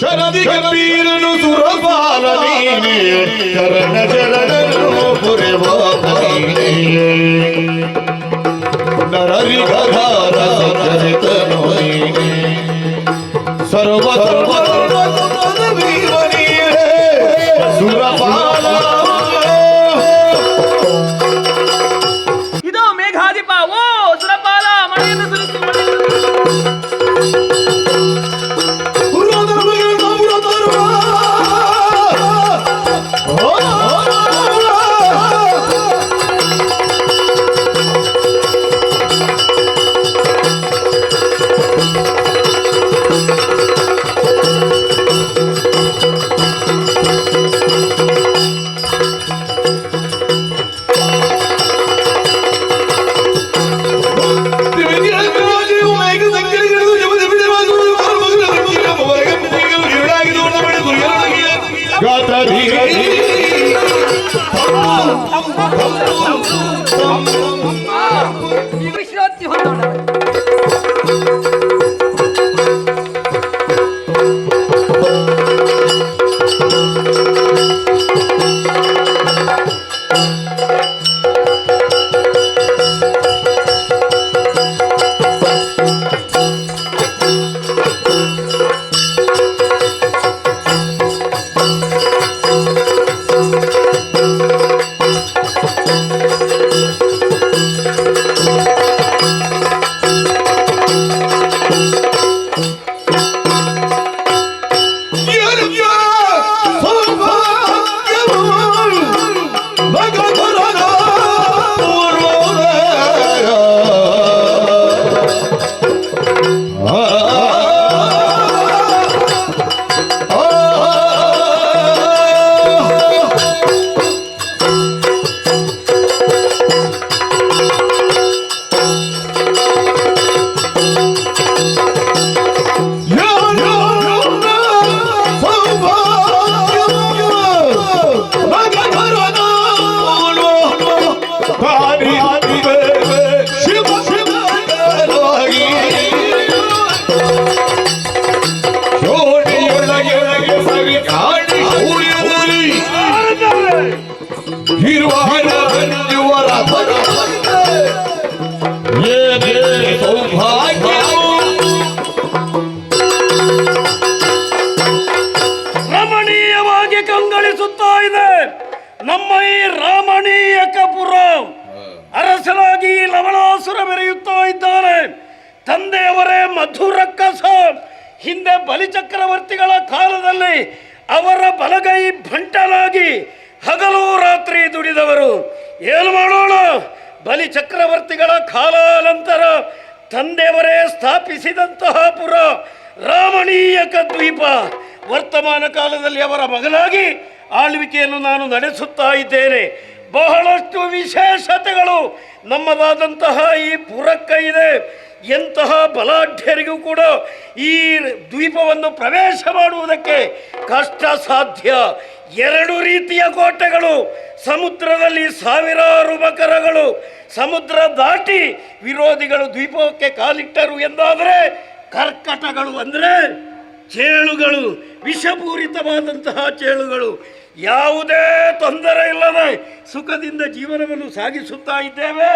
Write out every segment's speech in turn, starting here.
ಶರದಿ ಕಬೀರನು ಸುರಪಾಲ ನೀನೇ ಕರಣ ಶರಣನು ಪುರೆವ ನೀನೇ ನರರಿ ಗಧಾರ ಚರಿತನು ನೀನೇ ಸರ್ವ ಸರ್ವ ವೀರ ನೀನೇ ಸುರಪಾಲ. ಇದು ಮೇಘಾಧಿಪ. ಓ ಸುರಪಾಲ, ಮಳೆಯನ್ನು ಸುರಿಸು. ವಿಶ್ರಾಂತಿ ಹೊಂದೋಣ. ರಮಣೀಯವಾಗಿ ಕಂಗಳಿಸುತ್ತಾ ಇದೆ ನಮ್ಮ ಈ ರಾಮಣೀಯಕಪುರ. ಅರಸನಾಗಿ ಲವಣಾಸುರ ಮೆರೆಯುತ್ತಾ ಇದ್ದಾನೆ. ತಂದೆಯವರೇ ಮಧುರಕ್ಕಸ. ಹಿಂದೆ ಬಲಿಚಕ್ರವರ್ತಿಗಳ ಕಾಲದಲ್ಲಿ ಅವರ ಬಲಗೈ ಭಂಟನಾಗಿ ಹಗಲು ರಾತ್ರಿ ದುಡಿದವರು. ಏನು ಮಾಡೋಣ, ಬಲಿ ಚಕ್ರವರ್ತಿಗಳ ಕಾಲಾನಂತರ ತಂದೆಯವರೇ ಸ್ಥಾಪಿಸಿದಂತಹ ಪುರ ರಾಮಣೀಯಕ ದ್ವೀಪ. ವರ್ತಮಾನ ಕಾಲದಲ್ಲಿ ಅವರ ಮಗನಾಗಿ ಆಳ್ವಿಕೆಯನ್ನು ನಾನು ನಡೆಸುತ್ತಾ ಇದ್ದೇನೆ. ಬಹಳಷ್ಟು ವಿಶೇಷತೆಗಳು ನಮ್ಮದಾದಂತಹ ಈ ಪುರಕ್ಕೆ ಇದೆ. ಎಂತಹ ಬಲಾಢ್ಯರಿಗೂ ಕೂಡ ಈ ದ್ವೀಪವನ್ನು ಪ್ರವೇಶ ಮಾಡುವುದಕ್ಕೆ ಕಷ್ಟ ಸಾಧ್ಯ. 2 ರೀತಿಯ ಕೋಟೆಗಳು, ಸಮುದ್ರದಲ್ಲಿ ಸಾವಿರಾರು ಮಕರಗಳು, ಸಮುದ್ರ ದಾಟಿ ವಿರೋಧಿಗಳು ದ್ವೀಪಕ್ಕೆ ಕಾಲಿಟ್ಟರು ಎಂದಾದರೆ ಕರ್ಕಟಗಳು ಅಂದರೆ ಚೇಳುಗಳು, ವಿಷಪೂರಿತವಾದಂತಹ ಚೇಳುಗಳು. ಯಾವುದೇ ತೊಂದರೆ ಇಲ್ಲದೆ ಸುಖದಿಂದ ಜೀವನವನ್ನು ಸಾಗಿಸುತ್ತಾ ಇದ್ದೇವೆ.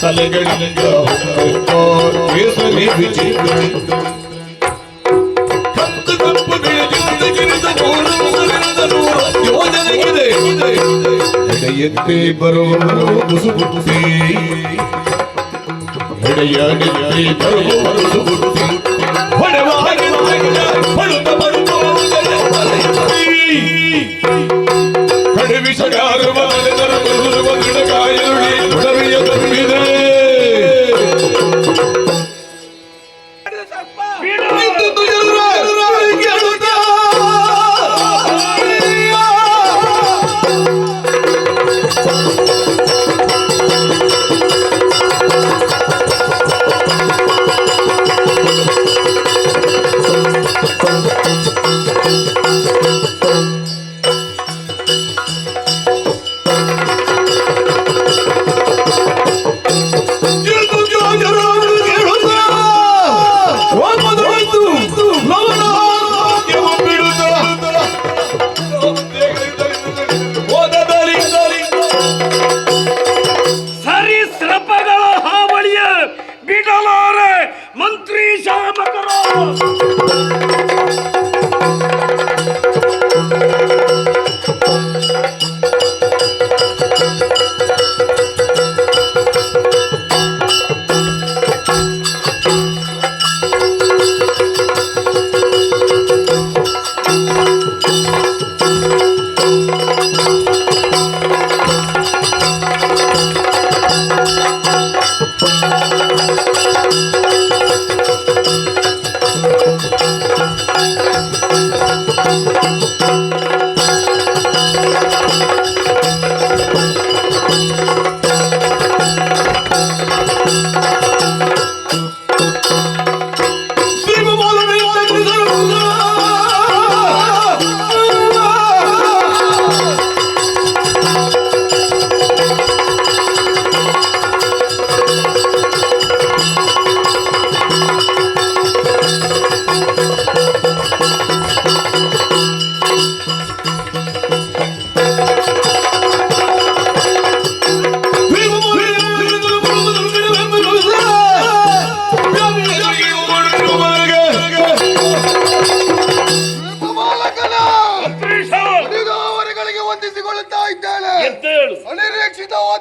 ತಲೆಗಳಿಂದ ಕೇಸರಿ ವಿಚಿತ್ರ ಕತ್ತು ಕಪ್ಪು ಬೆಳೆದ ಯೋಜನೆಗಿದೆ. ಎಡೆಯಂತೆ ಬರುವವರು ಮುಸುಗುಟ್ಟಿ, ಎಡೆಯಂತೆ ಬರುವವರು ಮುಸುಗುಟ್ಟಿ ಕಡಿವಿಸಗಾರು ಮನೆದರ ಗಿಡಕಾಯರುಳಿ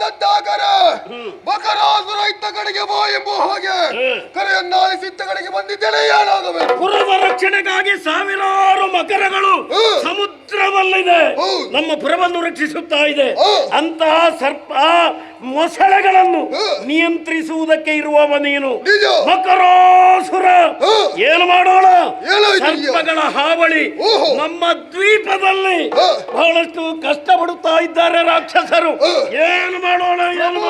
ಆದದ್ದಾಗರ ಬಕರಾಸುರ ಇತ್ತ ಕಡೆಗೆ ಬಾ ಎಂಬ ಹಾಗೆ ಕರೆಯನ್ನಾಲಿಸಿ ಇತ್ತ ಕಡೆಗೆ ಬಂದಿದ್ದೇನೆ. ಏನಾಗಬೇಕು? ಪುರದ ರಕ್ಷಣೆಗಾಗಿ ಸಾವಿರಾರು ಮಕರಗಳು ಸಮುದ್ರದಲ್ಲಿದೆ, ನಮ್ಮ ಪುರವನ್ನು ರಕ್ಷಿಸುತ್ತಾ ಇದೆ. ಅಂತಹ ಸರ್ಪ ಮೊಸಳೆಗಳನ್ನು ನಿಯಂತ್ರಿಸುವುದಕ್ಕೆ ಇರುವವ ನೀನು. ಮಕರಾಸುರ, ಏನು ಮಾಡೋಣ? ಸರ್ಪಗಳ ಹಾವಳಿ ನಮ್ಮ ದ್ವೀಪದಲ್ಲಿ ಬಹಳಷ್ಟು ಕಷ್ಟಪಡುತ್ತಾ ಇದ್ದಾರೆ ರಾಕ್ಷಸರು. ಏನು ಮಾಡೋಣ? ಏನು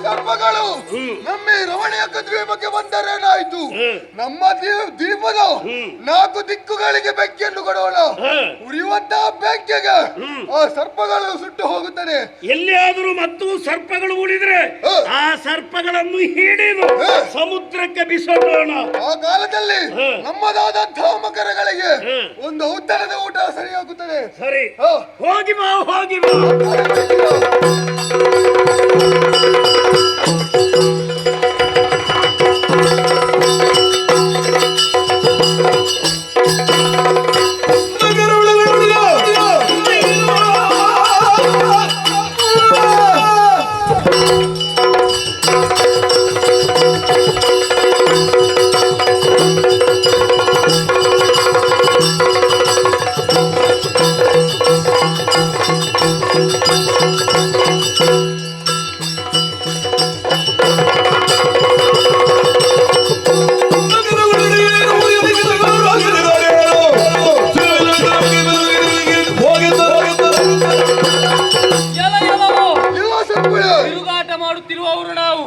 ಸರ್ಪಗಳು ನಮ್ಮ ರಮಣೀಯ ದ್ವೀಪಕ್ಕೆ ಬಂದರೇನಾಯ್ತು? ನಮ್ಮ ದ್ವೀಪದ 4 ದಿಕ್ಕುಗಳಿಗೆ ಬೆಂಕಿಯನ್ನು ಕೊಡೋಣ. ಉರಿಯುವಂತಹ ಬೆಂಕಿಗೆ ಆ ಸರ್ಪಗಳು ಸುಟ್ಟು ಹೋಗುತ್ತದೆ. ಎಲ್ಲಿಯಾದರೂ ಮತ್ತು ಸರ್ಪಗಳು ಉಳಿದ್ರೆ ಆ ಸರ್ಪಗಳನ್ನು ಹಿಡಿದು ಸಮುದ್ರಕ್ಕೆ ಬಿಸಾಡೋಣ. ಆ ಕಾಲದಲ್ಲಿ ನಮ್ಮದಾದಂತಹ ಮಕರಗಳಿಗೆ ಒಂದು ಔತಣದ ಊಟ ಸರಿಯಾಗುತ್ತದೆ. ಸರಿ, ಹೋಗಿ ಬಾ, ಹೋಗಿ ಬಾ. ಮಾಡುತ್ತಿರುವವರು ನಾವು.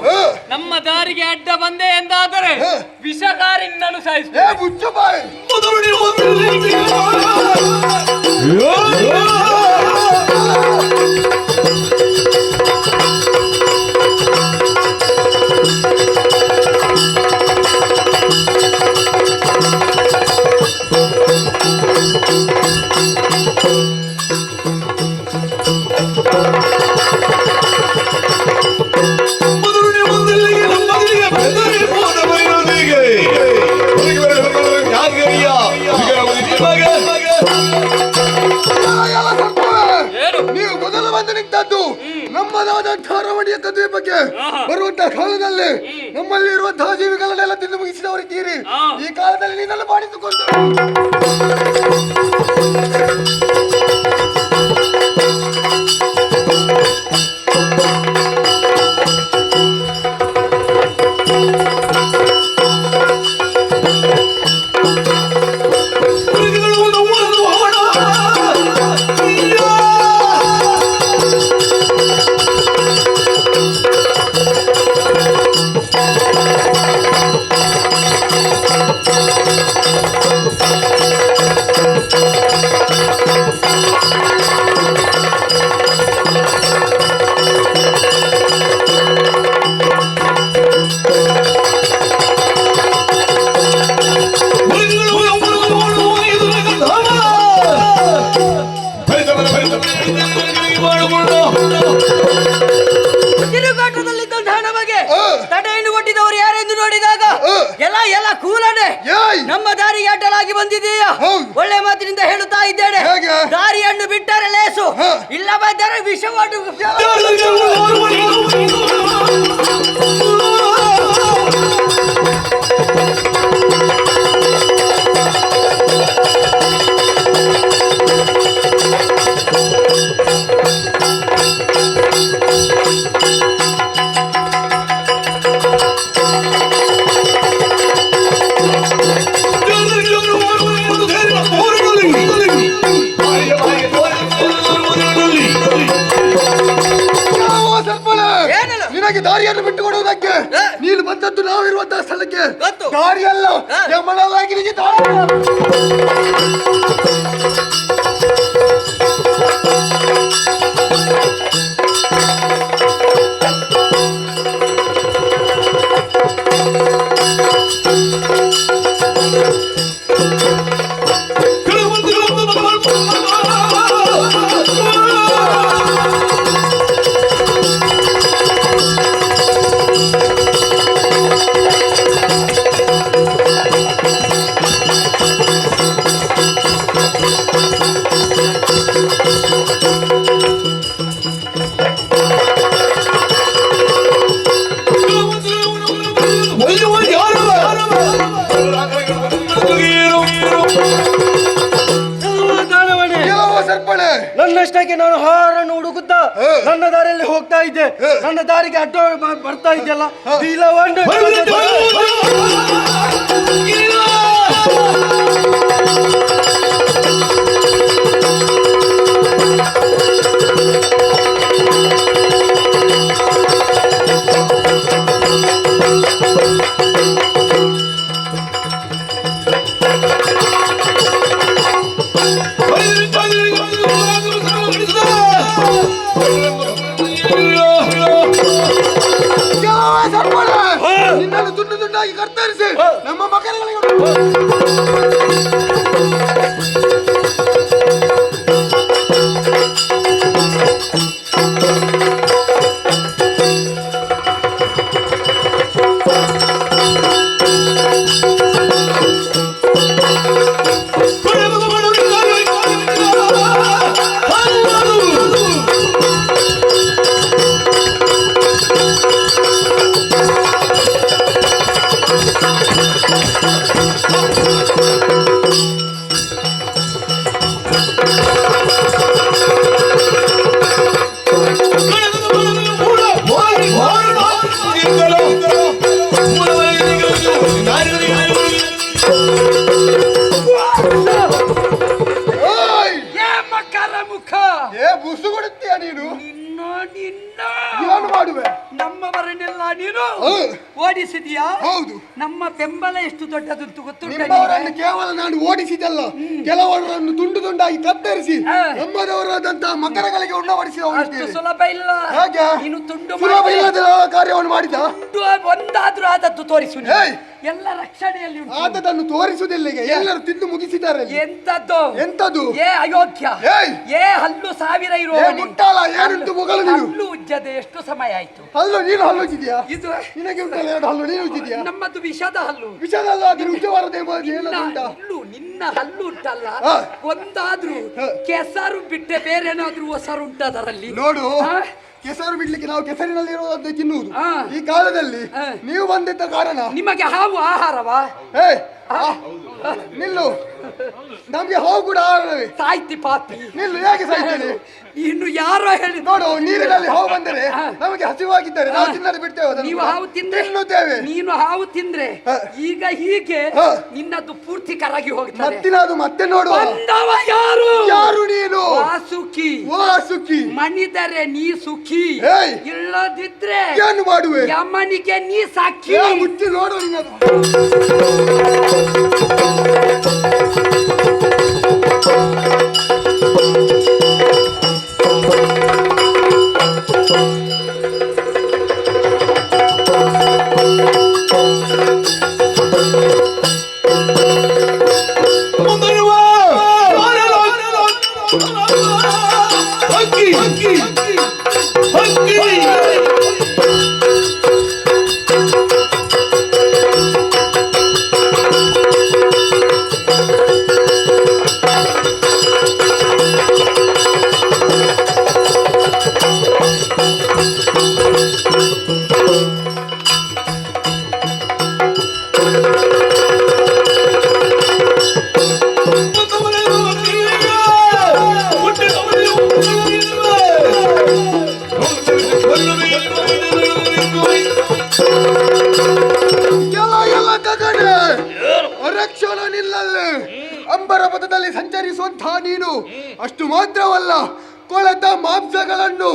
ನಮ್ಮ ದಾರಿಗೆ ಅಡ್ಡ ಬಂದೆ ಎಂದಾದರೆ ವಿಷಕಾರಿಯನ್ನು ಸಾಯಿಸುತ್ತೇವೆ. ನೀವು ಮೊದಲು ಬಂದು ನಿಂತದ್ದು ನಮ್ಮದಾದಂತಹ ರಮಣೀಯ ದ್ವೀಪಕ್ಕೆ ಬರುವಂತಹ ಕಾಲದಲ್ಲಿ ನಮ್ಮಲ್ಲಿ ಇರುವಂತಹ ಜೀವಿಗಳನ್ನೆಲ್ಲ ತಿಂದು ಮುಗಿಸಿದವರಿದ್ದೀರಿ. ಈ ಕಾಲದಲ್ಲಿ ನೀನೆಲ್ಲ ಮಾಡಿಸಿಕೊಂಡು ತಿರುಗಾಟದಲ್ಲಿದ್ದಂತಹ ನಮಗೆ ತಡೆಯನ್ನು ಕೊಟ್ಟಿದ್ದವರು ಯಾರೆಂದು ನೋಡಿದಾಗ ಎಲ್ಲ ಕೂಲನೆ ನಮ್ಮ ದಾರಿಗೆ ಅಡ್ಡಲಾಗಿ ಬಂದಿದೆಯಾ? ಒಳ್ಳೆ ಮಾತಿನಿಂದ ಹೇಳುತ್ತಾ ಇದ್ದೇನೆ, ದಾರಿಯನ್ನು ಬಿಟ್ಟರೆ ಲೇಸು, ಇಲ್ಲ ಬಂದರೆ ವಿಷವಾಡು. ನಿನಗೆ ದಾರಿಯನ್ನು ಬಿಟ್ಟು ಕೊಡುವುದಕ್ಕೆ ನೀನು ಬಂದದ್ದು ನಾವಿರುವಂತಹ ಸ್ಥಳಕ್ಕೆ ದಾರಿಯಲ್ಲ ಯಮಳವಾಗಿ ನಿಜ ದಾರಿ ನನ್ನ ದಾರಿಯಲ್ಲಿ ಹೋಗ್ತಾ ಇದ್ದೆ, ನನ್ನ ದಾರಿಗೆ ಅಡ್ಡ ಬರ್ತಾ ಇದೆಯಲ್ಲ, ಇಲ್ಲವನ್ನು ನಿನ್ನನ್ನು ತುಂಡು ತುಂಡಾಗಿ ಕತ್ತರಿಸಿ ನಮ್ಮ ಮಕರಗಳಿಗೆ ಬುಸುಗುಡುತ್ತೀಯ ನೀನು. ಏನು ಮಾಡುವೆ? ನಮ್ಮವರನ್ನೆಲ್ಲ ನೀನು ಓಡಿಸಿದೀಯಾ? ಹೌದು. ನಮ್ಮ ಬೆಂಬಲ ಎಷ್ಟು ದೊಡ್ಡದಂತೂ ಗೊತ್ತುಂಟ ನಿಮ್ಮವರನ್ನು ಕೇವಲ ನಾನು ಓಡಿಸಿದಲ್ಲ, ಕೆಲವರನ್ನು ತುಂಡು ತುಂಡಾಗಿ ಕತ್ತರಿಸಿ ನಮ್ಮದವರಾದಂತಹ ಮಕರಗಳಿಗೆ ಉಣ್ಣಬಡಿಸಿ ಸುಲಭ ಇಲ್ಲ. ಹಾಗೆ ನೀನು ತುಂಡು ಸುಲಭ ಇಲ್ಲದ ಕಾರ್ಯವನ್ನು ಮಾಡಿದ. ಒಂದಾದ್ರೂ ಆದದ್ದು ತೋರಿಸು. ಎಲ್ಲ ರಕ್ಷಣೆಯಲ್ಲಿ ಆದದನ್ನು ತೋರಿಸುವುದಿಲ್ಲ. ಎಲ್ಲರೂ ತಿಂದು ಮುಗಿಸಿದ್ದಾರೆ. ಎಂತದ್ದು ಎಂತದ್ದು? ಏ ಅಯೋಗ್ಯ, ಏ ಹಲ್ಲು ಸಾವಿರ ಇರುವ ಮುಟ್ಟಾಲ ಏನುಂಟು ಮುಗಳು ನೀನು. ಹಲ್ಲು ಉಜ್ಜದೆ ಎಷ್ಟು ಸಮಯ ಆಯ್ತು? ಹಲ್ಲು ನೀನು ಹಲ್ಲು ಉಜ್ಜಿದ್ಯಾ? ಇದು ನಿನಗೆ ಉಂಟಲ್ಲ ಎರಡು ಹಲ್ಲು, ನೀನು ಉಜ್ಜಿದ್ಯಾ? ನಮ್ಮದು ವಿಷದ ಹಲ್ಲು. ವಿಷದಲ್ಲ, ಅದು ಉಜ್ಜವಾರದೆ ನಿನ್ನ ಹಲ್ಲು ಉಂಟಲ್ಲ, ಒಂದಾದ್ರೂ ಕೆಸರು ಬಿಟ್ಟೆ ಬೇರೇನಾದ್ರೂ ಹೊಸರು ಉಂಟ ಅದರಲ್ಲಿ ನೋಡು. ಕೆಸರು ಬಿಡ್ಲಿಕ್ಕೆ ನಾವು ಕೆಸರಿನಲ್ಲಿರುವುದನ್ನು ತಿನ್ನುವುದು. ಈ ಕಾಲದಲ್ಲಿ ನೀವು ಬಂದಿದ್ದ ಕಾರಣ ನಿಮಗೆ ಹಾವು ಆಹಾರವಾ? ನಿಲ್ಲು, ನಮ್ಗೆ ಹಾವು ಕೂಡ ಆಹಾರವೇ. ಸಾಯ್ತಿ ಪಾಪಿ, ನಿಲ್ಲು. ಹೇಗೆ ಸಾಯ್ತೇನೆ? ಇನ್ನು ಯಾರೋ ಹೇಳಿ ನೋಡು, ನೀರಿನಲ್ಲಿ ಹಾವು ಬಂದರೆ ನಮಗೆ ಹಸಿವಾಗಿದ್ದರೆ ನಾವು ತಿನ್ನಲು ಬಿಡ್ತೇವೆ. ನೀವು ಹಾವು ತಿನ್ನುತ್ತೇವೆ. ನೀನು ಹಾವು ತಿಂದ್ರೆ ಈಗ ಹೀಗೆ ನಿನ್ನದು ಪೂರ್ತಿ ಕರಗಿ ಹೋಗ್ತದೆ. ಮತ್ತಿನದು ಮತ್ತೆ ನೋಡುವ. ಬಂದವ ಯಾರು? ಯಾರು ನೀನು? ವಾಸುಕಿ. ವಾಸುಕಿ ಮಣಿದರೆ ನೀ ಸುಖಿ, ಇಲ್ಲದಿದ್ರೆ ಏನು ಮಾಡುವೆ? ಯಮನಿಗೆ ನೀ ಸಾಕ್ಷಿ. ಮುಚ್ಚಿ ನೋಡು ನಿನ್ನದು. ಅಂಬರ ಪಥದಲ್ಲಿ ಸಂಚರಿಸುವಂತಹ ನೀನು ಅಷ್ಟು ಮಾತ್ರವಲ್ಲ, ಕೊಳೆತ ಮಾಂಸಗಳನ್ನು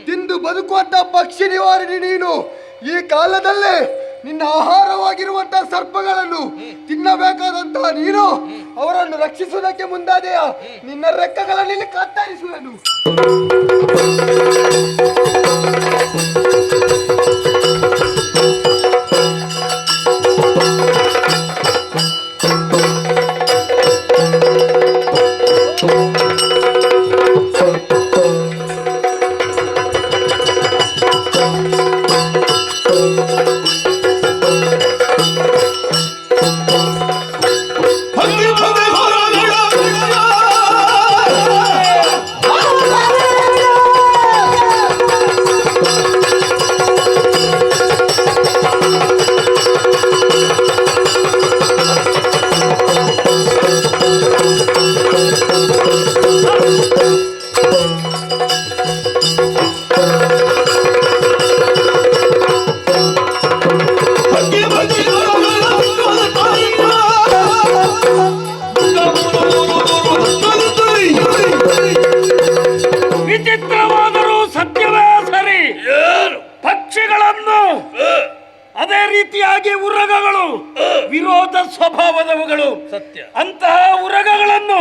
ತಿಂದು ಬದುಕುವಂತಹ ಪಕ್ಷಿ ನಿವಾರಣಿ ನೀನು. ಈ ಕಾಲದಲ್ಲೇ ನಿನ್ನ ಆಹಾರವಾಗಿರುವಂತಹ ಸರ್ಪಗಳನ್ನು ತಿನ್ನಬೇಕಾದಂತಹ ನೀನು ಅವರನ್ನು ರಕ್ಷಿಸುವುದಕ್ಕೆ ಮುಂದಾದೆಯ. ನಿನ್ನ ರೆಕ್ಕೆಗಳನ್ನು ಕತ್ತರಿಸುವೆನು. ರೀತಿಯಾಗಿ ಉರಗಗಳು ವಿರೋಧ ಸ್ವಭಾವದವುಗಳು. ಸತ್ಯ. ಅಂತಹ ಉರಗಗಳನ್ನು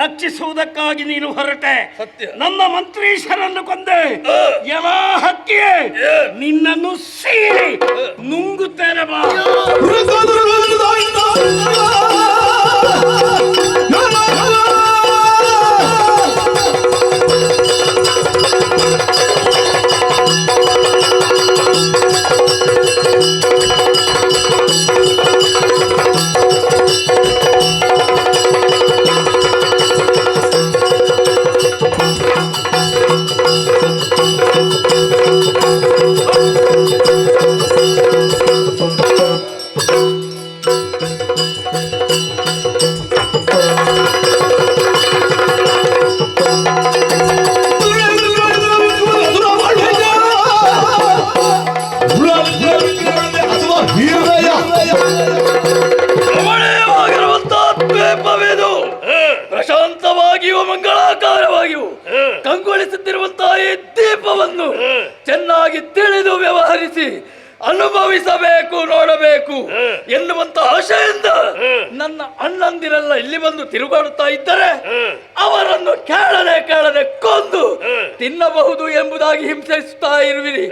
ರಕ್ಷಿಸುವುದಕ್ಕಾಗಿ ನೀನು ಹೊರಟೆ. ಸತ್ಯ. ನನ್ನ ಮಂತ್ರೀಶರನ್ನು ಕೊಂದೆ. ಎಲ್ಲ ಹಕ್ಕಿಯೇ ನಿನ್ನನ್ನು ಸೀಳಿ ನುಂಗುತ್ತೇನೆ ಬಾ. ಪ್ರಶಾಂತವಾಗಿಯೂ ಮಂಗಳಾಕಾರವಾಗಿಯೂ ಕಂಗೊಳಿಸುತ್ತಿರುವಂತಹ ಈ ದೀಪವನ್ನು ಚೆನ್ನಾಗಿ ತಿಳಿದು ವ್ಯವಹರಿಸಿ ಅನುಭವಿಸಬೇಕು, ನೋಡಬೇಕು ಎನ್ನುವಂತಹ ಆಶೆಯಿಂದ ನನ್ನ ಅಣ್ಣಂದಿರೆಲ್ಲ ಇಲ್ಲಿ ಬಂದು ತಿರುಗಾಡುತ್ತಾ ಇದ್ದರೆ ಅವರನ್ನು ಕೇಳದೆ ಕೊಂದು ತಿನ್ನಬಹುದು ಎಂಬುದಾಗಿ ಹಿಂಸಿಸುತ್ತಾ ಇರುವಿರಿ.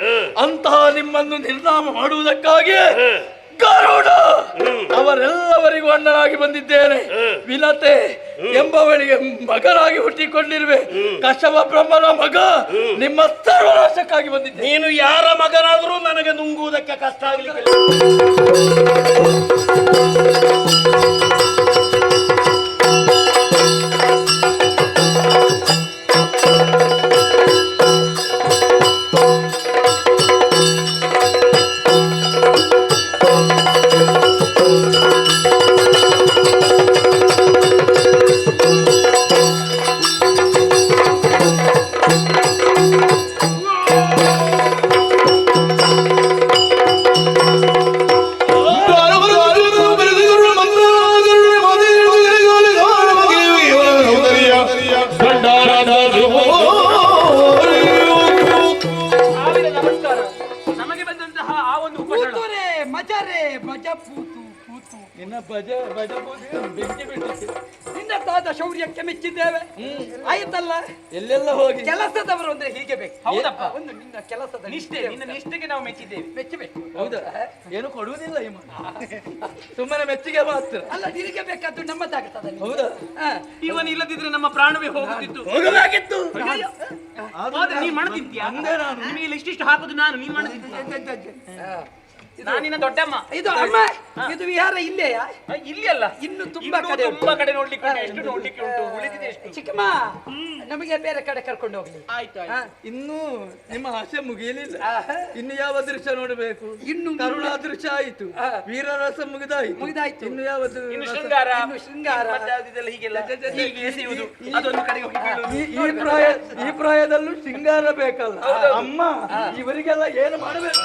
ಅಂತಹ ನಿಮ್ಮನ್ನು ನಿರ್ನಾಮ ಮಾಡುವುದಕ್ಕಾಗಿ ಗರುಡ ಅವರೆಲ್ಲವರಿಗೂ ಅಣ್ಣನಾಗಿ ಬಂದಿದ್ದೇನೆ. ವಿನತೆ ಎಂಬವಳಿಗೆ ಮಗನಾಗಿ ಹುಟ್ಟಿಕೊಂಡಿರುವೆ. ಕಶ್ಯಪ ಬ್ರಹ್ಮನ ಮಗ ನಿಮ್ಮ ಸರ್ವನಾಶಕ್ಕಾಗಿ ಬಂದಿದ್ದೆ. ನೀನು ಯಾರ ಮಗನಾದರೂ ನನಗೆ ನುಂಗುವುದಕ್ಕೆ ಕಷ್ಟ ಆಗಲಿಕ್ಕೆ. ನಿನ್ನ ತಾದ ಶೌರ್ಯಕ್ಕೆ ಮೆಚ್ಚಿದ್ದೇವೆ. ಆಯ್ತಲ್ಲ, ಎಲ್ಲೆಲ್ಲ ಹೋಗಿ ಕೆಲಸದವರು ಅಂದ್ರೆ ಹೀಗೆ ಬೇಕು. ಹೌದಪ್ಪ. ಒಂದು ನಿನ್ನ ಕೆಲಸದ ನಿಷ್ಠೆ, ನಿನ್ನ ನಿಷ್ಠೆಗೆ ನಾವು ಮೆಚ್ಚಿದ್ದೇವೆ. ಮೆಚ್ಚಬೇಕು. ಹೌದಾ? ಏನು ಕೊಡುವುದಿಲ್ಲ ಈ ಸುಮ್ಮನೆ ಮೆಚ್ಚಿಗೆ ಮಾತ್ರ. ಅಲ್ಲ, ನಿನಗೆ ಬೇಕಾದ್ದು ನಮ್ಮದಾಗುತ್ತದೆ. ಹೌದಾ? ಇವನು ಇಲ್ಲದಿದ್ರೆ ನಮ್ಮ ಪ್ರಾಣವೇ ಹೋಗುತ್ತಿತ್ತು. ಹೋಗಲಾಗಿತ್ತು. ಆದ್ರೆ ನೀನ್ ಮಣ್ಣು ತಿಂತೀಯ? ನಿಮಗೆ ಇಲ್ಲಿ ಇಷ್ಟಿಷ್ಟು ಹಾಕುದು ನಾನು, ನೀನ್ ಮಣ್ಣು ತಿಂತೀಯ. ನಾನಿನ ದೊಡ್ಡಮ್ಮ. ಇದು ಅಮ್ಮ, ಇದು ವಿಹಾರ ಇಲ್ಲೆಯಾ? ಇಲ್ಲಿ ಅಲ್ಲ, ಇನ್ನು ತುಂಬಾ ಕಡೆ ಉಂಟು. ತುಂಬಾ ಕಡೆ ನೋಡ್ಲಿಕ್ಕೆ ಉಂಟು. ಎಷ್ಟು ನೋಡ್ಲಿಕ್ಕೆ ಉಂಟು, ಉಳಿದಿದೆ ಎಷ್ಟು. ಚಿಕ್ಕಮ್ಮ, ನಮಗೆ ಬೇರೆ ಕಡೆ ಕರ್ಕೊಂಡು ಹೋಗ್ಲಿ. ಆಯ್ತು. ಇನ್ನು ನಿಮ್ಮ ಆಸೆ ಮುಗಿಯಲಿಲ್ಲ. ಇನ್ನು ಯಾವ ದೃಶ್ಯ ನೋಡಬೇಕು? ಇನ್ನು ಕರುಣಾ ದೃಶ್ಯ ಆಯ್ತು, ವೀರರಸ ಮುಗಿದಾಯ್ತು. ಇನ್ನು ಯಾವುದು? ಇನ್ನು ಶೃಂಗಾರ, ಇನ್ನು ಶೃಂಗಾರ. ಮತ್ತೆ ಅದೆಲ್ಲ ಹೀಗೆಲ್ಲ ಹೀಗೆ ಎಸೆಯುವುದು, ಅದೊಂದು ಕಡೆಗೆ ಹೋಗಿ ಬೀಳುವುದು. ಈ ಪ್ರಾಯದಲ್ಲೂ ಶೃಂಗಾರ ಬೇಕಲ್ಲ ಅಮ್ಮ. ಇವರಿಗೆಲ್ಲ ಏನು ಮಾಡಬೇಕು?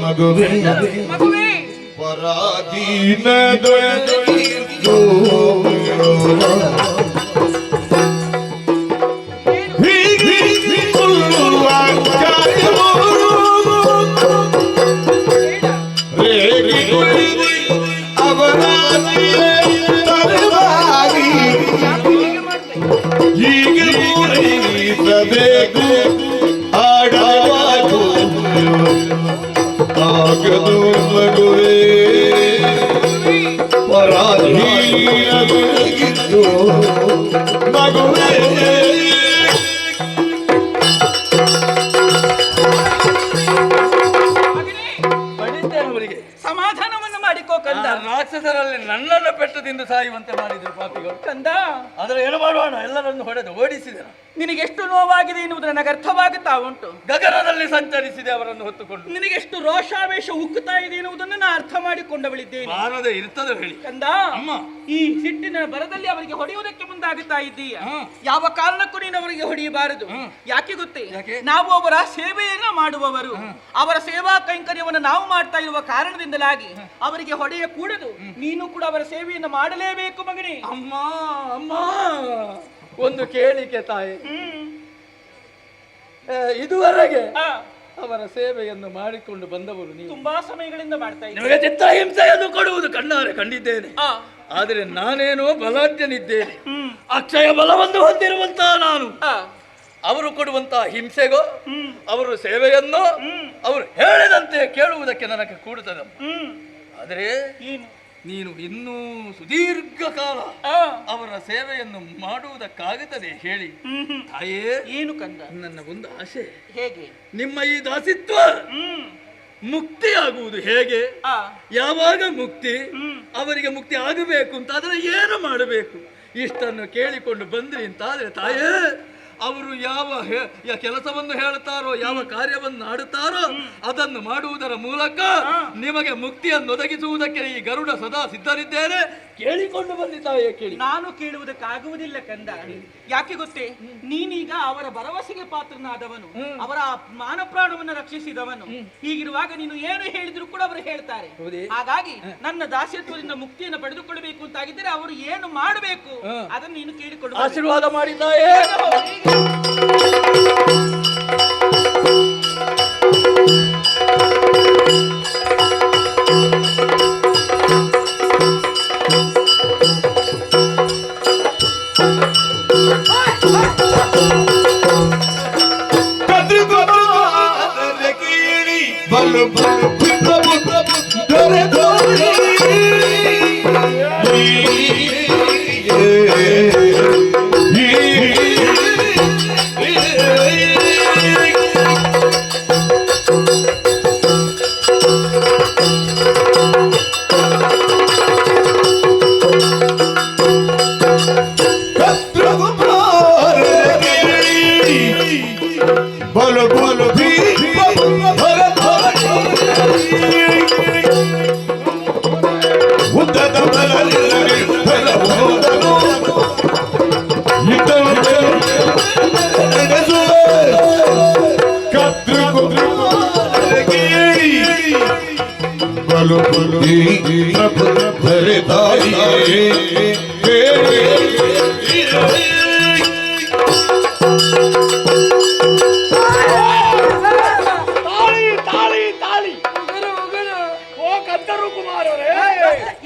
ಮಗುವೆ ಪರಾಧೀನ ದೊರೆಯಿತು ಹೀಗೆ ಪೂರೈಸಬೇಕು ಆಡವಾಗು ಆಗದು ಮಗುವೇ ಪರಾಧೀನಗೊಳಗಿದ್ದು ಮಗುವೇ. ಬಡಿತೇನೆ ಅವರಿಗೆ. ಸಮಾಧಾನವನ್ನು ಮಾಡಿಕೋ ಕಂದ. ರಾಕ್ಷಸರಲ್ಲಿ ನನ್ನನ್ನು ಪೆಟ್ಟು ತಿಂದು ಸಾಯುವಂತೆ ಮಾಡಿದ್ರು ಪಾಪಿಗಳು. ಕಂದ, ಆದರೆ ಏನು ಮಾಡೋಣ, ಎಲ್ಲರನ್ನು ಹೊಡೆದು ಓಡಿಸಿದರು. ನಿನಗೆಷ್ಟು ನೋವಾಗಿದೆ ಎನ್ನುವುದು ನನಗೆ ಅರ್ಥವಾಗುತ್ತಾ ಉಂಟು. ಗಗನದಲ್ಲಿ ಸಂಚರಿಸಿದೆ ಅವರನ್ನು ಹೊತ್ತುಕೊಂಡು. ನಿನಗೆಷ್ಟು ರೋಷಾವೇಶ ಉಕ್ಕುತ್ತಾ ಇದೆ ಎನ್ನುವುದನ್ನು ನಾನು ಅರ್ಥ ಮಾಡಿಕೊಂಡವಳಿದ್ದೇನೆ. ಬಾರದೆ ಇರ್ತದೆ ಹೇಳಿ. ಕಂದ, ಅಮ್ಮ, ಈ ಸಿಟ್ಟಿನ ಬರದಲ್ಲಿ ಅವರಿಗೆ ಹೊಡೆಯುವುದಕ್ಕೆ ಮುಂದಾಗುತ್ತಾ ಇದ್ದೀಯ. ಯಾವ ಕಾರಣಕ್ಕೂ ನೀನು ಅವರಿಗೆ ಹೊಡೆಯಬಾರದು. ಯಾಕೆ ಗೊತ್ತೇ? ನಾವು ಅವರ ಸೇವೆಯನ್ನ ಮಾಡುವವರು. ಅವರ ಸೇವಾ ಕೈಂಕರ್ಯವನ್ನು ನಾವು ಮಾಡ್ತಾ ಇರುವ ಕಾರಣದಿಂದಲಾಗಿ ಅವರಿಗೆ ಹೊಡೆಯ ಕೂಡದು. ನೀನು ಕೂಡ ಅವರ ಸೇವೆಯನ್ನು ಮಾಡಲೇಬೇಕು ಮಗನೇ. ಅಮ್ಮ ಅಮ್ಮ, ಒಂದು ಕೇಳಿಕೆ ತಾಯಿ. ಇದುವರೆಗೆ ಅವರ ಸೇವೆಯನ್ನು ಮಾಡಿಕೊಂಡು ಬಂದವರು ನೀವು. ತುಂಬಾ ಸಮಯಗಳಿಂದ ಮಾಡ್ತಾ ಇದ್ದೀವಿ. ನಿಮಗೆ ಚಿತ್ರಹಿಂಸೆಯನ್ನು ಕೊಡುವುದು ಕಣ್ಣಾರೆ ಕಂಡಿದ್ದೇನೆ. ಆದರೆ ನಾನೇನೋ ಬಲಾಢ್ಯನಿದ್ದೇನೆ. ಅಕ್ಷಯ ಬಲವನ್ನು ಹೊಂದಿರುವಂತಹ ನಾನು ಅವರು ಕೊಡುವಂತಹ ಹಿಂಸೆಗೋ ಅವರು ಸೇವೆಯನ್ನು ಅವರು ಹೇಳಿದಂತೆ ಕೇಳುವುದಕ್ಕೆ ನನಗೆ ಕೂಡುತ್ತದೆ. ಆದರೆ ನೀನು ಇನ್ನೂ ಸುದೀರ್ಘ ಕಾಲ ಅವರ ಸೇವೆಯನ್ನು ಮಾಡುವುದಕ್ಕಾಗುತ್ತದೆ ಹೇಳಿ. ತಾಯೇ, ಏನು ಕಂದ? ನನ್ನ ಒಂದು ಆಸೆ. ಹೇಗೆ? ನಿಮ್ಮ ಈ ದಾಸಿತ್ವ ಮುಕ್ತಿಯಾಗುವುದು ಹೇಗೆ? ಯಾವಾಗ ಮುಕ್ತಿ? ಅವರಿಗೆ ಮುಕ್ತಿ ಆಗಬೇಕು ಅಂತಾದ್ರೆ ಏನು ಮಾಡಬೇಕು? ಇಷ್ಟನ್ನು ಕೇಳಿಕೊಂಡು ಬಂದ್ರಿ ಅಂತಾದ್ರೆ ತಾಯೇ, ಅವರು ಯಾವ ಕೆಲಸವನ್ನು ಹೇಳುತ್ತಾರೋ, ಯಾವ ಕಾರ್ಯವನ್ನು ಆಡುತ್ತಾರೋ ಅದನ್ನು ಮಾಡುವುದರ ಮೂಲಕ ನಿಮಗೆ ಮುಕ್ತಿಯನ್ನು ಒದಗಿಸುವುದಕ್ಕೆ ಈ ಗರುಡ ಸದಾ ಸಿದ್ಧರಿದ್ದೇನೆ. ಕೇಳಿಕೊಂಡು ಬಂದಿದ್ದಾಯೇ ಕೇಳಿ. ನಾನು ಕೇಳುವುದಕ್ಕಾಗುವುದಿಲ್ಲ ಕಂದ. ಯಾಕೆ ಗೊತ್ತೇ? ನೀನೀಗ ಅವರ ಭರವಸೆಗೆ ಪಾತ್ರನಾದವನು, ಅವರ ಮಾನ ಪ್ರಾಣವನ್ನು ರಕ್ಷಿಸಿದವನು. ಹೀಗಿರುವಾಗ ನೀನು ಏನು ಹೇಳಿದ್ರು ಕೂಡ ಅವರು ಹೇಳ್ತಾರೆ. ಹಾಗಾಗಿ ನನ್ನ ದಾಸ್ಯತ್ವದಿಂದ ಮುಕ್ತಿಯನ್ನು ಪಡೆದುಕೊಳ್ಳಬೇಕು ಅಂತಾಗಿದ್ದರೆ ಅವರು ಏನು ಮಾಡಬೇಕು ಅದನ್ನು ನೀನು ಕೇಳಿಕೊಂಡು ಆಶೀರ್ವಾದ ಮಾಡಿದ್ದಾಯೇ.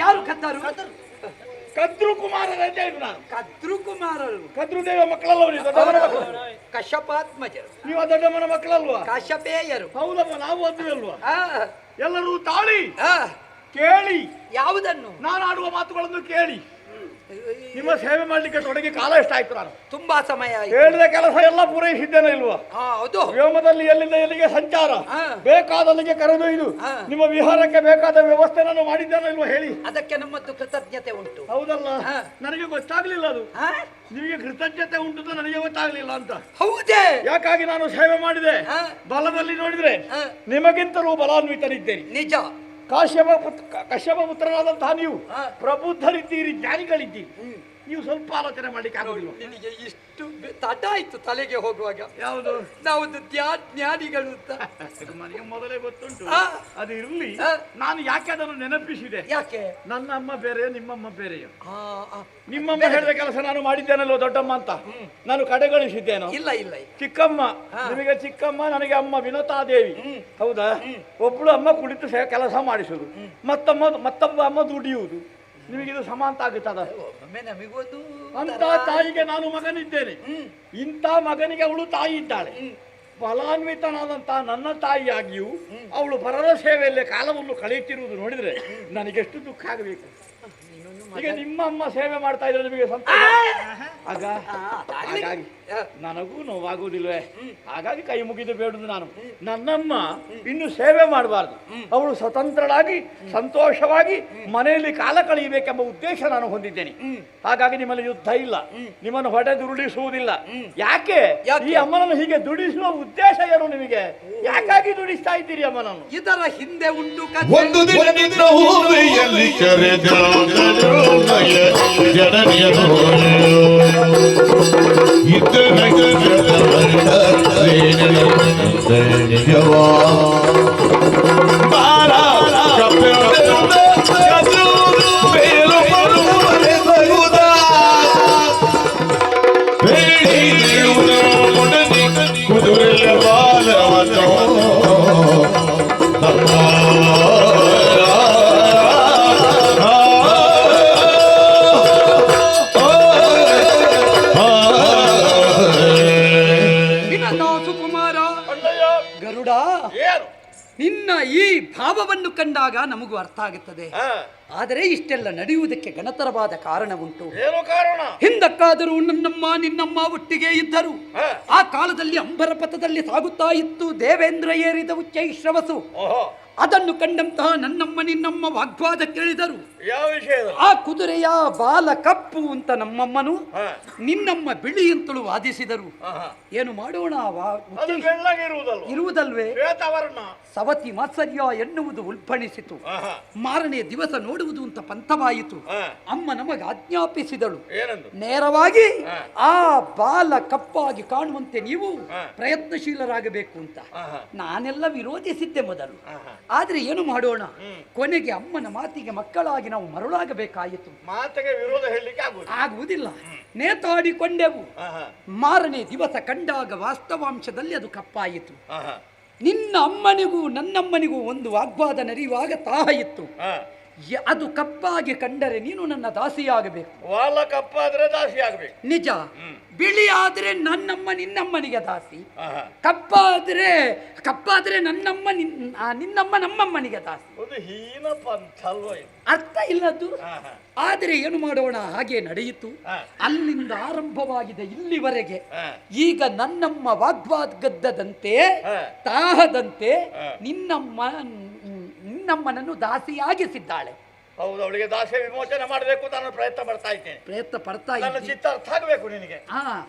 ಯಾರು ಕತ್ತರು? ಕದ್ರು ಕುಮಾರರು ಅಂತ ಹೇಳಿದ್ರು ನಾನು. ಕದ್ರು ಕುಮಾರರು ಕದ್ರು ದೇವ ಮಕ್ಕಳಲ್ಲ? ಕಶ್ಯಪಾತ್ಮಜರು. ನೀವು ದೊಡ್ಡಮ್ಮನ ಮಕ್ಕಳಲ್ವಾ? ಕಾಶ್ಯಪೇಯರು. ಹೌದಮ್ಮ, ನಾವು ಅಲ್ವಾ? ಎಲ್ಲರೂ ತಾಳಿ ಕೇಳಿ. ಯಾವುದನ್ನು? ನಾನು ಆಡುವ ಮಾತುಗಳನ್ನು ಕೇಳಿ. ನಿಮ್ಮ ಸೇವೆ ಮಾಡ್ಲಿಕ್ಕೆ ತೊಡಗಿ ಕಾಲ ಎಷ್ಟಾಯ್ತು? ನಾನು ತುಂಬಾ ಸಮಯ ಆಯ್ತು. ಹೇಳಿದ ಕೆಲಸ ಎಲ್ಲ ಪೂರೈಸಿದ್ದೇನೆ ಇಲ್ವಾ? ಹೌದು. ವ್ಯೋಮದಲ್ಲಿ ಎಲ್ಲಿಂದ ಎಲ್ಲಿಗೆ ಸಂಚಾರ, ಬೇಕಾದಲ್ಲಿಗೆ ಕರೆದೊಯ್ದು ನಿಮ್ಮ ವಿಹಾರಕ್ಕೆ ಬೇಕಾದ ವ್ಯವಸ್ಥೆ ನಾನು ಮಾಡಿದ್ದೇನೆ ಇಲ್ವಾ ಹೇಳಿ? ಅದಕ್ಕೆ ನಮ್ಮದ್ದು ಕೃತಜ್ಞತೆ ಉಂಟು. ಹೌದಲ್ಲ? ನನಗೆ ಗೊತ್ತಾಗ್ಲಿಲ್ಲ ಅದು. ನಿಮಗೆ ಕೃತಜ್ಞತೆ ಉಂಟು ಅಂತ ನನಗೆ ಗೊತ್ತಾಗ್ಲಿಲ್ಲ ಅಂತ. ಹೌದೇ? ಯಾಕಾಗಿ ನಾನು ಸೇವೆ ಮಾಡಿದೆ. ಬಲದಲ್ಲಿ ನೋಡಿದ್ರೆ ನಿಮಗಿಂತಲೂ ಬಲಾನ್ವಿತರಿದ್ದೇನೆ. ನಿಜ. ಕಶ್ಯಪ ಪುತ್ರರಾದಂತಹ ನೀವು ಪ್ರಬುದ್ಧರಿದ್ದೀರಿ, ಜ್ಞಾನಿಗಳಿದ್ದೀರಿ. ನೀವು ಸ್ವಲ್ಪ ಆಲೋಚನೆ ಮಾಡ್ಲಿಕ್ಕೆ ಆಗೋದಿಲ್ಲ. ನಿನಗೆ ಇಷ್ಟು ತಡ ಆಯ್ತು ತಲೆಗೆ ಹೋಗುವಾಗ. ಯಾವುದು? ನಾವು ಜ್ಞಾನಿಗಳು ಅಂತ ನನಗೆ ಮೊದಲೇ ಗೊತ್ತುಂಟು. ಅದು ಇರಲಿ, ನಾನು ಯಾಕೆ ಅದನ್ನು ನೆನಪಿಸಿದೆ? ಯಾಕೆ? ನನ್ನ ಅಮ್ಮ ಬೇರೆ, ನಿಮ್ಮಮ್ಮ ಬೇರೆಯೋ? ನಿಮ್ಮಮ್ಮ ಹೇಳಿದ ಕೆಲಸ ನಾನು ಮಾಡಿದ್ದೇನಲ್ಲೋ ದೊಡ್ಡಮ್ಮ ಅಂತ ನಾನು ಕಡೆಗಣಿಸಿದ್ದೇನೋ? ಇಲ್ಲ ಇಲ್ಲ. ಚಿಕ್ಕಮ್ಮ, ನಿಮಗೆ ಚಿಕ್ಕಮ್ಮ, ನನಗೆ ಅಮ್ಮ ವಿನೋತಾದೇವಿ. ಹೌದಾ? ಒಬ್ಳು ಅಮ್ಮ ಕುಳಿತು ಕೆಲಸ ಮಾಡಿಸುದು, ಮತ್ತೊಬ್ಬ ಅಮ್ಮ ದುಡಿಯುವುದು. ನಿಮಗಿದು ಸಮಾಂತ ಆಗುತ್ತದ? ಅಂತ ತಾಯಿಗೆ ನಾನು ಮಗನಿದ್ದೇನೆ. ಇಂಥ ಮಗನಿಗೆ ಅವಳು ತಾಯಿ ಇದ್ದಾಳೆ. ಫಲಾನ್ವಿತನಾದಂತಹ ನನ್ನ ತಾಯಿಯಾಗಿಯೂ ಅವಳು ಪರರ ಸೇವೆಯಲ್ಲೇ ಕಾಲವನ್ನು ಕಳೆಯುತ್ತಿರುವುದು ನೋಡಿದ್ರೆ ನನಗೆಷ್ಟು ದುಃಖ ಆಗಬೇಕು. ಈಗ ನಿಮ್ಮ ಅಮ್ಮ ಸೇವೆ ಮಾಡ್ತಾ ಇದ್ರೆ ನಿಮಗೆ ಸಂತೋಷ. ಹಾಗಾಗಿ ನನಗೂ ನೋವಾಗುವುದಿಲ್ವೇ? ಹಾಗಾಗಿ ಕೈ ಮುಗಿದು ಬೇಡುದು ನಾನು. ನನ್ನಮ್ಮ ಇನ್ನು ಸೇವೆ ಮಾಡಬಾರ್ದು, ಅವಳು ಸ್ವತಂತ್ರಳಾಗಿ ಸಂತೋಷವಾಗಿ ಮನೆಯಲ್ಲಿ ಕಾಲ ಕಳೆಯಬೇಕೆಂಬ ಉದ್ದೇಶ ನಾನು ಹೊಂದಿದ್ದೇನೆ. ಹಾಗಾಗಿ ನಿಮ್ಮಲ್ಲಿ ಯುದ್ಧ ಇಲ್ಲ, ನಿಮ್ಮನ್ನು ಹೊಡೆ ದುಡಿಸುವುದಿಲ್ಲ. ಯಾಕೆ ಈ ಅಮ್ಮನನ್ನು ಹೀಗೆ ದುಡಿಸುವ ಉದ್ದೇಶ ಏನು ನಿಮಗೆ? ಯಾಕಾಗಿ ದುಡಿಸ್ತಾ ಇದ್ದೀರಿ ಅಮ್ಮನನ್ನು? ಇದರ ಹಿಂದೆ ಉಂಟು ಒಂದು ದಿನ ನಿನ್ನ ಹೂವೆಯಲ್ಲಿ ಕರೆದಳು ಜನನಿಯರು ಕುದುರೆಯ ಬಾಲವನ್ನು ಸುಕುಮಾರ ಗರುಡ, ನಿನ್ನ ಈ ಭಾವವನ್ನು ಕಂಡಾಗ ನಮಗೂ ಅರ್ಥ ಆಗುತ್ತದೆ. ಆದರೆ ಇಷ್ಟೆಲ್ಲ ನಡೆಯುವುದಕ್ಕೆ ಗಣತರವಾದ ಕಾರಣ ಉಂಟು. ಏನು ಕಾರಣ? ಹಿಂದಕ್ಕಾದರೂ ನನ್ನಮ್ಮ ನಿನ್ನಮ್ಮ ಒಟ್ಟಿಗೆ ಇದ್ದರು. ಆ ಕಾಲದಲ್ಲಿ ಅಂಬರ ಪಥದಲ್ಲಿ ಸಾಗುತ್ತಾ ಇತ್ತು ದೇವೇಂದ್ರ ಏರಿದ ಉಚ್ಚೈಶ್ರವಸು. ಅದನ್ನು ಕಂಡಂತಹ ನನ್ನಮ್ಮ ನಿನ್ನಮ್ಮ ವಾಗ್ವಾದ ಕೇಳಿದರು. ಯಾವ ವಿಷಯ? ಆ ಕುದುರೆಯ ಬಾಲ ಕಪ್ಪು ಅಂತ ನಮ್ಮಮ್ಮನು, ನಿನ್ನಮ್ಮ ಬಿಳಿ ಅಂತಲೂ ವಾದಿಸಿದರು. ಏನು ಮಾಡೋಣ? ಇರುವುದಲ್ವೇ ಸವತಿ ಮಾತ್ಸರ್ಯ ಎನ್ನುವುದು ಉಲ್ಬಣಿಸಿತು. ಮಾರನೇ ದಿವಸ ನೋಡುವುದು ಅಂತ ಪಂಥವಾಯಿತು. ಅಮ್ಮ ನಮಗೆ ಆಜ್ಞಾಪಿಸಿದಳು, ನೇರವಾಗಿ ಆ ಬಾಲ ಕಪ್ಪಾಗಿ ಕಾಣುವಂತೆ ನೀವು ಪ್ರಯತ್ನಶೀಲರಾಗಬೇಕು ಅಂತ. ನಾನೆಲ್ಲ ವಿರೋಧಿಸಿದ್ದೆ ಮೊದಲು. ಆದ್ರೆ ಏನು ಮಾಡೋಣ, ಕೊನೆಗೆ ಅಮ್ಮನ ಮಾತಿಗೆ ಮಕ್ಕಳಾಗಿ ನಾವು ಮರುಳಾಗಬೇಕಾಯಿತು. ಮಾತಿಗೆ ವಿರೋಧ ಹೇಳಲಿಕ್ಕೆ ಆಗುವುದಿಲ್ಲ. ನೇತಾಡಿಕೊಂಡೆವು. ಮಾರನೇ ದಿವಸ ಕಂಡಾಗ ವಾಸ್ತವಾಂಶದಲ್ಲಿ ಅದು ಕಪ್ಪಾಯಿತು. ನಿನ್ನ ಅಮ್ಮನಿಗೂ ನನ್ನಮ್ಮನಿಗೂ ಒಂದು ವಾಗ್ವಾದ ನಡೆಯುವಾಗ ತಾಹ ಇತ್ತು. ಅದು ಕಪ್ಪಾಗಿ ಕಂಡರೆ ನೀನು ನನ್ನ ದಾಸಿಯಾಗಬೇಕು. ವಾಲ ಕಪ್ಪಾದ್ರೆ ದಾಸಿ ಆಗಬೇಕು. ನಿಜ. ಬಿಳಿ ಆದ್ರೆ ನನ್ನಮ್ಮ ನಿನ್ನಮ್ಮನಿಗೆ ದಾಸಿ, ಕಪ್ಪಾದ್ರೆ ನನ್ನಮ್ಮ ನಿನ್ನಮ್ಮ ನಮ್ಮಮ್ಮನಿಗೆ ದಾಸಿ. ಹೀನ ಪಂಥ ಅಲ್ವ? ಅರ್ಥ ಇಲ್ಲದ್ದು. ಆದರೆ ಏನು ಮಾಡೋಣ, ಹಾಗೆ ನಡೆಯಿತು. ಅಲ್ಲಿಂದ ಆರಂಭವಾಗಿದೆ ಇಲ್ಲಿವರೆಗೆ. ಈಗ ನನ್ನಮ್ಮ ವಾಗ್ವಾದ್ಗದ್ದದಂತೆ ತಾಹದಂತೆ ನಿನ್ನಮ್ಮನನ್ನು ದಾಸಿಯಾಗಿಸಿದ್ದಾಳೆ. ಹೌದು, ಅವಳಿಗೆ ದಾಸ್ಯ ವಿಮೋಚನೆ ಮಾಡಬೇಕು ನಾನು ಪ್ರಯತ್ನ ಪಡ್ತಾ ಇದ್ದೇನೆ. ಪ್ರಯತ್ನ ಪಡ್ತಾ ನನ್ನ ಚಿತ್ತ ಅರ್ಥ ಆಗಬೇಕು ನಿನಗೆ.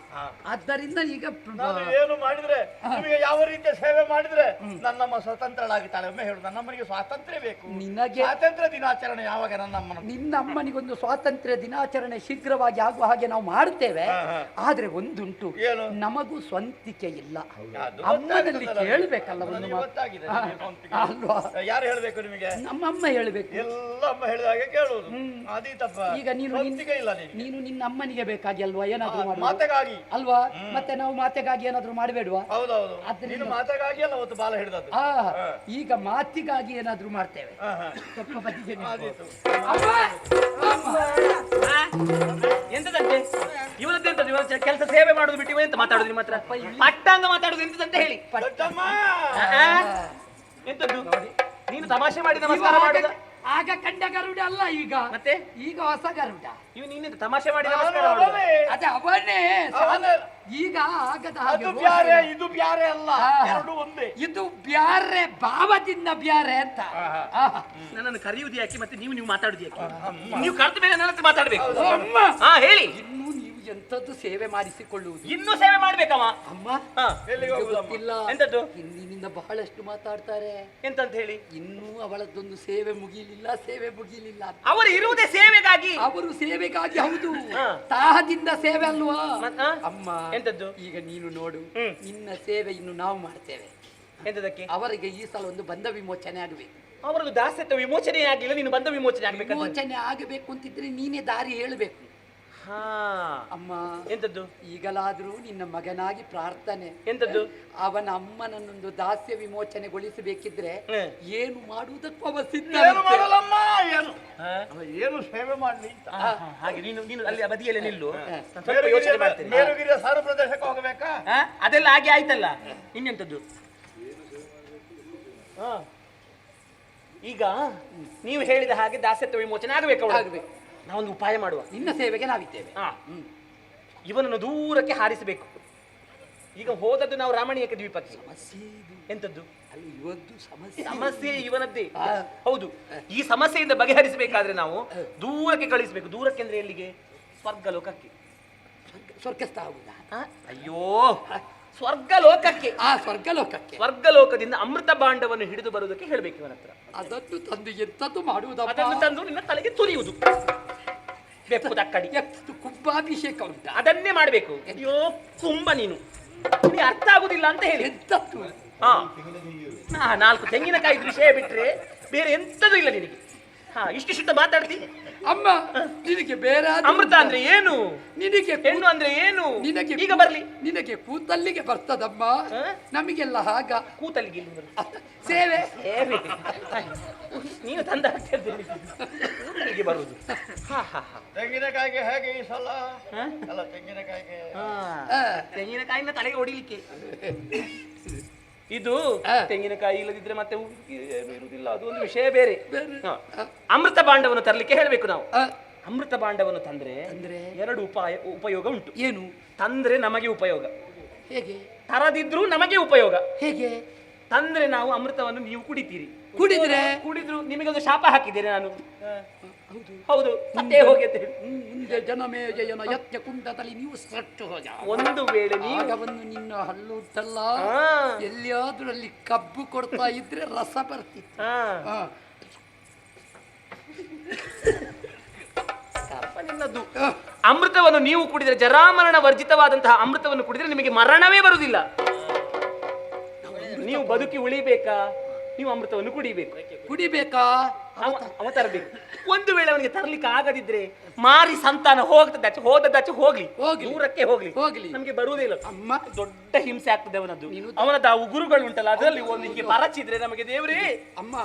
ಆದ್ದರಿಂದ ಈಗ ಏನು ಮಾಡಿದ್ರೆ, ನಿಮಗೆ ಯಾವ ರೀತಿಯ ಸೇವೆ ಮಾಡಿದ್ರೆ ನನ್ನಮ್ಮ ಸ್ವತಂತ್ರಳಾಗಿದ್ದಾಳೆ. ಒಮ್ಮೆ ಹೇಳು, ನನ್ನಮ್ಮನಿಗೆ ಸ್ವಾತಂತ್ರ್ಯ ಬೇಕು. ನಿನಗೆ ಸ್ವಾತಂತ್ರ್ಯ ದಿನಾಚರಣೆ ಯಾವಾಗ? ನಿನ್ನಮ್ಮನಿಗೊಂದು ಸ್ವಾತಂತ್ರ್ಯ ದಿನಾಚರಣೆ ಶೀಘ್ರವಾಗಿ ಆಗುವ ಹಾಗೆ ನಾವು ಮಾಡುತ್ತೇವೆ. ಆದ್ರೆ ಒಂದುಂಟು, ನಮಗೂ ಸ್ವಂತಿಕೆ ಇಲ್ಲ. ಅಮ್ಮನಲ್ಲಿ ಕೇಳಬೇಕಲ್ಲ ಒಂದು ಅಲ್ವಾ? ಯಾರು ಹೇಳ್ಬೇಕು ನಿಮಗೆ? ನಮ್ಮಮ್ಮ ಹೇಳ್ಬೇಕು. ಎಲ್ಲ ಅಮ್ಮ ಹೇಳಿದಾಗೆ ಕೇಳುವುದು. ಈಗ ನೀನು ನಿನ್ನ ಅಮ್ಮನಿಗೆ ಬೇಕಾಗಿ ಅಲ್ವಾ ಏನಾದ್ರೂ ಮಾತೆಗಾಗಿ ಅಲ್ವಾ? ಮತ್ತೆ ನಾವು ಮಾತೆಗಾಗಿ ಏನಾದ್ರೂ ಮಾಡಬೇಡ್ವಾ? ಹೌದೌದು, ನೀನು ಮಾತೆಗಾಗಿ ಅಲ್ಲ ಅವತ್ತು ಬಾಲ ಹಿಡಿದದ್ದು. ಈಗ ಮಾತಿಗಾಗಿ ಏನಾದ್ರೂ ಮಾಡ್ತೇವೆ. ಸ್ವಲ್ಪ ಬದಿಗೆ ಎಂತದಂತೆ ಇವನದ್ದೆಂತದ್ದು? ಇವನ ಕೆಲಸ ಸೇವೆ ಮಾಡೋದು ಬಿಟ್ಟು ಎಂತ ಮಾತಾಡುದು? ನಿಮ್ಮ ಹತ್ರ ಪಟ್ಟಾಂಗ ಮಾತಾಡುದು ಎಂತದಂತ ಹೇಳಿ. ಎಂತದ್ದು? ನೀನು ತಮಾಷೆ ಮಾಡಿ ನಮಸ್ಕಾರ ಮಾಡುದ? ಆಗ ಕಂಡ ಗರುಡ ಅಲ್ಲ, ಈಗ ಮತ್ತೆ ಈಗ ಹೊಸ ಗರುಡ. ಇವ್ ನೀನು ತಮಾಷೆ ಮಾಡಿ ನಮಸ್ಕಾರ ಅದೇ ಅವನೇ. ಈಗ ಆಗದ ಹಾಗೆ ಇದು ಬ್ಯಾರೆ ಅಲ್ಲ, ಎರಡು ಒಂದೇ. ಇದು ಬ್ಯಾರೆ, ಭಾವದಿಂದ ಬ್ಯಾರೆ ಅಂತ. ನನ್ನನ್ನು ಕರೆಯುವುದು ಯಾಕೆ? ಮತ್ತೆ ನೀವು ಮಾತಾಡುದು ಯಾಕೆ? ನೀವು ಕರೆದ ಮೇಲೆ ನನ್ನ ಹತ್ರ ಮಾತಾಡ್ಬೇಕು. ಹೇಳಿ. ಇನ್ನು ನೀವು ಎಂತದ್ದು ಸೇವೆ ಮಾಡಿಸಿಕೊಳ್ಳುವುದು? ಇನ್ನೂ ಸೇವೆ ಮಾಡ್ಬೇಕಮ್ಮ. ಅಮ್ಮ ಗೊತ್ತಿಲ್ಲ. ಎಂತದ್ದು? ಹಿಂದಿನಿಂದ ಬಹಳಷ್ಟು ಮಾತಾಡ್ತಾರೆ. ಎಂತಂತ ಹೇಳಿ? ಇನ್ನೂ ಅವಳದ್ದೊಂದು ಸೇವೆ ಮುಗಿಲಿಲ್ಲ. ಅವರು ಇರುವುದೇ ಸೇವೆಗಾಗಿ. ಅವರು ಸೇವೆಗಾಗಿ, ಹೌದು. ತಾಹದಿಂದ ಸೇವೆ ಅಲ್ವಾ ಅಮ್ಮ? ಎಂತದ್ದು? ಈಗ ನೀನು ನೋಡು, ನಿನ್ನ ಸೇವೆ ಇನ್ನು ನಾವು ಮಾಡ್ತೇವೆ. ಎಂತದಕ್ಕೆ? ಅವರಿಗೆ ಈ ಸಲ ಒಂದು ಬಂಧ ವಿಮೋಚನೆ ಆಗಬೇಕು. ಅವರದ್ದು ದಾಸ್ಯತ್ವ ವಿಮೋಚನೆ ಆಗಿಲ್ಲ, ನೀನು ಬಂಧ ವಿಮೋಚನೆ ಆಗಬೇಕು. ವಿಮೋಚನೆ ಆಗಬೇಕು ಅಂತಿದ್ರೆ ನೀನೇ ದಾರಿ ಹೇಳಬೇಕು. ಅಮ್ಮ ಎಂತದ್ದು? ಈಗಲಾದ್ರೂ ನಿನ್ನ ಮಗನಾಗಿ ಪ್ರಾರ್ಥನೆ. ಎಂತದ್ದು? ಅವನ ಅಮ್ಮನನ್ನೊಂದು ದಾಸ್ಯ ವಿಮೋಚನೆಗೊಳಿಸಬೇಕಿದ್ರೆ ಏನು ಮಾಡುವುದಕ್ಕೂ ಅವ ಸಿದ್ಧ. ಏನು ಸೇವೆ ಮಾಡಲಿ ಹಾಗೆ ನೀನು ಅಲ್ಲಿ ಬದಿಯಲ್ಲಿ ನಿಲ್ಲು. ಮೇರುಗಿರಿಯ ಸಾರು ಪ್ರದೇಶಕ್ಕೆ ಹೋಗಬೇಕಾ? ಅದೆಲ್ಲ ಹಾಗೆ ಆಯ್ತಲ್ಲ. ಇನ್ನೆಂತದ್ದು? ಈಗ ನೀವು ಹೇಳಿದ ಹಾಗೆ ದಾಸ್ಯತ್ವ ವಿಮೋಚನೆ ಆಗಬೇಕು. ನಾವೊಂದು ಉಪಾಯ ಮಾಡುವ. ನಿನ್ನ ಸೇವೆಗೆ ನಾವಿದ್ದೇವೆ. ಇವನನ್ನು ದೂರಕ್ಕೆ ಹಾರಿಸಬೇಕು. ಈಗ ಹೋದದ್ದು ನಾವು ರಾಮಣೀಯಕ್ಕೆ ದ್ವೀಪಕ್ಕೆ. ಎಂತದ್ದು ಅಲ್ಲಿ ಇವತ್ತು ಸಮಸ್ಯೆ ಸಮಸ್ಯೆ ಇವನದ್ದೇ. ಹೌದು, ಈ ಸಮಸ್ಯೆಯಿಂದ ಬಗೆಹರಿಸಬೇಕಾದ್ರೆ ನಾವು ದೂರಕ್ಕೆ ಕಳಿಸಬೇಕು. ದೂರಕ್ಕೆ ಅಂದ್ರೆ ಎಲ್ಲಿಗೆ? ಸ್ವರ್ಗ ಲೋಕಕ್ಕೆ. ಸ್ವರ್ಗಸ್ಥ ಆಗುದಾ? ಅಯ್ಯೋ, ಸ್ವರ್ಗ ಲೋಕಕ್ಕೆ. ಸ್ವರ್ಗ ಲೋಕಕ್ಕೆ. ಸ್ವರ್ಗ ಲೋಕದಿಂದ ಅಮೃತ ಭಾಂಡವನ್ನು ಹಿಡಿದು ಬರುವುದಕ್ಕೆ ಹೇಳ್ಬೇಕು ಇವನ ಹತ್ರ. ಅದನ್ನು ತಂದು ಎಂತದ್ದು ಮಾಡುವುದಪ್ಪ? ಅದನ್ನು ತಂದು ನಿನ್ನ ತಲೆಗೆ ತುರಿಯುವುದು. ಬೆಪ್ಪು ತಕ್ಕಡಿ ಕುಂಭಾಭಿಷೇಕ ಉಂಟ, ಅದನ್ನೇ ಮಾಡ್ಬೇಕು. ಅಯ್ಯೋ ಕುಂಭ, ನೀನು ಅರ್ಥ ಆಗುದಿಲ್ಲ ಅಂತ ಹೇಳಿ. ಎಂತದ್ದು? 4 ತೆಂಗಿನಕಾಯಿ ವಿಷಯ ಬಿಟ್ರೆ ಬೇರೆ ಎಂತದೂ ಇಲ್ಲ ನಿನಗೆ. ಇಷ್ಟು ಶುದ್ಧ ಮಾತಾಡ್ತೀನಿ. ಅಮ್ಮ, ನಿನಗೆ ಬೇರೆ ಅಮೃತ ಅಂದ್ರೆ ಏನು? ನಿನಗೆ ಹೆಣ್ಣು ಅಂದ್ರೆ ಏನು? ನಿನಗೆ ಈಗ ಬರ್ಲಿ. ನಿನಗೆ ಕೂತಲ್ಲಿಗೆ ಬರ್ತದಮ್ಮ, ನಮಗೆಲ್ಲ ಹಾಗ ಕೂತಲ್ಲಿಗೆ ಸೇವೆ. ನೀನು ತಂದ ಕೂತಲ್ಲಿಗೆ ಬರುವುದು. ತೆಂಗಿನಕಾಯಿಗೆ ಹೇಗೆ ಈ ಸಲ? ಅಲ್ಲ, ತೆಂಗಿನಕಾಯಿನ ತಲೆಗೆ ಹೊಡಿಲಿಕ್ಕೆ. ಇದು ತೆಂಗಿನಕಾಯಿ ಇಲ್ಲದಿದ್ರೆ ಮತ್ತೆ ಇರುವುದಿಲ್ಲ, ಅದು ಒಂದು ವಿಷಯ ಬೇರೆ. ಅಮೃತ ಭಾಂಡವನ್ನು ತರಲಿಕ್ಕೆ ಹೇಳಬೇಕು ನಾವು. ಅಮೃತ ಭಾಂಡವನ್ನು ತಂದ್ರೆ 2 ಉಪಯೋಗ ಉಂಟು. ಏನು? ತಂದ್ರೆ ನಮಗೆ ಉಪಯೋಗ. ಹೇಗೆ? ತರದಿದ್ರು ನಮಗೆ ಉಪಯೋಗ. ಹೇಗೆ? ತಂದ್ರೆ ನಾವು ಅಮೃತವನ್ನು ನೀವು ಕುಡಿತೀರಿ. ಕುಡಿದ್ರು ನಿಮಗೊಂದು ಶಾಪ ಹಾಕಿದ್ದೇನೆ ನಾನು. ಹೌದು, ಮತ್ತೆ ಹೋಗಿ ಅಂತ ಹೇಳಿ. ಮುಂದೆ ಜನಮೇ ಜಯನ ಯತ್ಯ ಕುಂಡದಲ್ಲಿ ನೀವು ಸಟ್ಟು ಹೋದ. ಒಂದು ವೇಳೆ ನೀಗವನ್ನು ನಿನ್ನ ಹಲ್ಲು ಉಂಟಲ್ಲ, ಎಲ್ಲಿಯಾದ್ರೂ ಅಲ್ಲಿ ಕಬ್ಬು ಕೊಡ್ತಾ ಇದ್ರೆ ರಸ ಬರ್ತಿತ್ತು. ನಿನ್ನದು ಅಮೃತವನ್ನು ನೀವು ಕುಡಿದರೆ, ಜರಾಮರಣ ವರ್ಜಿತವಾದಂತಹ ಅಮೃತವನ್ನು ಕುಡಿದರೆ ನಿಮಗೆ ಮರಣವೇ ಬರುವುದಿಲ್ಲ. ನೀವು ಬದುಕಿ ಉಳಿಬೇಕಾ? ನೀವು ಅಮೃತವನ್ನು ಕುಡಿಬೇಕಾ? ಅವ ತರಬೇಕು. ಒಂದು ವೇಳೆ ಅವನಿಗೆ ತರಲಿಕ್ಕೆ ಆಗದಿದ್ರೆ ಮಾರಿ ಸಂತಾನ ಹೋದದ್ದಾಚೆ ಹೋಗ್ಲಿ, ದೂರಕ್ಕೆ ಹೋಗ್ಲಿ, ನಮಗೆ ಬರುವುದಿಲ್ಲ. ಅಮ್ಮ, ದೊಡ್ಡ ಹಿಂಸೆ ಆಗ್ತದೆ ಅವನದ್ದು. ಅವನದ್ದು ಆ ಉಗುರುಗಳು ಉಂಟಲ್ಲ, ಅದರಲ್ಲಿ ಒಂದು ಹೀಗೆ ಪರಚಿದ್ರೆ ನಮಗೆ ದೇವ್ರೇ. ಅಮ್ಮ,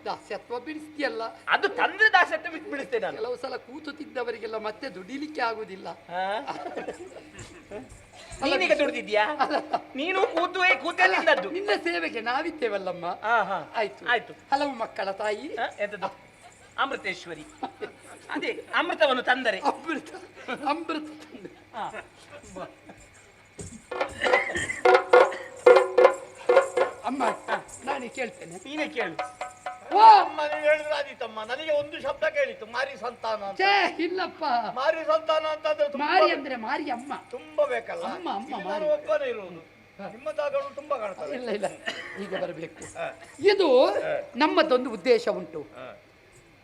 ದಾಸ್ಯತ್ವ ಬಿಡಿಸ್ತೀಯಲ್ಲ, ಅದು ತಂದ್ರೆ ದಾಸ್ಯತ್ವ ಬಿಡಿಸ್ತೇನೆ ನಾನು. ಕೆಲವು ಸಲ ಕೂತುತ್ತಿದ್ದವರಿಗೆಲ್ಲ ಮತ್ತೆ ದುಡಿಲಿಕ್ಕೆ ಆಗುದಿಲ್ಲ. ನೀನೀಗ ದುಡಿದಿದ್ಯಾ? ನೀನು ಕೂತೇ ನಿಂದದ್ದು. ನಿನ್ನ ಸೇವೆಗೆ ನಾವಿದ್ದೇವಲ್ಲಮ್ಮ. ಆಯ್ತು. ಹಲವು ಮಕ್ಕಳ ತಾಯಿ. ಎಂತದ್ದು? ಅಮೃತೇಶ್ವರಿ. ಅದೇ ಅಮೃತವನ್ನು ತಂದರೆ. ಅಮೃತ ತಂದೆ. ಅಮ್ಮ, ನಾನೇ ಕೇಳ್ತೇನೆ. ನೀನೇ ಕೇಳು. ಅಮ್ಮ, ನೀವು ಹೇಳಿದ್ರೆ ಆದೀತಮ್ಮ. ನನಗೆ ಒಂದು ಶಬ್ದ ಕೇಳಿತ್ತು, ಮಾರಿ ಸಂತಾನ ಅಂತ. ಇಲ್ಲಪ್ಪ, ಮಾರಿ ಸಂತಾನ ಅಂತಂದ್ರೆ ಮಾರಿ ಅಂದ್ರೆ ಮಾರಿ ಅಮ್ಮ. ತುಂಬಾ ಬೇಕಲ್ಲ. ಮಾರಿ ಒಬ್ಬನೇ ಇರುವುದು. ನಿಮ್ಮ ಜಾಗಗಳು ತುಂಬಾ ಕಾಣ್ತವೆ. ಇಲ್ಲ, ಈಗ ಬರಬೇಕು. ಇದು ನಮ್ಮದೊಂದು ಉದ್ದೇಶ ಉಂಟು.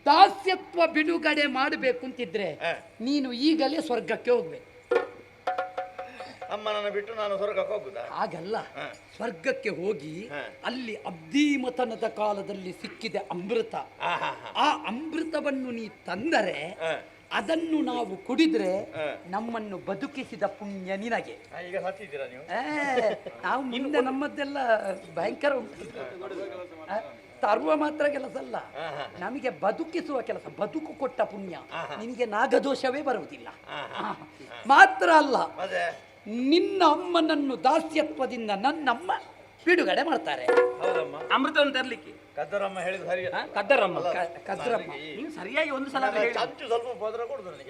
ದಾಸ್ಯತ್ವ ಬಿಡುಗಡೆ ಮಾಡಬೇಕು ಅಂತಿದ್ರೆ ನೀನು ಈಗಲೇ ಸ್ವರ್ಗಕ್ಕೆ ಹೋಗ್ಬೇಕು. ಅಮ್ಮನನ್ನು ಬಿಟ್ಟು ನಾನು ಸ್ವರ್ಗಕ್ಕೆ ಹೋಗುದಾ? ಹಾಗಲ್ಲ, ಸ್ವರ್ಗಕ್ಕೆ ಹೋಗಿ ಅಲ್ಲಿ ಅಬ್ಧಿಮತನದ ಕಾಲದಲ್ಲಿ ಸಿಕ್ಕಿದೆ ಅಮೃತ. ಆ ಅಮೃತವನ್ನು ನೀ ತಂದರೆ ಅದನ್ನು ನಾವು ಕುಡಿದ್ರೆ ನಮ್ಮನ್ನು ಬದುಕಿಸಿದ ಪುಣ್ಯ ನಿನಗೆ. ಈಗ ಹತ್ತಿದ್ದೀರಾ ನೀವು? ನಾವು ಮುಂದೆ ನಮ್ಮದೆಲ್ಲ ಭಯಂಕರ ಉಂಟು. ತರುವ ಮಾತ್ರ ಕೆಲಸ ಅಲ್ಲ, ನಮಗೆ ಬದುಕಿಸುವ ಕೆಲಸ. ಬದುಕು ಕೊಟ್ಟ ಪುಣ್ಯ ನಿನಗೆ ನಾಗದೋಷವೇ ಬರುವುದಿಲ್ಲ. ಮಾತ್ರ ಅಲ್ಲ, ನಿನ್ನ ಅಮ್ಮನನ್ನು ದಾಸ್ಯತ್ವದಿಂದ ನನ್ನಮ್ಮ ಬಿಡುಗಡೆ ಮಾಡ್ತಾರೆ. ಹೌದಮ್ಮ, ಅಮೃತವನ್ನು ತರಲಿಕ್ಕೆ. ಕದ್ದರಮ್ಮ ಹೇಳಿದ ಸರಿ. ಕದ್ದರಮ್ಮ ನೀವು ಸರಿಯಾಗಿ ಒಂದು ಸಲ ಚಂಚು ಸ್ವಲ್ಪ ಪದರ ಕೊಡುದು ನನಗೆ.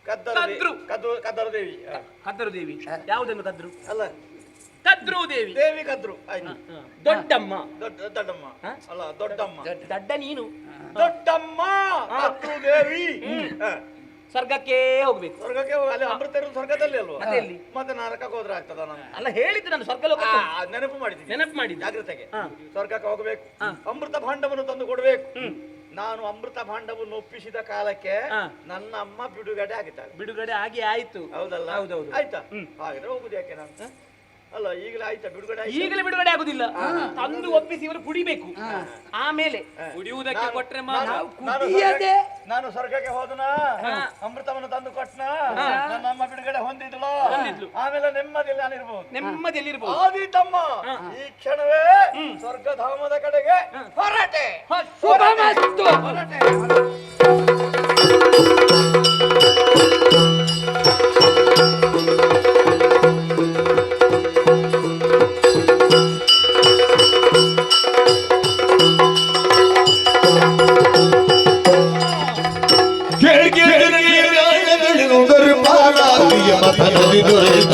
ಕದ್ದರ ದೇವಿ. ಕದ್ರು ದೇವಿ ಯಾವುದನ್ನು ಕದ್ರು? ಅಲ್ಲ, ಕದ್ರು ದೇವಿ. ದೇವಿ ಕದ್ರು. ದೊಡ್ಡಮ್ಮ. ದೊಡ್ಡಮ್ಮ ಅಲ್ಲ, ದೊಡ್ಡಮ್ಮ. ದಡ್ಡ ನೀನು. ದೊಡ್ಡಮ್ಮ ಕದ್ರು ದೇವಿ. ಸ್ವರ್ಗಕ್ಕೆ ಹೋಗ್ಬೇಕು. ಸ್ವರ್ಗಕ್ಕೆ ಅಲ್ಲಿ ಅಮೃತ ಇರುವುದು ಸ್ವರ್ಗದಲ್ಲಿ ಅಲ್ವಾ? ಅದೆಲ್ಲಿ? ಮತ್ತೆ ನರಕಕ್ಕೆ ಹೋದ್ರೆ ಆಗ್ತದ? ನಾನು ಅಲ್ಲ ಹೇಳಿದ್ದು, ನಾನು ಸ್ವರ್ಗ ಲೋಕ ನೆನಪು ಮಾಡಿದ್ದೀನಿ. ಜಾಗ್ರತೆಗೆ ಹಾ. ಸ್ವರ್ಗಕ್ಕೆ ಹೋಗಬೇಕು, ಅಮೃತ ಭಾಂಡವನ್ನು ತಂದು ಕೊಡ್ಬೇಕು. ನಾನು ಅಮೃತ ಭಾಂಡವನ್ನು ಒಪ್ಪಿಸಿದ ಕಾಲಕ್ಕೆ ನನ್ನ ಅಮ್ಮ ಬಿಡುಗಡೆ ಆಗಿದ್ದಾಳೆ. ಬಿಡುಗಡೆ ಆಗಿ ಆಯ್ತು. ಹೌದಲ್ಲ? ಹೌದೌದು. ಆಯ್ತಾ? ಹಾಗಾದ್ರೆ ಹೋಗುದು ಯಾಕೆ ನಾನು? ಅಲ್ಲ, ಈಗಲೇ ಆಯ್ತಾ ಬಿಡುಗಡೆ? ಈಗಲೇ ಬಿಡುಗಡೆ ಆಗುದಿಲ್ಲ. ತಂದು ಒಪ್ಪಿಸಿ ಇವರು ಕುಡಿಬೇಕು. ಆಮೇಲೆ ಕುಡಿಯುವುದಕ್ಕೆ ಕೊಟ್ರೆ ನಾನು ಸ್ವರ್ಗಕ್ಕೆ ಹೋದನ, ಅಮೃತವನ್ನು ತಂದು ಕೊಟ್ಟನ, ನನ್ನ ಅಮ್ಮ ಬಿಡುಗಡೆ ಹೊಂದಿದ್ಲು. ಆಮೇಲೆ ನೆಮ್ಮದಿಯಲ್ಲಿ ನಾನಿರ್ಬಹುದು. ನೆಮ್ಮದಿಯಲ್ಲಿರ್ಬಹುದು. ಆದೀತಮ್ಮ, ಈ ಕ್ಷಣವೇ ಸ್ವರ್ಗಧಾಮದ ಕಡೆಗೆ ಹೊರಟೆ. ಹೊರಟೆ. ಕೇಳಿಗೆ ಮತನದಿ ದೊರೆತ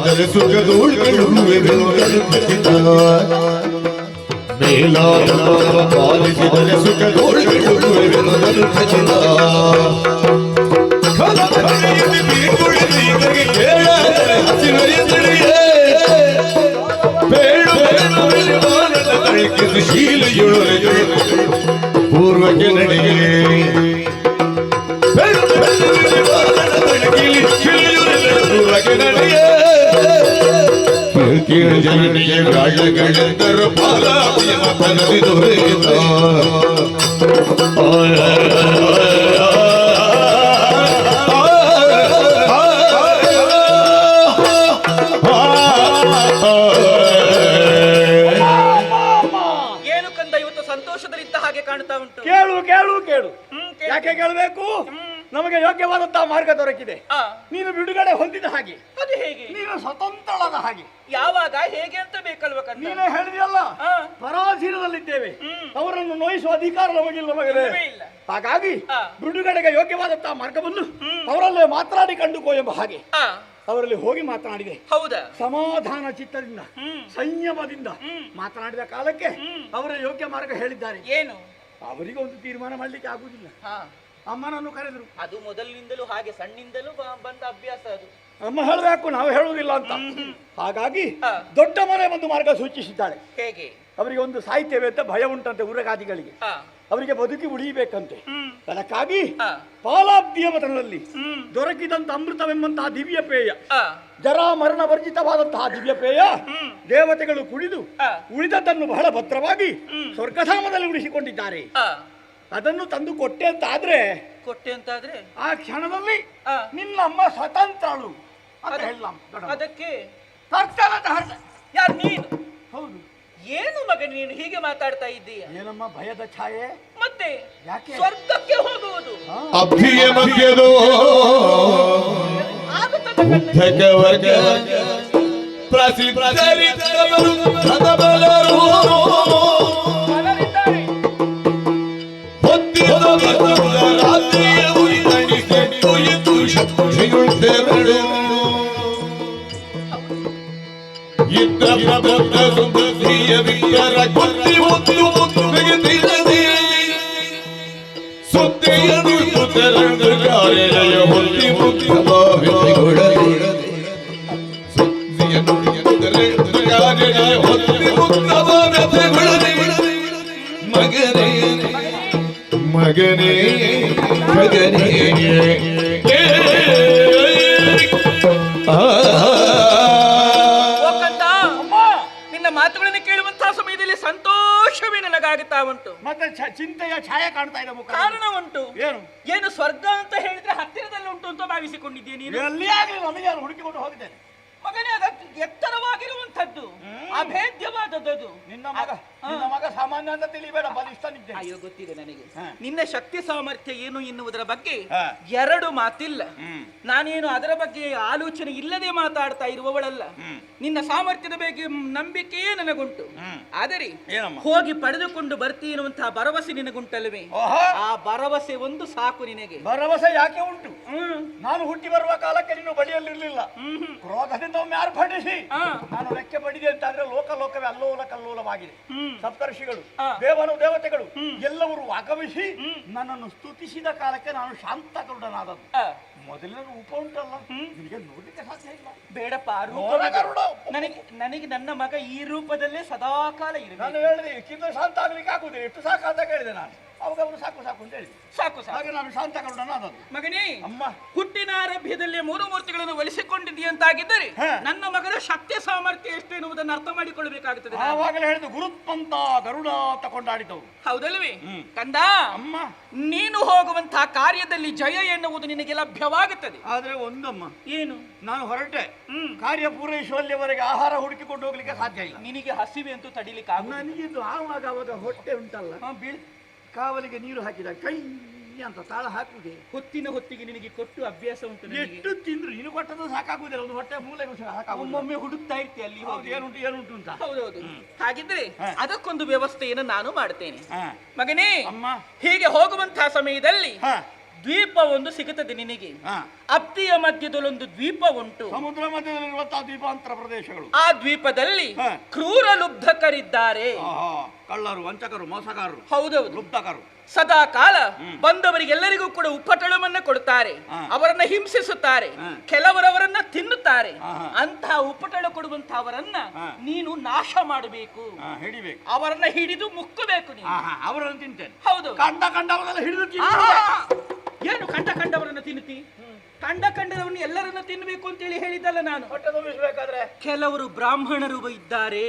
ಪಾಲಿಸಿದರೆ ಸುಖದೋಳ್ಗಳು ಖಚಿತ ಮೇಲಾದ ಪಾಲಿಸಿದರೆ ಸುಖದೋಳ್ಗಳು ಖಚಿತ ಪೂರ್ವಕ್ಕೆ ನಡೆಗೆ ಪೂರ್ವಕ್ಕೆ ನಡೆಗೆ ಜನನಿಗೆ ಗಾಳಗಳೆಂದರ ಪಾಲನದಿ ದೊರೆತ ಏನು ಕಂದ ಇವತ್ತು ಸಂತೋಷದಲ್ಲಿದ್ದ ಹಾಗೆ ಕಾಣ್ತಾ ಉಂಟು. ಕೇಳು ಕೇಳು ಕೇಳು. ಕೇಳು. ಯಾಕೆ ಕೇಳಬೇಕು? ನಮಗೆ ಯೋಗ್ಯವಾದಂತಹ ಮಾರ್ಗ ದೊರಕಿದೆ. ನೀನು ಬಿಡುಗಡೆ ಹೊಂದಿದ ಹಾಗೆ, ಅದು ಹೇಗೆ? ನೀನು ಸ್ವತಂತ್ರಳಾದ ಹಾಗೆ. ಯಾವಾಗ ಹೇಗೆ ಅಂತ ಬೇಕಲ್ವ ಕಂದ? ನೀನೇ ಹೇಳಿದೆಯಲ್ಲ, ಪರಾಧೀನದಲ್ಲಿದ್ದೇವೆ, ಅವರನ್ನು ನೋಯಿಸುವ ಅಧಿಕಾರ ನಮಗಿಲ್ಲ ಮಗನೇ. ಇಲ್ಲ. ಹಾಗಾಗಿ ಬಿಡುಗಡೆಗೆ ಯೋಗ್ಯವಾದಂತಹ ಮಾರ್ಗವನ್ನು ಅವರಲ್ಲೇ ಮಾತನಾಡಿ ಕಂಡುಕೋ ಎಂಬ ಹಾಗೆ ಅವರಲ್ಲಿ ಹೋಗಿ ಮಾತನಾಡಿದೆ. ಹೌದಾ? ಸಮಾಧಾನ ಚಿತ್ತದಿಂದ ಸಂಯಮದಿಂದ ಮಾತನಾಡಿದ ಕಾಲಕ್ಕೆ ಅವರ ಯೋಗ್ಯ ಮಾರ್ಗ ಹೇಳಿದ್ದಾರೆ. ಏನು? ಅವರಿಗೆ ಒಂದು ತೀರ್ಮಾನ ಮಾಡ್ಲಿಕ್ಕೆ ಆಗುದಿಲ್ಲ. ಅಮ್ಮನನ್ನು ಕರೆದ್ರು. ಅದು ಮೊದಲಿನಿಂದಲೂ ಹಾಗೆ, ಸಣ್ಣಿಂದಲೂ ಬಂದ ಅಭ್ಯಾಸ ಅದು. ಅಮ್ಮ ಹೇಳಬೇಕು, ನಾವು ಹೇಳುವುದಿಲ್ಲ ಅಂತ. ಹಾಗಾಗಿ ದೊಡ್ಡ ಮನೆ ಒಂದು ಮಾರ್ಗ ಸೂಚಿಸಿದ್ದಾಳೆ. ಹೇಗೆ? ಅವರಿಗೆ ಒಂದು ಸಾಹಿತ್ಯವೇ ಅಂತ ಭಯ ಉಂಟಂತೆ ಊರಗಾದಿಗಳಿಗೆ. ಅವರಿಗೆ ಬದುಕಿ ಉಳಿಯಬೇಕಂತೆ. ಅದಕ್ಕಾಗಿ ಪಾಲಾಬ್ದಿಯ ಮತನಲ್ಲಿ ದೊರಕಿದಂತ ಅಮೃತವೆಂಬಂತಹ ದಿವ್ಯ ಪೇಯ, ಜರಾ ಮರಣ ವರ್ಜಿತವಾದಂತಹ ದಿವ್ಯ ಪೇಯ ದೇವತೆಗಳು ಕುಡಿದು ಉಳಿದದ್ದನ್ನು ಬಹಳ ಭದ್ರವಾಗಿ ಸ್ವರ್ಗಧಾಮದಲ್ಲಿ ಉಳಿಸಿಕೊಂಡಿದ್ದಾರೆ. ಅದನ್ನು ತಂದು ಕೊಟ್ಟೆ ಅಂತ ಆದ್ರೆ ಆ ಕ್ಷಣದಲ್ಲಿ ನಿನ್ನ ಅಮ್ಮ ಸ್ವತಂತ್ರಳು ಅಂತ ಹೇಳಲಾಂ. ಅದಕ್ಕೆ ಯಾರು ನೀನು? ಹೌದು. ಏನು ಮಗ ನೀನು ಹೀಗೆ ಮಾತಾಡ್ತಾ ಇದ್ದೀಯ? ಏನಮ್ಮ ಭಯದ ಛಾಯೆ? ಮತ್ತೆ ಯಾಕೆ? ಸ್ವರ್ಗಕ್ಕೆ ಹೋಗುವುದು ಅಭಿಯ ಮಗ್ಯದೋ ಉದ್ಧಕ ವರ್ಗ ಪ್ರಸಿದ್ಧರಿದ್ದವರು ಹದಬಲರು ಹೊತ್ತಿದ ರಾತ್ರಿಯ ಉರಿದಣಿಸೆಟ್ಟು ಎದ್ದು ಶಕ್ತಿಯುಳ್ಳೆರಡು ಇದ್ದ ಪ್ರಬುದ್ಧ ಸುಂದರಿಯ ವಿಕ್ತರ ಕೊಟ್ಟಿ ಮುತ್ತು ಮುತ್ತಿಗೆ ತಿಳಿದಿ ಸುದ್ದಿಯನ್ನು ಸುತ್ತರಂದು ಕಾರ್ಯಯ ಹೊತ್ತಿ ಮುತ್ತ ಭಾವಿಗೊಳ್ಳಲಿ ಸುದ್ದಿಯನ್ನು ಸುತ್ತರಂದು ಕಾರ್ಯಯ ಹೊತ್ತಿ ಮುತ್ತ ಭಾವಿಗೊಳ್ಳಲಿ ಮಗನೇ ಮಗನೇ ಮಗನೇ ನಿನ್ನ ಮಾತುಗಳನ್ನು ಕೇಳುವಂತಹ ಸಮಯದಲ್ಲಿ ಸಂತೋಷವೇ ನನಗಾಗುತ್ತಾ ಉಂಟು. ಮತ್ತೆ ಚಿಂತೆಯ ಛಾಯೆ ಕಾಣ್ತಾ ಇದೆ ಮುಖ. ಕಾರಣ ಉಂಟು. ಏನು? ಏನು ಸ್ವರ್ಗ ಅಂತ ಹೇಳಿದ್ರೆ ಹತ್ತಿರದಲ್ಲಿ ಉಂಟು ಅಂತ ಭಾವಿಸಿಕೊಂಡಿದ್ದೀಯ ನೀನು? ಎಲ್ಲಿ ಆಗಲಿ ನಮಗೆ ಯಾರು ಹುಡುಕಿಕೊಂಡು ಹೋಗಿದ್ದೇನೆ ಮಗನೇ, ಅದಕ್ಕೆ ಎತ್ತರವಾಗಿರುವಂತದ್ದು, ಅಭೇದ್ಯವಾದದ್ದು. ನಿನ್ನ ಮಗ ಸಾಮಾನ್ಯ ಅಂತ ತಿಳಿಬೇಡ, ಬಲಿಷ್ಠನಿದ್ದೆ. ಅಯ್ಯೋ, ಗೊತ್ತಿದೆ ನನಗೆ ನಿನ್ನ ಶಕ್ತಿ ಸಾಮರ್ಥ್ಯ ಏನು ಎನ್ನುವುದರ ಬಗ್ಗೆ ಎರಡು ಮಾತಿಲ್ಲ. ನಾನೇನು ಅದರ ಬಗ್ಗೆ ಆಲೋಚನೆ ಇಲ್ಲದೆ ಮಾತಾಡ್ತಾ ಇರುವವಳಲ್ಲ. ನಿನ್ನ ಸಾಮರ್ಥ್ಯದ ಬಗ್ಗೆ ನಂಬಿಕೆಯೇ ನನಗುಂಟು. ಆದರೆ ಹೋಗಿ ಪಡೆದುಕೊಂಡು ಬರ್ತಿ ಎನ್ನುವಂತಹ ಭರವಸೆ ನಿನಗುಂಟಲ್ವೇ? ಆ ಭರವಸೆ ಒಂದು ಸಾಕು ನಿನಗೆ. ಭರವಸೆ ಯಾಕೆ ಉಂಟು? ನಾನು ಹುಟ್ಟಿ ಬರುವ ಕಾಲಕ್ಕೆ ನೀನು ಬಡಿಯಲ್ಲಿರ್ಲಿಲ್ಲ. ಕ್ರೋಧದಿಂದ ಒಮ್ಮೆ ಆರ್ಭಟಿಸಿ ನಾನು ರೆಕ್ಕೆ ಬಡಿದೆ ಅಂತ ಆದ್ರೆ ಲೋಕವೇ ಅಲ್ಲೋಲ ಕಲ್ಲೋಲವಾಗಿದೆ. ಸಪ್ತರ್ಷಿಗಳು, ದೇವತೆಗಳು ಎಲ್ಲವರು ಆಗಮಿಸಿ ನನ್ನನ್ನು ಸ್ತುತಿಸಿದ ಕಾಲಕ್ಕೆ ನಾನು ಶಾಂತ ಗರುಡನಾದದ್ದು. ಮೊದಲಿನ ರೂಪ ಉಂಟಲ್ಲ, ನಿನಗೆ ನೋಡ್ಲಿಕ್ಕೆ ಸಾಧ್ಯ ಇಲ್ಲ. ಬೇಡಪ್ಪ, ನನಗೆ ನನ್ನ ಮಗ ಈ ರೂಪದಲ್ಲೇ ಸದಾಕಾಲ ಇರಬೇಕು. ನಾನು ಹೇಳಿದೆ ಕಿಂತ ಶಾಂತ ಆಗ್ಲಿಕ್ಕೆ ಆಗುದಿಲ್ಲ. ಎಷ್ಟು ಸಾಕು ಅಂತ ಕೇಳಿದೆ ನಾನು. ಅವಾಗ ಅವರು ಸಾಕು ಅಂತ ಹೇಳಿದೆ. ಸಾಕು ಹಾಗೆ ನಾನು ಶಾಂತ ಗರುಡನಾದದ್ದು. ಮಗನೇ, ಅಮ್ಮ ಹುಟ್ಟಿನ ಆರಂಭ್ಯದಲ್ಲಿ ಮೂರು ಮೂರ್ತಿಗಳನ್ನು ಒಲಿಸಿಕೊಂಡಿದ್ದೀಯಂತಾಗಿದ್ದರೆ ನನ್ನ ಮಗನ ಶಕ್ತಿ ಸಾಮರ್ಥ್ಯ ಎಷ್ಟು ಎನ್ನುವುದನ್ನು ಅರ್ಥ ಮಾಡಿಕೊಳ್ಳಬೇಕಾಗುತ್ತದೆ. ಆವಾಗಲೇ ಹೇಳಿದ್ದು ಗುರುತ್ಮಂತ ಗರುಡ ತಗೊಂಡಾಡಿದವರು. ಹೌದಲ್ವೇ ಕಂದ? ಅಮ್ಮ, ನೀನು ಹೋಗುವಂತಹ ಕಾರ್ಯದಲ್ಲಿ ಜಯ ಎನ್ನುವುದು ನಿನಗೆ ಲಭ್ಯವಾಗುತ್ತದೆ. ಆದ್ರೆ ಒಂದಮ್ಮ, ಏನು? ನಾನು ಹೊರಟೆ ಕಾರ್ಯ ಪೂರೈಸುವಲ್ಲಿವರೆಗೆ ಆಹಾರ ಹುಡುಕಿಕೊಂಡು ಹೋಗ್ಲಿಕ್ಕೆ ಸಾಧ್ಯ ಇಲ್ಲ. ನಿನಗೆ ಹಸಿವೆ ಅಂತೂ ತಡಿಲಿಕ್ಕೆ ಆಗ. ನನಗಿದ್ದು ಆವಾಗ ಹೊಟ್ಟೆ ಉಂಟಲ್ಲ, ಕಾವಲಿಗೆ ನೀರು ಹಾಕಿದ ಕೈ ಅಂತ ತಾಳ ಹಾಕುವುದೇ. ಹೊತ್ತಿಗೆ ನಿನಗೆ ಕೊಟ್ಟು ಅಭ್ಯಾಸ ಉಂಟು. ಎಷ್ಟು ತಿಂದ್ರು ನೀನು ಕೊಟ್ಟದ್ದು ಸಾಕಾಗುದಿಲ್ಲ. ಒಂದು ಹೊಟ್ಟೆ ಮೂಲೆ ಒಮ್ಮೊಮ್ಮೆ ಹುಡುಕ್ತಾ ಇರ್ತೀಯ ಅಲ್ಲಿ ಏನುಂಟು ಅಂತ. ಹೌದೌದು. ಹಾಗಿದ್ರೆ ಅದಕ್ಕೊಂದು ವ್ಯವಸ್ಥೆಯನ್ನು ನಾನು ಮಾಡ್ತೇನೆ. ಮಗನೇ, ಅಮ್ಮ, ಹೀಗೆ ಹೋಗುವಂತಹ ಸಮಯದಲ್ಲಿ ದ್ವೀಪ ಒಂದು ಸಿಗುತ್ತದೆ ನಿನಗೆ. ಅತ್ತಿಯ ಮಧ್ಯದಲ್ಲೊಂದು ದ್ವೀಪ ಉಂಟು. ಸಮುದ್ರ ಮಧ್ಯದಲ್ಲಿರುವಂತಹ ದ್ವೀಪಾಂತರ ಪ್ರದೇಶಗಳು. ಆ ದ್ವೀಪದಲ್ಲಿ ಕ್ರೂರ ಲುಬ್ಧಕರಿದ್ದಾರೆ. ಕಳ್ಳರು, ವಂಚಕರು, ಮೋಸಗಾರರು, ಹೌದೌದು, ಲುಬ್ಧಕರು. ಸದಾ ಕಾಲ ಬಂದವರಿಗೆಲ್ಲರಿಗೂ ಕೂಡ ಉಪಟಳವನ್ನ ಕೊಡುತ್ತಾರೆ, ಅವರನ್ನ ಹಿಂಸಿಸುತ್ತಾರೆ, ಕೆಲವರವರನ್ನ ತಿನ್ನುತ್ತಾರೆ. ಅಂತಹ ಉಪಟಳ ಕೊಡುವಂತಹವರನ್ನ ನೀನು ನಾಶ ಮಾಡಬೇಕು, ಹಿಡಿಬೇಕು, ಅವರನ್ನ ಹಿಡಿದು ಮುಕ್ಕಬೇಕು ನೀನು. ಅವರನ್ನು ತಿಂತೇನೆ. ಹೌದು, ಕಂಡವರೆಲ್ಲ ಹಿಡಿದು ಏನು ಕಂಡವರನ್ನ ತಿನ್ನುತ್ತಿ? ಕಂಡವರನ್ನು ಎಲ್ಲರನ್ನ ತಿನ್ನಬೇಕು ಅಂತೇಳಿ ಹೇಳಿದ್ದಲ್ಲ ನಾನು. ಹೊಟ್ಟೆ ತುಂಬಿಸಬೇಕಾದ್ರೆ ಕೆಲವರು ಬ್ರಾಹ್ಮಣರು ಇದ್ದಾರೆ,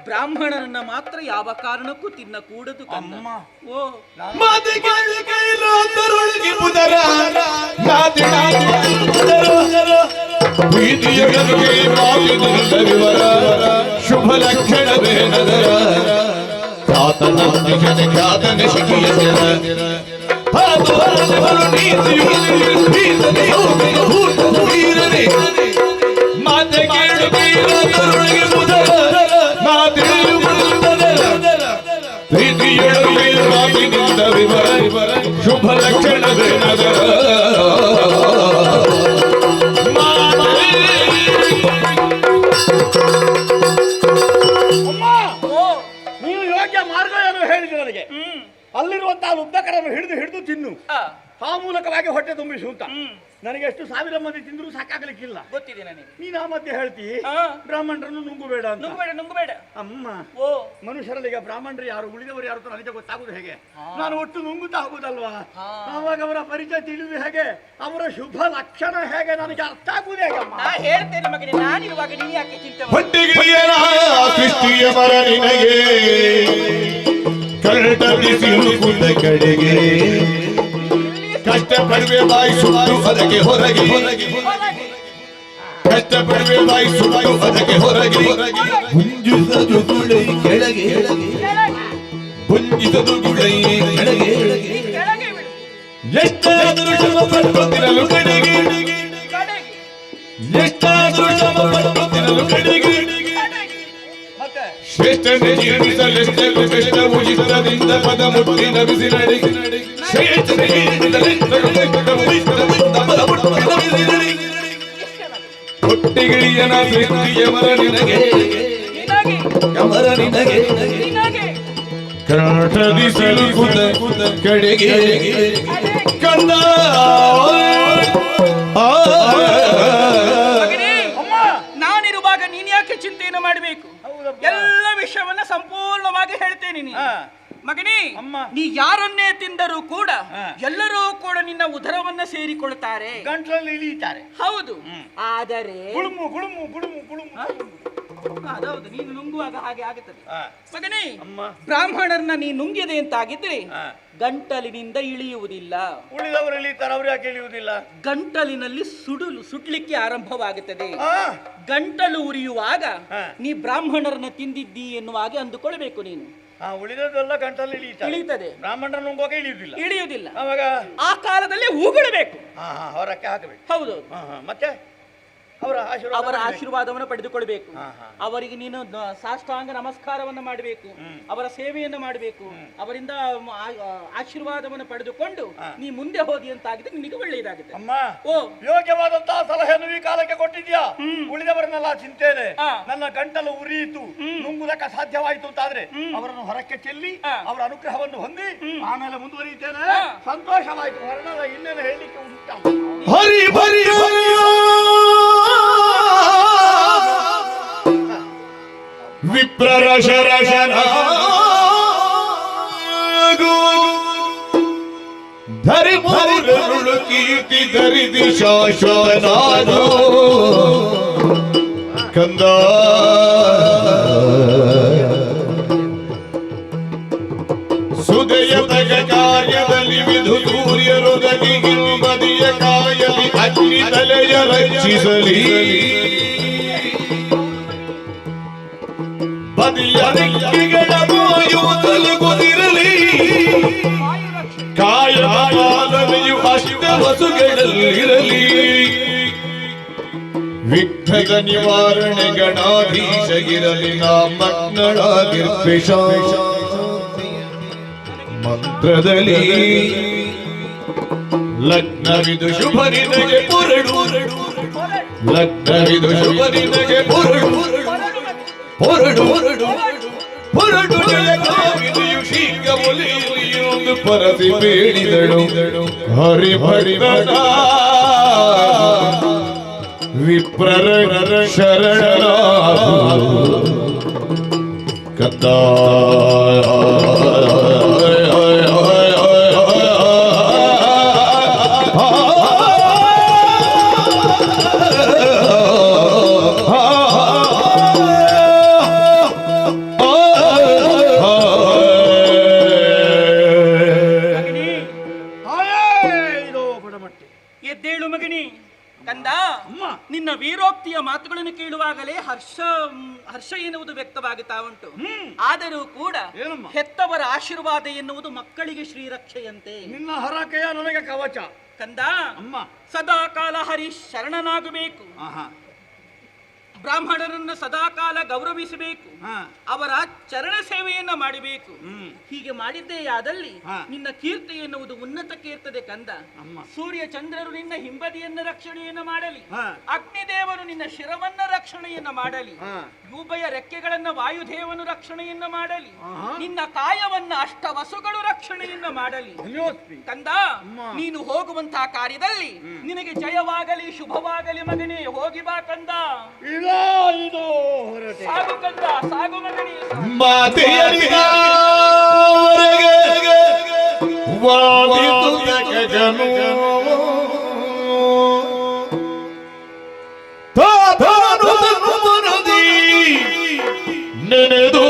ಬ್ರಾಹ್ಮಣರನ್ನ ಮಾತ್ರ ಯಾವ ಕಾರಣಕ್ಕೂ ತಿನ್ನಕೂಡದು. ಓ ಕೈಲಾದರೊಳಗೆ ಪುನರ ಶುಭ ಲಕ್ಷಣವೇನದರ ಖ್ಯಾತನ ಶಿಖಿಯ ಮಾತೆ ಕೇಳು ಕೈಲಾದರೊಳಗೆ ಪುನರ ಪ್ರೀತಿಯೊಳಗಿನಿಂದ ವಿವರ ಶುಭ ಲಕ್ಷಣವೇನದರ ನೀನು ಯೋಗ್ಯ ಮಾರ್ಗವನ್ನು ಹೇಳಿದೆ ನನಗೆ. ಅಲ್ಲಿರುವಂತಹ ಲುಬ್ಧಕರನ್ನು ಹಿಡಿದು ತಿನ್ನು, ಆ ಮೂಲಕವಾಗಿ ಹೊಟ್ಟೆ ತುಂಬಿಸು ಅಂತ. ನನಗೆ ಎಷ್ಟು ಸಾವಿರ ಮಂದಿ ತಿಂದ್ರು ಸಾಕಾಗಲಿಕ್ಕಿಲ್ಲ, ಗೊತ್ತಿದೆ ನನಗೆ. ನೀನು ಆ ಮಧ್ಯೆ ಹೇಳ್ತಿ ಬ್ರಾಹ್ಮಣರನ್ನು ನುಂಗುಬೇಡ ಅಂತ. ನುಂಗುಬೇಡ. ಅಮ್ಮ, ಓ ಮನುಷ್ಯರಲ್ಲಿ ಈಗ ಬ್ರಾಹ್ಮಣರು ಯಾರು, ಉಳಿದವರು ಯಾರು ಅಂತ ನನಗೆ ಗೊತ್ತಾಗುದು ಹೇಗೆ? ನಾನು ಒಟ್ಟು ನುಂಗುತ್ತಾ ಹೋಗುದಲ್ವಾ? ಆವಾಗ ಅವರ ಪರಿಚಯ ತಿಳಿದು ಹೇಗೆ, ಅವರ ಶುಭ ಲಕ್ಷಣ ಹೇಗೆ ನನಗೆ ಅರ್ಥ ಆಗುವುದು ಹೇಗೆ? ನಾ ಹೇಳ್ತೇನೆ ಮಗನೇ, ನಾನಿರುವಾಗ ನೀನು ಯಾಕೆ ಚಿಂತೆ ಹೊಟ್ಟಿಗೆಯರ ಸೃಷ್ಟಿಯ ಮರ ನಿನಗೆ ಕರಟರಿಸಿ ಹುಡುಕುತ್ತ ಕಡೆಗೆ ಕಷ್ಟಪಡುವೆ ಬಾಯಿ ಸುಟ್ಟು ಅದಕ್ಕೆ ಹೊರಗೆ ಕಷ್ಟಪಡುವೆ ಬಾಯಿ ಸುಟ್ಟು ಅದಕ್ಕೆ ಹೊರಗೆ ಹುಂಜಿಸದು ಗುಳೈ ಕೆಳಗೆ ಹುಂಜಿಸದು ಗುಳೈ ಕೆಳಗೆ ಎಷ್ಟಾದರೂ ಶ್ರಮ ಪಟ್ಟು ತಿನ್ನಲು ಕಡೆಗೆ ಎಷ್ಟಾದರೂ ಶ್ರಮ ಪಟ್ಟು ತಿನ್ನಲು ಕಡೆಗೆ ಶ್ರೇಷ್ಠನೇ ಜೀರ್ಣಿಸಲೆಷ್ಟೆಲ್ಲ ಕಷ್ಟವು ಇಷ್ಟದಿಂದ ಪದ ಮುಟ್ಟಿ ನಬಿಸಿ ನಡಿ ಶ್ರೇಷ್ಠನೇ ಹೊಟ್ಟಿಗಿಳಿಯನ ಸೃಷ್ಟಿಯ ಮರ ನಿನಗೆ ಕಮರ ನಿನಗೆ ಕರ್ನಾಟಕದಿ ಸಿಲುಕುದ ಕಡೆಗೆ ಕಂದ ನಾನಿರುವಾಗ ನೀನ್ ಯಾಕೆ ಚಿಂತೆಯನ್ನು ಮಾಡಬೇಕು? ಎಲ್ಲ ವಿಷಯವನ್ನ ಸಂಪೂರ್ಣವಾಗಿ ಹೇಳ್ತೇನೆ ನೀನು. ಮಗನೇ, ನೀ ಯಾರನ್ನೇ ತಿಂದರೂ ಕೂಡ ಎಲ್ಲರೂ ಕೂಡ ನಿನ್ನ ಉದರವನ್ನ ಸೇರಿಕೊಳ್ತಾರೆ, ಗಂಟಲಲ್ಲಿ ಇಳಿಯುತ್ತಾರೆ. ಹೌದು, ಆದರೆ ಗುಳುಮು ಗುಳುಮು ಗುಳುಮು ಗುಳುಮು. ಅದೌದು, ನೀನು ನುಂಗುವಾಗ ಹಾಗೆ ಆಗುತ್ತದೆ. ಮಗನೇ, ಬ್ರಾಹ್ಮಣರನ್ನ ನೀ ನುಂಗಿದೆ ಅಂತಾಗಿದ್ರೆ ಗಂಟಲಿನಿಂದ ಇಳಿಯುವುದಿಲ್ಲ. ಉಳಿದವರು ಇಳಿತಾರೆ, ಅವ್ರು ಯಾಕೆ ಇಳಿಯುವುದಿಲ್ಲ? ಗಂಟಲಿನಲ್ಲಿ ಸುಡ್ಲಿಕ್ಕೆ ಆರಂಭವಾಗುತ್ತದೆ. ಗಂಟಲು ಉರಿಯುವಾಗ ನೀ ಬ್ರಾಹ್ಮಣರನ್ನ ತಿಂದಿದ್ದಿ ಎನ್ನುವಾಗ ಅಂದುಕೊಳ್ಬೇಕು ನೀನು. ಉಳಿದದೆಲ್ಲ ಗಂಟಲ್ಲಿ ಇಳಿಯುತ್ತದೆ, ಬ್ರಾಹ್ಮಣರ ನುಂಗುವಾಗ ಇಳಿಯುವುದಿಲ್ಲ. ಅವಾಗ ಆ ಕಾಲದಲ್ಲಿ ಹೂಗಳಬೇಕು, ಹೊರಕ್ಕೆ ಹಾಕಬೇಕು. ಹೌದು, ಮತ್ತೆ ಅವರ ಆಶೀರ್ವಾದವನ್ನು ಪಡೆದುಕೊಳ್ಬೇಕು. ಅವರಿಗೆ ನೀನು ಸಾಷ್ಟಾಂಗ ನಮಸ್ಕಾರವನ್ನು ಮಾಡಬೇಕು, ಅವರ ಸೇವೆಯನ್ನು ಮಾಡಬೇಕು. ಅವರಿಂದ ಆಶೀರ್ವಾದವನ್ನು ಪಡೆದುಕೊಂಡು ನೀ ಮುಂದೆ ಹೋದಿ ಅಂತಾಗಿದೆ, ನಿನಗೆ ಒಳ್ಳೆಯದಾಗುತ್ತೆ. ಅಮ್ಮ, ಯೋಗ್ಯವಾದಂತಹ ಸಲಹೆಯನ್ನು ಈ ಕಾಲಕ್ಕೆ ಕೊಟ್ಟಿದ್ಯಾ. ಉಳಿದವರನ್ನೆಲ್ಲ ಚಿಂತೇನೆ. ನನ್ನ ಗಂಟಲು ಉರಿಯಿತು, ನುಂಗುದಕ್ಕೆ ಸಾಧ್ಯವಾಯಿತು ಅಂತಾದ್ರೆ ಅವರನ್ನು ಹೊರಕ್ಕೆ ಚೆಲ್ಲಿ ಅವರ ಅನುಗ್ರಹವನ್ನು ಹೊಂದಿ ಆಮೇಲೆ ಮುಂದುವರಿಯುತ್ತೇನೆ. ಸಂತೋಷವಾಯಿತು. ಹೊರನಲ್ಲ ಇನ್ನೇನು ಹೇಳಲಿಕ್ಕೆ ಉಂಟ? ಹರಿ ಹರಿ ವಿಪ್ರರ ಶರಶನ ಧರಿಮೂರರುಳು ಕೀರ್ತಿ ಧರಿದಿ ಶಾಶ್ವತನಾದೋ ಕಂದ. ಸುದಯ ತಗ ಕಾರ್ಯದಲ್ಲಿ ವಿಧು ಸೂರ್ಯರುದಗಿ ಗಿಂಬದಿಯ ಕಾಯಲಿ ಅಗ್ನಿ ತಲೆಯ ರಕ್ಷಿಸಲಿ. ಬದಿಯ ರೆಕ್ಕೆಗಳ ವಾಯುವುದಲು ಕುದಿರಲಿ. ಕಾಯ ಪಾಲನೆಯು ಅಷ್ಟವಸುಗಳಲ್ಲಿರಲಿ. ವಿಘ್ನದ ನಿವಾರಣೆ ಗಣಾಧೀಶಗಿರಲಿ. ನಾಮಜ್ಞಳಾಗಿರ್ಪಿಷ ಮಂತ್ರದಲ್ಲಿ ಲಗ್ನವಿದು ಶುಭ ನಿನಗೆ ಪುರಡು ಲಗ್ನವಿದು ಶುಭ ನಿನಗೆ ಪುರಡು ಪುರಡು ಪುರಡು ಜಯಗಾವಿದೆಯು ಶೀಘ್ರ ಒಲಿಯಲಿಯೊಂದು ಪರಸಿ ಬೇಡಿದಳು ಹರಿಭರಿವನ ವಿಪ್ರರ ಶರಣನಾಗು ಕತ್ತ ಎದ್ದೇಳು ಮಗನಿ. ಕಂದ, ನಿನ್ನ ವೀರೋಕ್ತಿಯ ಮಾತುಗಳನ್ನು ಕೇಳುವಾಗಲೇ ಹರ್ಷ ಎನ್ನುವುದು ವ್ಯಕ್ತವಾಗುತ್ತಾ ಉಂಟು. ಆದರೂ ಕೂಡ ಹೆತ್ತವರ ಆಶೀರ್ವಾದ ಎನ್ನುವುದು ಮಕ್ಕಳಿಗೆ ಶ್ರೀರಕ್ಷೆಯಂತೆ. ನಿನ್ನ ಹರಕೆಯ ನನಗೆ ಕವಚ. ಕಂದ, ಸದಾ ಕಾಲ ಹರಿ ಶರಣನಾಗಬೇಕು. ಬ್ರಾಹ್ಮಣರನ್ನು ಸದಾಕಾಲ ಗೌರವಿಸಬೇಕು. ಅವರ ಚರಣ ಸೇವೆಯನ್ನ ಮಾಡಬೇಕು. ಹೀಗೆ ಮಾಡಿದ್ದೇ ಆದಲ್ಲಿ ನಿನ್ನ ಕೀರ್ತಿ ಎನ್ನುವುದು ಉನ್ನತಕ್ಕೆ ಇರ್ತದೆ ಕಂದ. ಸೂರ್ಯ ಚಂದ್ರರು ನಿನ್ನ ಹಿಂಬದಿಯನ್ನ ರಕ್ಷಣೆಯನ್ನು ಮಾಡಲಿ, ಅಗ್ನಿದೇವನು ನಿನ್ನ ಶಿರವನ್ನ ರಕ್ಷಣೆಯನ್ನ ಮಾಡಲಿ, ಉಭಯ ರೆಕ್ಕೆಗಳನ್ನ ವಾಯುದೇವನು ರಕ್ಷಣೆಯನ್ನ ಮಾಡಲಿ, ನಿನ್ನ ಕಾಯವನ್ನ ಅಷ್ಟವಸುಗಳು ರಕ್ಷಣೆಯನ್ನ ಮಾಡಲಿ. ಕಂದ, ನೀನು ಹೋಗುವಂತಹ ಕಾರ್ಯದಲ್ಲಿ ನಿನಗೆ ಜಯವಾಗಲಿ, ಶುಭವಾಗಲಿ ಮಗನೇ. ಹೋಗಿ ಬಾ ಕಂದ. ಸಾಗು ಕಂದ, ಸಾಗು ಮಗನೇ. ನೆನೆದು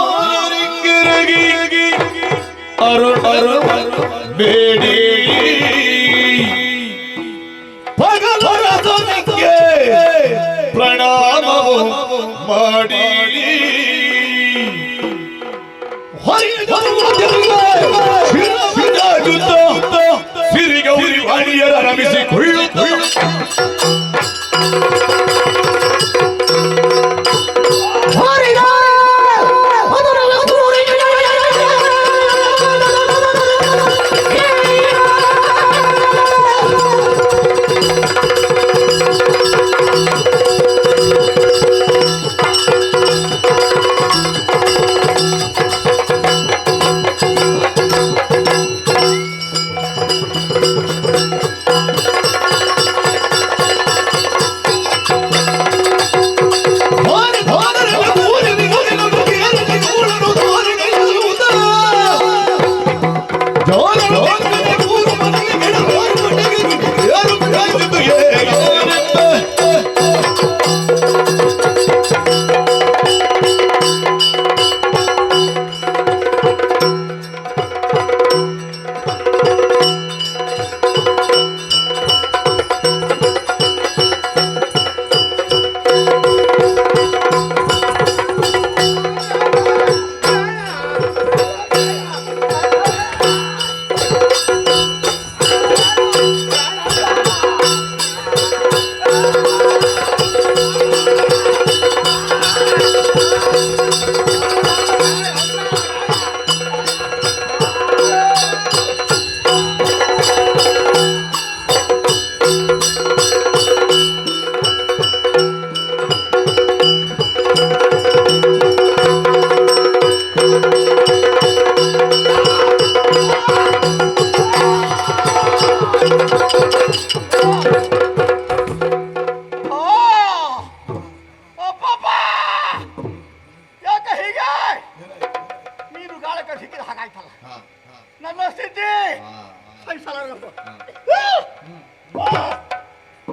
ದಿಗುಪಾರಿಂಗಿರಗಿ ಅರುಣ ಬೇಡಿ ಭಗವರನಿಗೆ ಪ್ರಣಾಮವು ಮಾಡಿ ಸಿರಿಗೌರಿ ವಾಣಿಯರ ರಮಿಸಿಕೊಳ್ಳುತ್ತ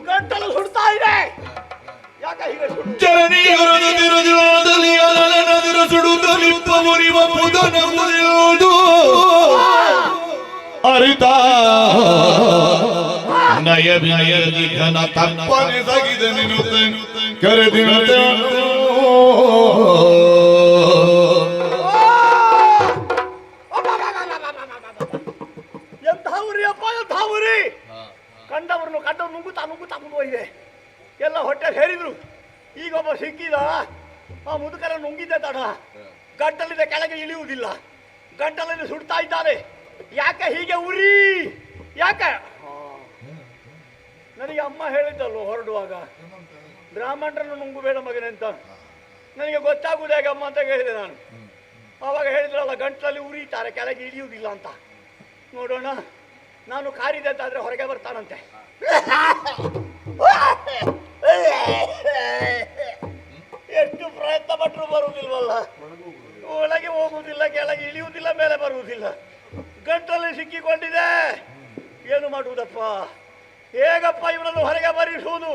ಗಂಟಲು ಸುಡ್ತಾ ಇದೆ. ಯಾಕೆ ಹೀಗೆ ಅರಿತ ನಯ ವಿನಯದಿ ಘನ ತಪ್ಪನೆ ಸಾಗಿದೆ ನಿನ್ನುತ್ತೆ ಕರೆದಿರುತ್ತೆ ಎಂಥ ಉರಿ ಅಪ್ಪ, ಎಂಥ ಉರಿ! ಕಂಡವ್ರನ್ನು ನುಂಗುತ್ತಾ ಮುಂದುವರಿದೆ. ಎಲ್ಲ ಹೊಟ್ಟೆ ಸೇರಿದ್ರು. ಈಗ ಒಬ್ಬ ಸಿಕ್ಕಿದ, ಆ ಮುದುಕರ ನುಂಗಿದ್ದೆ ತಡ. ಗಂಟಲಿಂದ ಕೆಳಗೆ ಇಳಿಯುವುದಿಲ್ಲ. ಗಂಟಲಲ್ಲಿ ಸುಡ್ತಾ ಇದ್ದಾರೆ. ಯಾಕೆ ಹೀಗೆ ಉರಿ? ಯಾಕೆ? ನನಗೆ ಅಮ್ಮ ಹೇಳಿದ್ದಲ್ವ ಹೊರಡುವಾಗ, ಬ್ರಾಹ್ಮಣರನ್ನು ನುಂಗಬೇಡ ಮಗನೆ ಅಂತ. ನನಗೆ ಗೊತ್ತಾಗುವುದು ಹೇಗೆ ಅಮ್ಮ ಅಂತ ಹೇಳಿದೆ ನಾನು. ಆವಾಗ ಹೇಳಿದ್ರಲ್ಲ ಗಂಟಲಲ್ಲಿ ಉರಿತಾರೆ, ಕೆಳಗೆ ಇಳಿಯುವುದಿಲ್ಲ ಅಂತ. ನೋಡೋಣ, ನಾನು ಕಾರಿದೆ ಅಂತಾದ್ರೆ ಹೊರಗೆ ಬರ್ತಾನಂತೆ. ಎಷ್ಟು ಪ್ರಯತ್ನ ಪಟ್ಟರು ಬರುವುದಿಲ್ವಲ್ಲ, ಒಳಗೆ ಹೋಗುವುದಿಲ್ಲ, ಕೆಳಗೆ ಇಳಿಯುವುದಿಲ್ಲ, ಮೇಲೆ ಬರುವುದಿಲ್ಲ. ಗಂಟಲಲ್ಲಿ ಸಿಕ್ಕಿಕೊಂಡಿದೆ. ಏನು ಮಾಡುವುದಪ್ಪ? ಹೇಗಪ್ಪ ಇವನನ್ನು ಹೊರಗೆ ಬರಿಸುವುದು?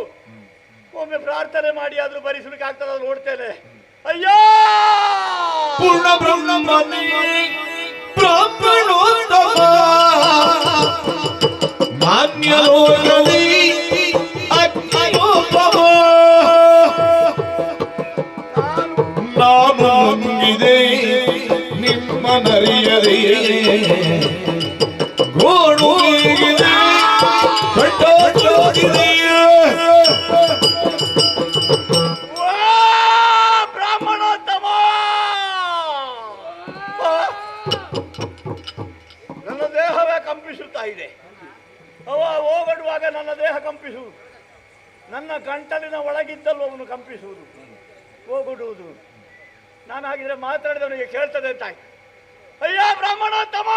ಒಮ್ಮೆ ಪ್ರಾರ್ಥನೆ ಮಾಡಿ ಆದ್ರೂ ಬರಿಸಲಿಕ್ಕೆ ಆಗ್ತದ ನೋಡ್ತೇನೆ. ಅಯ್ಯೋ ಪೂರ್ಣ ಬ್ರಹ್ಮನೇ ಬ್ರಾಹ್ಮಣೋತ್ತಮ ಮಾನ್ಯ ಲೋಕದಿ ಅಗ್ನಿಯೋಪಮ ನಾನು ನಂಬಿದೆ ನಿಮ್ಮ ನರಿಯದೆ ಗೋಡು ಹೇಗಿದೆ ಕಟ್ಟೋಗಿದೆ. ಬ್ರಾಹ್ಮಣೋತ್ತಮ, ನನ್ನ ದೇಹವೇ ಕಂಪಿಸುತ್ತಾ ಇದೆ. ಅವ ಹೋಗಡುವಾಗ ನನ್ನ ದೇಹ ಕಂಪಿಸುವುದು, ನನ್ನ ಗಂಟಲಿನ ಒಳಗಿದ್ದಲ್ಲೂ ಅವನು ಕಂಪಿಸುವುದು, ಹೋಗುಡುವುದು. ನಾನು ಹಾಗಿದ್ರೆ ಮಾತಾಡಿದವನಿಗೆ ಕೇಳ್ತದೆ ಅಂತ ಆಯ್ತು. ಅಯ್ಯ ಬ್ರಾಹ್ಮಣೋತ್ತಮ,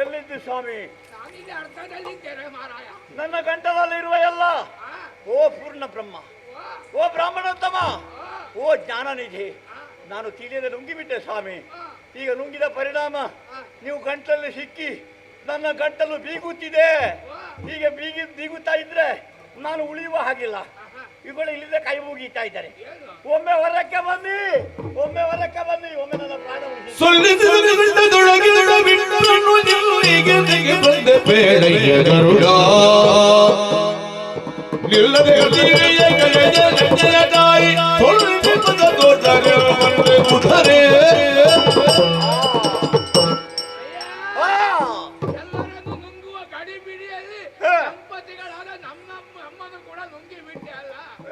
ಎಲ್ಲಿದ್ದು ಸ್ವಾಮಿ? ನನ್ನ ಗಂಟಲಲ್ಲಿರುವ ಎಲ್ಲ ಓ ಪೂರ್ಣ ಬ್ರಹ್ಮ, ಓ ಬ್ರಾಹ್ಮಣೋತ್ತಮ, ಓ ಜ್ಞಾನನಿಧಿ, ನಾನು ತಿಳಿಯದೆ ನುಂಗಿಬಿಟ್ಟೆ ಸ್ವಾಮಿ. ಈಗ ನುಂಗಿದ ಪರಿಣಾಮ ನೀವು ಗಂಟಲಲ್ಲಿ ಸಿಕ್ಕಿ ನನ್ನ ಗಂಟಲು ಬೀಗುತ್ತಿದೆ. ಹೀಗೆ ಬೀಗುತ್ತಾ ಇದ್ರೆ ನಾನು ಉಳಿಯುವ ಹಾಗಿಲ್ಲ. ಇವುಗಳು ಇಲ್ಲಿಂದ ಕೈ ಮುಗೀತಾ ಇದ್ದಾರೆ. ಒಮ್ಮೆ ಹೊರಕ್ಕೆ ಬನ್ನಿ, ಒಮ್ಮೆ ಹೊರಕ್ಕೆ ಬನ್ನಿ, ಒಮ್ಮೆ ನನ್ನ ಪ್ರಾಣ ಉಳಿಸಿ.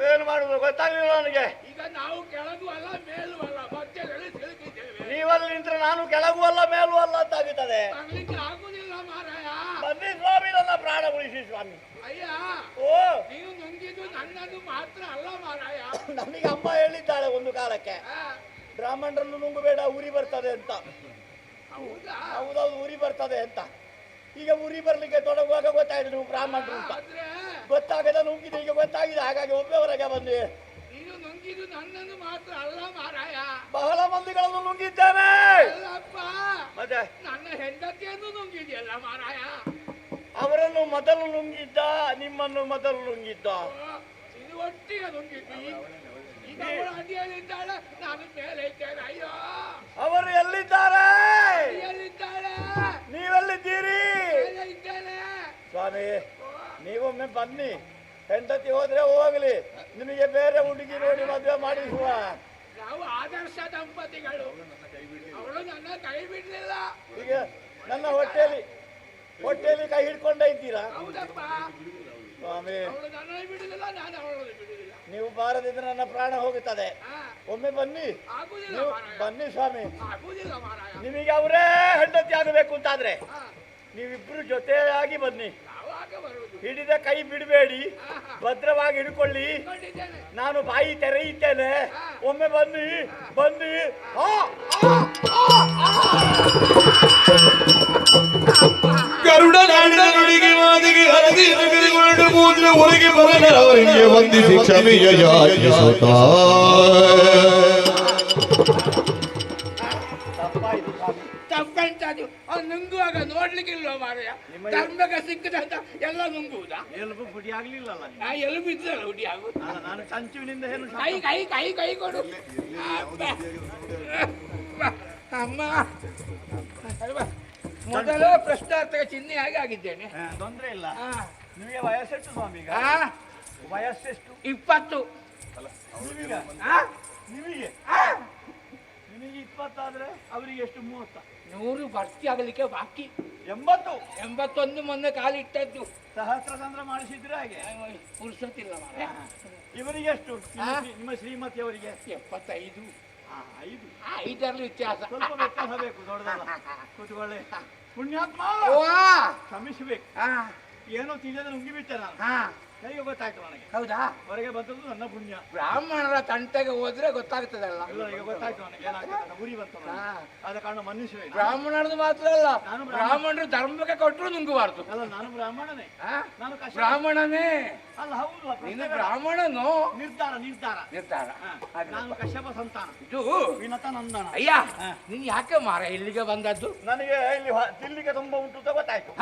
ಏನು ಮಾಡುದು ಗೊತ್ತಾಗಲಿಲ್ಲ ನನಗೆ. ಈಗ ನಾವು ಕೆಳಗೂ ಅಲ್ಲ ಮೇಲೂ ಅಲ್ಲ, ಮಧ್ಯದಲ್ಲಿ ಸಿಲುಕಿದ್ದೇವೆ. ನೀವಲ್ಲಿ ನಿಂತ್ರೆ ನಾನು ಕೆಳಗೂ ಅಲ್ಲ ಮೇಲೂ ಅಲ್ಲ ಅಂತ ಆಗುತ್ತದೆ. ಆಗುದಿಲ್ಲ ಮಾರಾಯ. ಬನ್ನಿ ಸ್ವಾಮಿ, ನನ್ನ ಪ್ರಾಣ ಉಳಿಸಿ ಸ್ವಾಮಿ. ಅಯ್ಯ, ಓ ನೀವು ನುಂಗಿದ್ದು ನನ್ನದು ಮಾತ್ರ ಅಲ್ಲ ಮಾರಾಯ. ನನಗೆ ಅಮ್ಮ ಹೇಳಿದ್ದಾಳೆ ಒಂದು ಕಾಲಕ್ಕೆ, ಬ್ರಾಹ್ಮಣರನ್ನು ನುಂಗಬೇಡ ಉರಿ ಬರ್ತದೆ ಅಂತ. ಹೌದಾ? ಹೌದೌದು, ಉರಿ ಬರ್ತದೆ ಅಂತ. ಈಗ ಉರಿ ಬರ್ಲಿಕ್ಕೆ ತೊಡಗುವಾಗ ಗೊತ್ತಾಯ್ತು ನೀವು ಬ್ರಾಹ್ಮಣರು ಅಂತ. ಗೊತ್ತಾಗದ ನುಂಗಿದೆ, ಈಗ ಗೊತ್ತಾಗಿದೆ. ಹಾಗಾಗಿ ಒಮ್ಮೆ ಹೊರಗೆ ಬಂದ್ವಿ. ನೀನು ನುಂಗಿದ್ದು ನನ್ನನ್ನು ಮಾತ್ರ ಅಲ್ಲ ಮಾರಾಯ, ಬಹಳ ಮಂದಿಗಳನ್ನು ನುಂಗಿದ್ದೇನೆ. ಅಲ್ಲಪ್ಪ, ಮತ್ತೆ ನನ್ನ ಹೆಂಡತಿಯನ್ನು ನುಂಗಿದೆಯಲ್ಲ ಮಾರಾಯ. ಅವರನ್ನು ಮೊದಲು ನುಂಗಿದ್ದ, ನಿಮ್ಮನ್ನು ಮೊದಲು ನುಂಗಿದ್ದ. ಇದು ಒಟ್ಟಿಗೆ ನುಂಗಿದ್ದು. ಈಗ ಅವಳು ಅಡಿಯಲ್ಲಿದ್ದಾಳೆ, ನಾನು ಮೇಲೆ ಇದ್ದೇನೆ. ಅಯ್ಯೋ, ಅವರು ಎಲ್ಲಿದ್ದಾರೆ? ಅಡಿಯಲ್ಲಿದ್ದಾಳೆ, ನೀವೆಲ್ಲಿದ್ದೀರಿ? ಮೇಲೆ ಇದ್ದೇನೆ. ಸ್ವಾಮಿ, ನೀವೊಮ್ಮೆ ಬನ್ನಿ. ಹೆಂಡತಿ ಹೋದ್ರೆ ಹೋಗ್ಲಿ, ನಿಮಗೆ ಬೇರೆ ಹುಡುಗಿ ನೋಡಿ ಮದುವೆ ಮಾಡಿಸುವ. ನಾವು ಆದರ್ಶ ದಂಪತಿಗಳು. ಅವಳು ನನ್ನ ಕೈ ಬಿಡ್ಲಿಲ್ಲ. ಈಗ ನನ್ನ ಹೊಟ್ಟೆಯಲ್ಲಿ ಕೈ ಹಿಡ್ಕೊಂಡೇ ಇದ್ದೀರಾ? ಹೌದಪ್ಪ, ಸ್ವಾಮಿ, ಅವಳು ನನ್ನನ್ನು ಬಿಡುದಿಲ್ಲ, ನಾನು ಅವಳನ್ನು ಬಿಡುದಿಲ್ಲ. ನೀವು ಬಾರದಿದ್ರೆ ನನ್ನ ಪ್ರಾಣ ಹೋಗುತ್ತದೆ. ಒಮ್ಮೆ ಬನ್ನಿ, ಆಗುದಿಲ್ಲ ನೀವು ಮಾರಾಯ, ಬನ್ನಿ ಸ್ವಾಮಿ. ಆಗುದಿಲ್ಲ ಮಾರಾಯ. ನಿಮಗೆ ಅವರೇ ಹೆಂಡತಿ ಆಗಬೇಕು ಅಂತಾದ್ರೆ ನೀವಿಬ್ರು ಜೊತೆಯಾಗಿ ಬನ್ನಿ. ಯಾವಾಗ ಬರುವುದು? ಹಿಡಿದ ಕೈ ಬಿಡಬೇಡಿ, ಭದ್ರವಾಗಿ ಹಿಡ್ಕೊಳ್ಳಿ. ಕೊಂಡಿದ್ದೇನೆ. ನಾನು ಬಾಯಿ ತೆರೆಯುತ್ತೇನೆ. ಒಮ್ಮೆ ಬನ್ನಿ, ಬನ್ನಿ. ಗರುಡ ನಾಡಿನ ನುಡಿಗೆ ಮಾದಿಗೆ ಹರಗಿ ತೆಗೆದುಕೊಂಡು ಕೂದಲು ಹೊರಗೆ ಬರಲವರಿಗೆ ವಂದಿಸಿ ಕ್ಷಮೆಯ ಯಾಚಿಸುತ್ತಾ ತಪ್ಪಂತದ್ದು ಅವ್ನು ನುಂಗುವಾಗ ನೋಡ್ಲಿಕ್ಕಿಲ್ವ ಮಾರಾಯ? ಧರ್ಮಕ್ಕೆ ಸಿಕ್ಕದಂತ ಎಲ್ಲ ನುಂಗುವುದಾ? ಎಲುಬು ಪುಡಿ ಆಗ್ಲಿಲ್ಲಲ್ಲ? ಆ ಎಲುಬು ಇದ್ದಲ್ಲ ಹುಡಿ ಆಗುದು. ನಾನು ಸಂಚುವಿನಿಂದ ಏನು ಕೈ ಕೈ ಕೈ ಕೈ ಕೊಡು. ಅಮ್ಮ, ಮೊದಲ ಪ್ರಶ್ನಾರ್ಥಕ ಚಿಹ್ನೆಯಾಗಿ ಆಗಿದ್ದೇನೆ. ತೊಂದ್ರೆ ಇಲ್ಲ. ನಿಮಗೆ ವಯಸ್ಸೆಷ್ಟು ಸ್ವಾಮಿ? ಈಗ ವಯಸ್ಸೆಷ್ಟು? 20. ನಿಮಗೆ ನಿಮಗೆ 20 ಆದ್ರೆ ಅವರಿಗೆ ಎಷ್ಟು? 30. 100 ಭರ್ತಿ ಆಗಲಿಕ್ಕೆ ಬಾಕಿ. 80. 81 ಮೊನ್ನೆ ಕಾಲಿಟ್ಟದ್ದು. ಸಹಸ್ರಸಂದ್ರ ಮಾಡಿಸಿದ್ರೆ ಹಾಗೆ ಪುರುಸತಿಲ್ಲ ಮಾರಾಯ. ಇವರಿಗೆ ಎಷ್ಟು? ನಿಮ್ಮ ಶ್ರೀಮತಿ ಅವರಿಗೆ 75. ಇದರಲ್ಲಿ ವ್ಯತ್ಯಾಸ. ಸ್ವಲ್ಪ ವ್ಯತ್ಯಾಸ ಬೇಕು, ದೊಡ್ಡದಲ್ಲ. ಕೂತ್ಕೊಳ್ಳಿ. ಪುಣ್ಯಾತ್ಮ ಕ್ಷಮಿಸಬೇಕು. ಏನೋ ತಿಳಿಯದೆ ನುಂಗಿಬಿಟ್ಟೆ ನಾನು. ಕೈಗೆ ಗೊತ್ತಾಯ್ತು ನನಗೆ. ಹೌದಾ? ಹೊರಗೆ ಬಂದದ್ದು ನನ್ನ ಪುಣ್ಯ. ಬ್ರಾಹ್ಮಣರ ತಂಟೆಗೆ ಹೋದ್ರೆ ಗೊತ್ತಾಗ್ತದಲ್ಲ. ಇಲ್ಲ, ಈಗ ಗೊತ್ತಾಯ್ತು ನನಗೆ ಏನಾಗ್ತದೆ. ಉರಿ ಬಂತು ನನಗೆ. ಆದ ಕಾರಣ ಮನ್ನಿಸುವೆ. ಬ್ರಾಹ್ಮಣರದು ಮಾತ್ರ ಅಲ್ಲ, ಬ್ರಾಹ್ಮಣರು ಧರ್ಮಕ್ಕೆ ಕೊಟ್ಟರು ನುಂಗಬಾರ್ದು. ಅಲ್ಲ, ನಾನು ಬ್ರಾಹ್ಮಣನೇ. ನಾನು ಕಷ್ಟ. ಬ್ರಾಹ್ಮಣನೇ ಅಲ್ಲ, ಹೌದು. ನೀನು ಬ್ರಾಹ್ಮಣನು. ನಿರ್ಧಾರ ನಿರ್ಧಾರ ನಿರ್ಧಾರ. ನಾನು ಕಶ್ಯಪ ಸಂತಾನ. ಇದು ವಿನತ ನಂದನ. ಅಯ್ಯ, ನೀನ್ ಯಾಕೆ ಮಾರ ಇಲ್ಲಿಗೆ ಬಂದದ್ದು? ನನಗೆ ಇಲ್ಲಿ ತಿಲ್ಲಿಗೆ ತುಂಬಾ ಉಂಟು ಅಂತ ಗೊತ್ತಾಯ್ತು.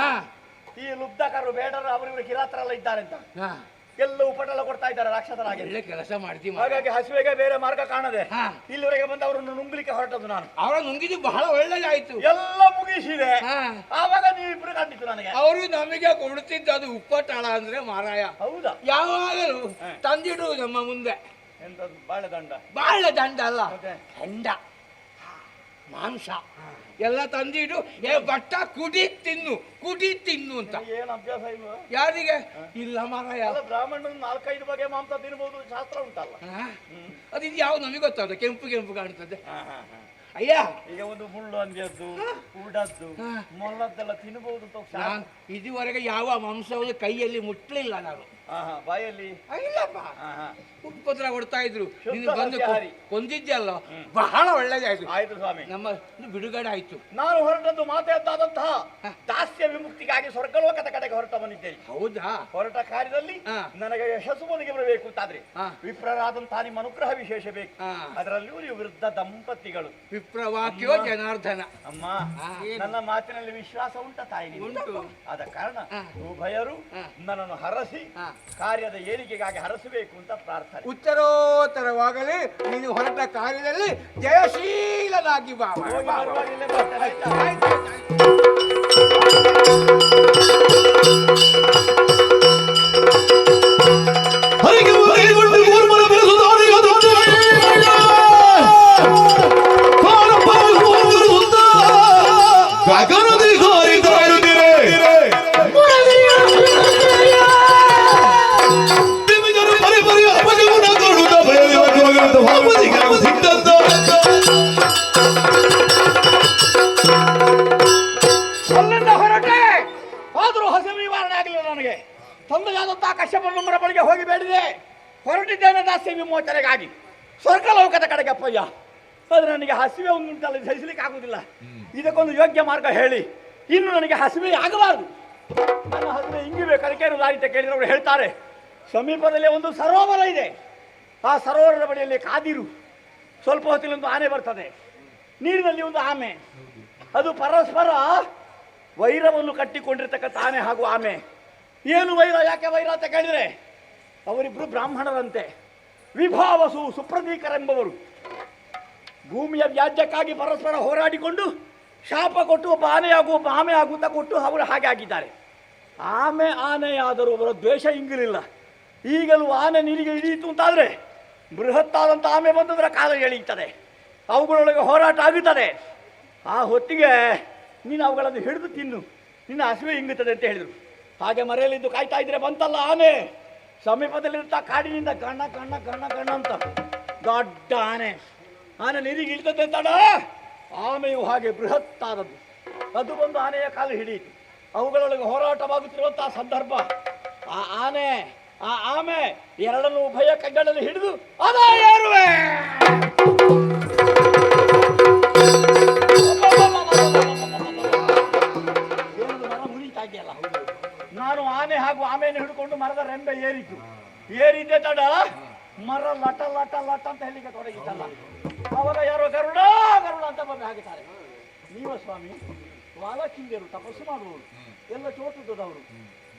ಈ ಲುಬ್ಧಕರು ಬೇಡರು ಅವರಿವರು ಕಿರಾತರೆಲ್ಲ ಇದ್ದಾರೆ ಅಂತ ಎಲ್ಲ ಉಪಟೆಲ್ಲ ಕೊಡ್ತಾ ಇದ್ದಾರೆ ರಾಕ್ಷಸರಾಗಿ. ಒಳ್ಳೆ ಕೆಲಸ ಮಾಡ್ತೀವಿ. ಹಾಗಾಗಿ ಹಸುವೆಗೆ ಬೇರೆ ಮಾರ್ಗ ಕಾಣದೆ ಇಲ್ಲಿವರೆಗೆ ಬಂದು ಅವರನ್ನು ನುಂಗ್ಲಿಕ್ಕೆ ಹೊರಟದ್ದು ನಾನು. ಅವರ ನುಂಗಿದ್ದು ಬಹಳ ಒಳ್ಳೆದಾಯ್ತು. ಎಲ್ಲ ಮುಗಿಸಿದೆ. ಆವಾಗ ನೀವಿಬ್ರು ಕಂಡಿತ್ತು ನನಗೆ. ಅವರು ನಮಗೆ ಕೊಡುತ್ತಿದ್ದು ಅದು ಉಪ್ಪಟಾಳ ಅಂದ್ರೆ ಮಾರಾಯ. ಹೌದಾ? ಯಾವಾಗಲೂ ತಂದಿಡು ನಮ್ಮ ಮುಂದೆ. ಎಂತದ್ದು? ಬಾಳೆದಂಡ? ಬಾಳೆ ದಂಡ ಅಲ್ಲ, ಹೆಂಡ, ಮಾಂಸ ಎಲ್ಲ ತಂದಿಡು. ಭಟ್ಟ ಕುಡಿ ತಿನ್ನು ಅಂತ. ಏನು ಅಭ್ಯಾಸ ಇಲ್ವಾ? ಯಾರಿಗೆ ಇಲ್ಲ ಮಾರಾಯ. ಬ್ರಾಹ್ಮಣರು 4-5 ಬಗೆ ಮಾಂಸ ತಿನ್ಬಹುದು ಶಾಸ್ತ್ರ ಉಂಟಲ್ಲ. ಅದಿದು ಯಾವ ನಮಗೆ ಗೊತ್ತಾದ? ಕೆಂಪು ಕಾಣ್ತದೆ. ಅಯ್ಯ, ಈಗ ಒಂದು ಮುಳ್ಳು ಅಂದಿಯದ್ದು, ಉಡದ್ದು, ಮೊಲ್ಲದ್ದೆಲ್ಲ ತಿನ್ನಬಹುದು ಅಂತ. ನಾನು ಇದುವರೆಗೆ ಯಾವ ಮಾಂಸವನ್ನು ಕೈಯಲ್ಲಿ ಮುಟ್ಲಿಲ್ಲ ನಾನು. ಬಾಯಲ್ಲಿ ಇಲ್ಲಪ್ಪ, ಉಪದ್ರ ಕೊಡ್ತಾ ಇದ್ರು. ನೀನು ಬಂದು ಕೊಂದಿದ್ಯಲ್ಲ, ಬಹಳ ಒಳ್ಳೇದಾಯ್ತು. ಆಯ್ತು ಸ್ವಾಮಿ, ನಮ್ಮ ಬಿಡುಗಡೆ ಆಯ್ತು. ನಾನು ಹೊರಟದ್ದು ಮಾತಾದ್ದಾದಂತಹ ದಾಸ್ಯ ವಿಮುಕ್ತಿಗಾಗಿ ಸ್ವರ್ಗಲೋಕದ ಕಡೆಗೆ ಹೊರಟ ಬಂದಿದ್ದೇನೆ. ಹೌದಾ? ಹೊರಟ ಕಾರ್ಯದಲ್ಲಿ ನನಗೆ ಯಶಸ್ಸು ಒದಗಿ ಬರಬೇಕು ಅಂತಾದ್ರೆ ವಿಪ್ರರಾದಂತಹ ನಿಮ್ಮ ಅನುಗ್ರಹ ವಿಶೇಷ ಬೇಕು. ಅದರಲ್ಲಿಯೂ ನೀವು ವೃದ್ಧ ದಂಪತಿಗಳು. ವಿಪ್ರವಾಕ್ಯೋ ಜನಾರ್ದನ. ಅಮ್ಮ, ನನ್ನ ಮಾತಿನಲ್ಲಿ ವಿಶ್ವಾಸ ಉಂಟ ತಾಯಿ? ಉಂಟು. ಆದ ಕಾರಣ ಉಭಯರು ನನ್ನನ್ನು ಹರಸಿ ಕಾರ್ಯದ ಏರಿಕೆಗಾಗಿ ಹರಸಬೇಕು ಅಂತ ಪ್ರಾರ್ಥನೆ. ಉತ್ತರೋತ್ತರವಾಗಲಿ. ನೀನು ಹೊರಟ ಕಾರ್ಯದಲ್ಲಿ ಜಯಶೀಲನಾಗಿ ಬಾ. ಅಲ್ಲಿಂದ ಹೊರಟೆ ಆದರೂ ಹಸಿವು ನಿವಾರಣೆ ಆಗಲಿಲ್ಲ ನನಗೆ. ತಂದೆಯಾದಂತಹ ಕಶ್ಯಪನ ಬಳಿಗೆ ಹೋಗಿ ಬೇಡಿದೆ. ಹೊರಟಿದ್ದೇನೆ ದಾಸ್ಯ ವಿಮೋಚನೆಗಾಗಿ ಸ್ವರ್ಗಲೋಕದ ಕಡೆಗೆ ಅಪ್ಪಯ್ಯ. ಆದರೆ ನನಗೆ ಹಸಿವೆ ಉಂಟಲ್ಲ, ಸಹಿಸಲಿಕ್ಕೆ ಆಗುವುದಿಲ್ಲ. ಇದಕ್ಕೊಂದು ಯೋಗ್ಯ ಮಾರ್ಗ ಹೇಳಿ. ಇನ್ನು ನನಗೆ ಹಸಿವೆ ಆಗಬಾರದು. ನನ್ನ ಹಸಿವೆ ಹಿಂಗಿವೆ ಕಲಿಕೆಯನ್ನು ದಾರಿ ಅಂತ ಕೇಳಿದ್ರೆ ಅವರು ಹೇಳ್ತಾರೆ, ಸಮೀಪದಲ್ಲಿ ಒಂದು ಸರೋವರ ಇದೆ. ಆ ಸರೋವರದ ಬಳಿಯಲ್ಲಿ ಕಾದಿರು. ಸ್ವಲ್ಪ ಹೊತ್ತಿನೊಂದು ಆನೆ ಬರ್ತದೆ, ನೀರಿನಲ್ಲಿ ಒಂದು ಆಮೆ. ಅದು ಪರಸ್ಪರ ವೈರವನ್ನು ಕಟ್ಟಿಕೊಂಡಿರ್ತಕ್ಕಂಥ ಆನೆ ಹಾಗೂ ಆಮೆ. ಏನು ವೈರ, ಯಾಕೆ ವೈರ ಅಂತ ಕೇಳಿದರೆ ಅವರಿಬ್ಬರು ಬ್ರಾಹ್ಮಣರಂತೆ. ವಿಭಾವಸು ಸುಪ್ರತೀಕರೆಂಬವರು ಭೂಮಿಯ ವ್ಯಾಜ್ಯಕ್ಕಾಗಿ ಪರಸ್ಪರ ಹೋರಾಡಿಕೊಂಡು ಶಾಪ ಕೊಟ್ಟು ಒಬ್ಬ ಆನೆಯಾಗು ಒಬ್ಬ ಆಮೆ ಆಗುತ್ತಾ ಕೊಟ್ಟು ಅವರು ಹಾಗೆ ಆಗಿದ್ದಾರೆ. ಆಮೆ ಆನೆಯಾದರೂ ಅವರ ದ್ವೇಷ ಇಂಗಿಲಿಲ್ಲ. ಈಗಲೂ ಆನೆ ನೀರಿಗೆ ಇಳಿಯಿತು ಅಂತಾದರೆ ಬೃಹತ್ತಾದಂಥ ಆಮೆ ಬಂದದರ ಕಾಲ ಎಳೆಯುತ್ತದೆ, ಅವುಗಳೊಳಗೆ ಹೋರಾಟ ಆಗುತ್ತದೆ. ಆ ಹೊತ್ತಿಗೆ ನೀನು ಅವುಗಳನ್ನು ಹಿಡಿದು ತಿನ್ನು, ನಿನ್ನ ಹಸಿವೆ ಇಂಗುತ್ತದೆ ಅಂತ ಹೇಳಿದರು. ಹಾಗೆ ಮರೆಯಲಿದ್ದು ಕಾಯ್ತಾ ಇದ್ರೆ ಬಂತಲ್ಲ ಆನೆ. ಸಮೀಪದಲ್ಲಿರುತ್ತಾ ಕಾಡಿನಿಂದ ಕಣ್ಣ ಕಣ್ಣ ಕಣ್ಣ ಕಣ್ಣ ಅಂತ ದೊಡ್ಡ ಆನೆ ನೀರಿಗೆ ಇಳಿತದೆ ತಡ. ಆಮೆಯು ಹಾಗೆ ಬೃಹತ್ತಾದದ್ದು. ಅದು ಬಂದು ಆನೆಯ ಕಾಲು ಹಿಡಿಯಿತು. ಅವುಗಳೊಳಗೆ ಹೋರಾಟವಾಗುತ್ತಿರುವಂತಹ ಸಂದರ್ಭ ಆ ಆನೆ ಆ ಆಮೆ ಎರಡನ್ನು ಉಭಯ ಕೈಗಳಲ್ಲಿ ಹಿಡಿದು ಅದ ಏರುವೆ. ಮರ ಮುರಿತಾ ಇದೆಯಲ್ಲ. ನಾನು ಆನೆ ಹಾಗೂ ಆಮೆಯನ್ನು ಹಿಡ್ಕೊಂಡು ಮರದ ರೆಂಬೆ ಏರಿದ್ದೆ ತಡ ಮರ ಲಟ ಲಟ ಲಟ ಅಂತ ಹೇಳಿಕೆ ತೊಡಗಿತ್ತಲ್ಲ. ಅವಾಗ ಯಾರೋ ಗರುಡ ಗರುಡ ಅಂತ ಬಂದು ಹಾಕಿದ್ದಾರೆ. ನೀವ ಸ್ವಾಮಿ ವಾಲಕಿಂದಿರು ತಪಸ್ಸು ಮಾಡುವವರು, ಎಲ್ಲ ಚೋಟುದವರು.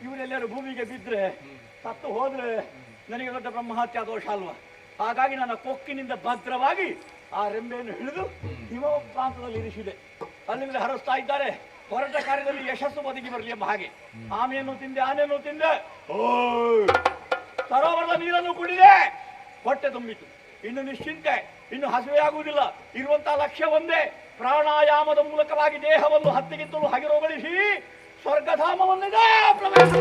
ಇವರೆಲ್ಲರೂ ಭೂಮಿಗೆ ಬಿದ್ದರೆ ಸತ್ತು ಹೋದ್ರೆ ನನಗೆ ದೊಡ್ಡ ಬ್ರಹ್ಮಹತ್ಯಾ ದೋಷ ಅಲ್ವಾ. ಹಾಗಾಗಿ ನನ್ನ ಕೊಕ್ಕಿನಿಂದ ಭದ್ರವಾಗಿ ಆ ರೆಂಬೆಯನ್ನು ಹಿಡಿದು ಹಿಮ ಪ್ರಾಂತದಲ್ಲಿ ಇರಿಸಿದೆ. ಅಲ್ಲಿಂದ ಹರಿಸ್ತಾ ಇದ್ದಾರೆ. ಹೊರಟ ಕಾರ್ಯದಲ್ಲಿ ಯಶಸ್ಸು ಒದಗಿ ಬರಲಿ ಎಂಬ ಹಾಗೆ ಆಮೆಯನ್ನು ತಿಂದೆ, ಆನೆಯನ್ನು ತಿಂದೆ. ಸರೋವರದ ನೀರನ್ನು ಕುಡಿದೆ, ಹೊಟ್ಟೆ ತುಂಬಿತು. ಇನ್ನು ನಿಶ್ಚಿಂತೆ, ಇನ್ನು ಹಸಿವೆ ಆಗುವುದಿಲ್ಲ. ಇರುವಂತಹ ಲಕ್ಷ್ಯ ಒಂದೇ, ಪ್ರಾಣಾಯಾಮದ ಮೂಲಕವಾಗಿ ದೇಹವನ್ನು ಹತ್ತಿಗಿತ್ತಲು ಹಗಿರೋಗಳಿಸಿ ಸ್ವರ್ಗಧಾಮವನ್ನಿದೆ ಪ್ರವೇಶ.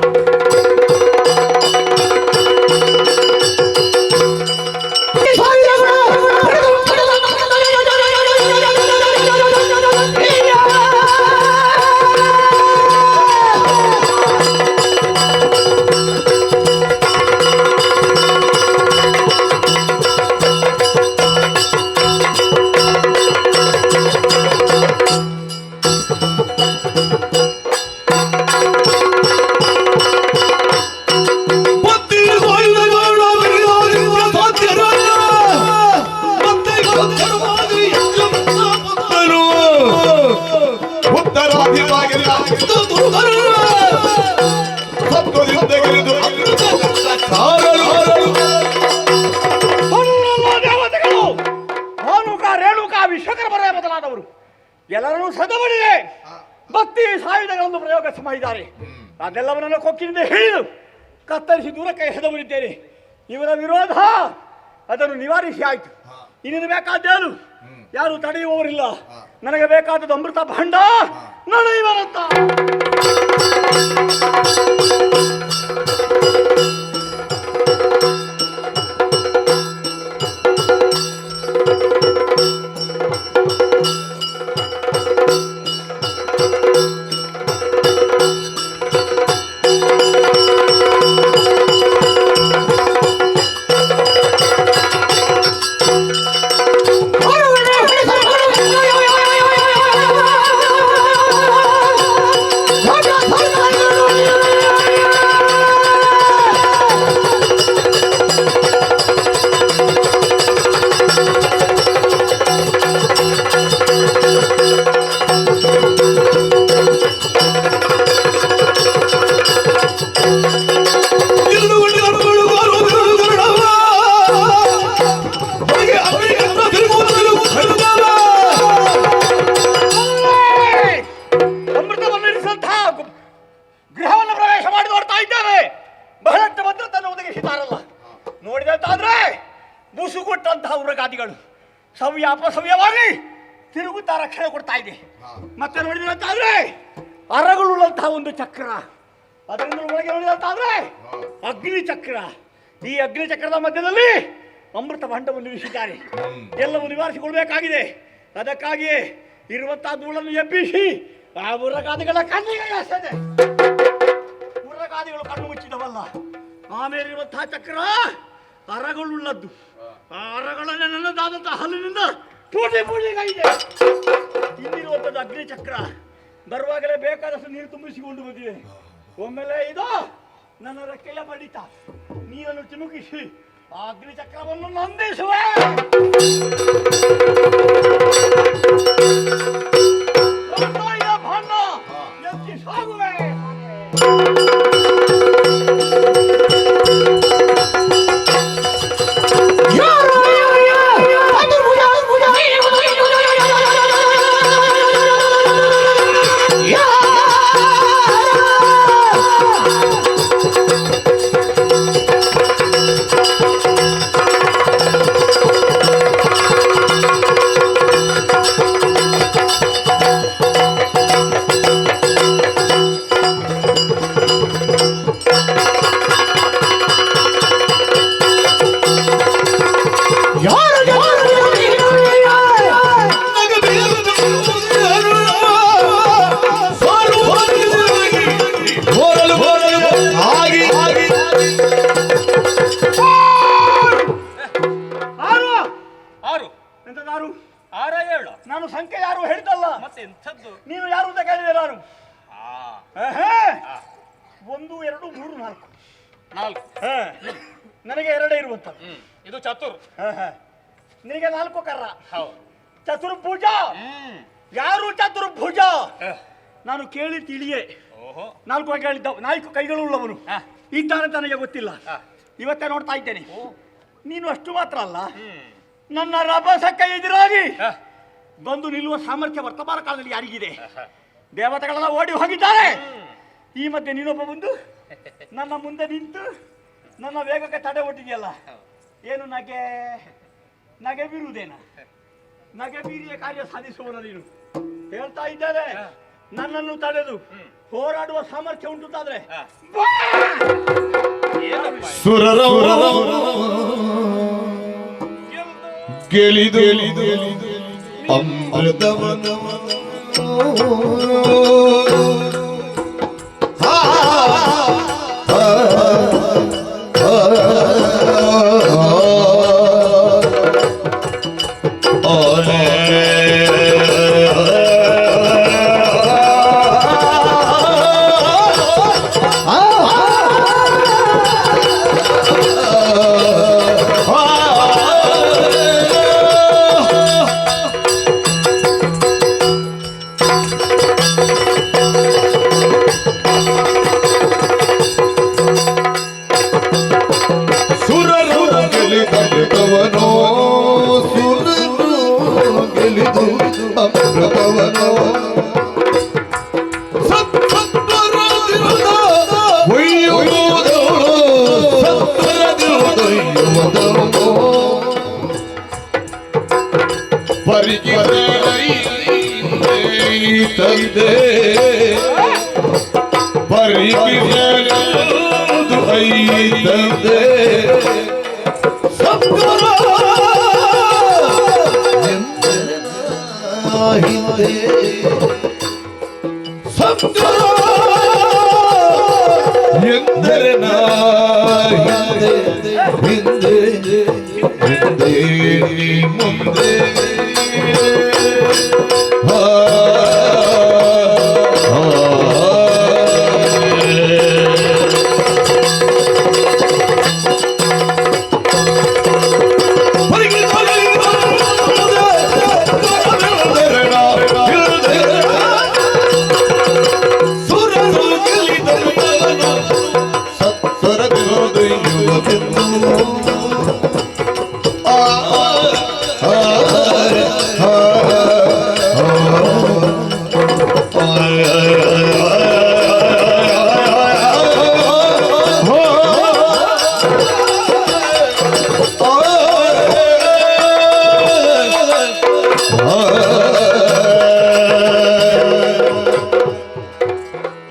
ಅದೆಲ್ಲವನ್ನ ಕೊಕ್ಕಿನಿಂದ ಹಿಡಿದು ಕತ್ತರಿಸಿ ದೂರಕ್ಕೆ ಎಸೆದವರಿದ್ದೇನೆ. ಇವರ ವಿರೋಧ ಅದನ್ನು ನಿವಾರಿಸಿ ಆಯ್ತು. ಇನ್ನೇನು ಬೇಕಾದ್ದೇನು? ಯಾರು ತಡೆಯುವವರಿಲ್ಲ. ನನಗೆ ಬೇಕಾದದ್ದು ಅಮೃತ ಭಾಂಡ ನಡೆಯುವಂತ. ಗೃಹವನ್ನು ಪ್ರವೇಶ ಮಾಡಿ ನೋಡ್ತಾ ಇದ್ದೇವೆ. ಬಹಳಷ್ಟು ಭದ್ರತೆಯನ್ನು ಒದಗಿಸಿದ್ದಾರಲ್ಲ. ನೋಡಿದಂತಾದ್ರೆ ಬುಸುಗುಟ್ಟಂತಹ ಉರಗಾದಿಗಳು ಸವ್ಯ ಅಪಸವ್ಯವಾಗಿ ತಿರುಗುತ್ತಾ ರಕ್ಷಣೆ ಕೊಡ್ತಾ ಇದೆ. ಮತ್ತೆ ನೋಡಿದಂತಾದ್ರೆ ಅರಗಳುಳ್ಳಂತಹ ಒಂದು ಚಕ್ರ, ಅದರಿಂದ ಒಳಗೆ ನೋಡಿದಂತಾದ್ರೆ ಅಗ್ನಿ ಚಕ್ರ. ಈ ಅಗ್ನಿ ಚಕ್ರದ ಮಧ್ಯದಲ್ಲಿ ಅಮೃತ ಭಾಂಡವನ್ನು ಇರಿಸಿದ್ದಾರೆ. ಎಲ್ಲವೂ ನಿವಾರಿಸಿಕೊಳ್ಬೇಕಾಗಿದೆ. ಅದಕ್ಕಾಗಿಯೇ ಇರುವಂತಹ ಧೂಳನ್ನು ಎಬ್ಬಿಸಿ ಆ ಉರಗಾದಿಗಳ ಕಣ್ಣಿಗೆ ಹಾಕಿದೆ. ಉರಗಾದಿಗಳು ಕಣ್ಣು ಮುಚ್ಚಿದವಲ್ಲ. ಆಮೇಲೆ ಇರುವಂತಹ ಚಕ್ರ ಅರಗಳುಳ್ಳದ್ದು. ಆ ಅರಗಳನ್ನೇ ನನ್ನದಾದಂತಹ ಹಲ್ಲಿನಿಂದ ಪೂಜೆ ಪೂಜೆಗಾಗಿದೆ. ಇಲ್ಲಿರುವಂಥದ್ದು ಅಗ್ನಿ ಚಕ್ರ. ಬರುವಾಗಲೇ ಬೇಕಾದಷ್ಟು ನೀರು ತುಂಬಿಸಿಕೊಂಡು ಬಂದಿದೆ. ಒಮ್ಮೆಲೆ ಇದು ನನ್ನ ರೆಕ್ಕೆಯ ಬಡಿತ. ನೀರನ್ನು ಚಿಮುಕಿಸಿ ಆ ಅಗ್ನಿ ಚಕ್ರವನ್ನು ನಂದಿಸುವೆ. ಭಾಂಡ ಎತ್ತಿ ಸಾಗುವೆ. ನಾನು ಸಂಖ್ಯೆ ಯಾರು ಹೇಳ್ತಲ್ಲ. ಮತ್ತೆ ಎಂಥದ್ದು? ನೀನು ಯಾರು ಅಂತ ಕೇಳಿದೆ ನಾನು. 1 2 3 4 ನನಗೆ 2 ಇರುವಂತದ್ದು. ಇದು ಚತುರ್. ನಿನಗೆ 4 ಕರ್ರ. ಚತುರ್ಭುಜ. ಯಾರು ಚತುರ್ಭುಜ? ನಾನು ಕೇಳಿ ತಿಳಿಯೇ 4 ಕೇಳಿದ್ದ. 4 ಕೈಗಳು ಉಳ್ಳವನು ಇದ್ದಾನೆ ನನಗೆ ಗೊತ್ತಿಲ್ಲ. ಇವತ್ತೇ ನೋಡ್ತಾ ಇದ್ದೇನೆ. ನೀನು ಅಷ್ಟು ಮಾತ್ರ ಅಲ್ಲ, ನನ್ನ ರಭಸಕ್ಕೆ ಎದುರಾಗಿ ಬಂದು ನಿಲ್ಲುವ ಸಾಮರ್ಥ್ಯ ವರ್ತಮಾನ ಕಾಲದಲ್ಲಿ ಯಾರಿಗಿದೆ? ದೇವತೆಗಳೆಲ್ಲ ಓಡಿ ಹೋಗಿದ್ದಾರೆ. ಈ ಮಧ್ಯೆ ನೀನೊಬ್ಬ ಬಂದು ನನ್ನ ಮುಂದೆ ನಿಂತು ನನ್ನ ವೇಗಕ್ಕೆ ತಡೆ ಒಟ್ಟಿದೆಯಲ್ಲ. ಏನು ನಗೆ ನಗೆ ಬೀರುವುದೇನ? ನಗೆ ಬೀರಿಯ ಕಾರ್ಯ ಸಾಧಿಸುವನ ನೀನು. ಹೇಳ್ತಾ ಇದ್ದಾರೆ, ನನ್ನನ್ನು ತಡೆದು ಹೋರಾಡುವ ಸಾಮರ್ಥ್ಯ ಉಂಟುತ್ತಾದ್ರೆ ಗೆಲಿದು ಅಮೃತವನ ತಂದೆ ಪರಿಕಿಸಲು ಐತಂದೆ ಸಪ್ತರ ಹಿಂದೆ ಸಪ್ತರ ಎಂದರೆ ಹಿಂದೆ ಹಿಂದೆ ನೀ ಮುಂದೆ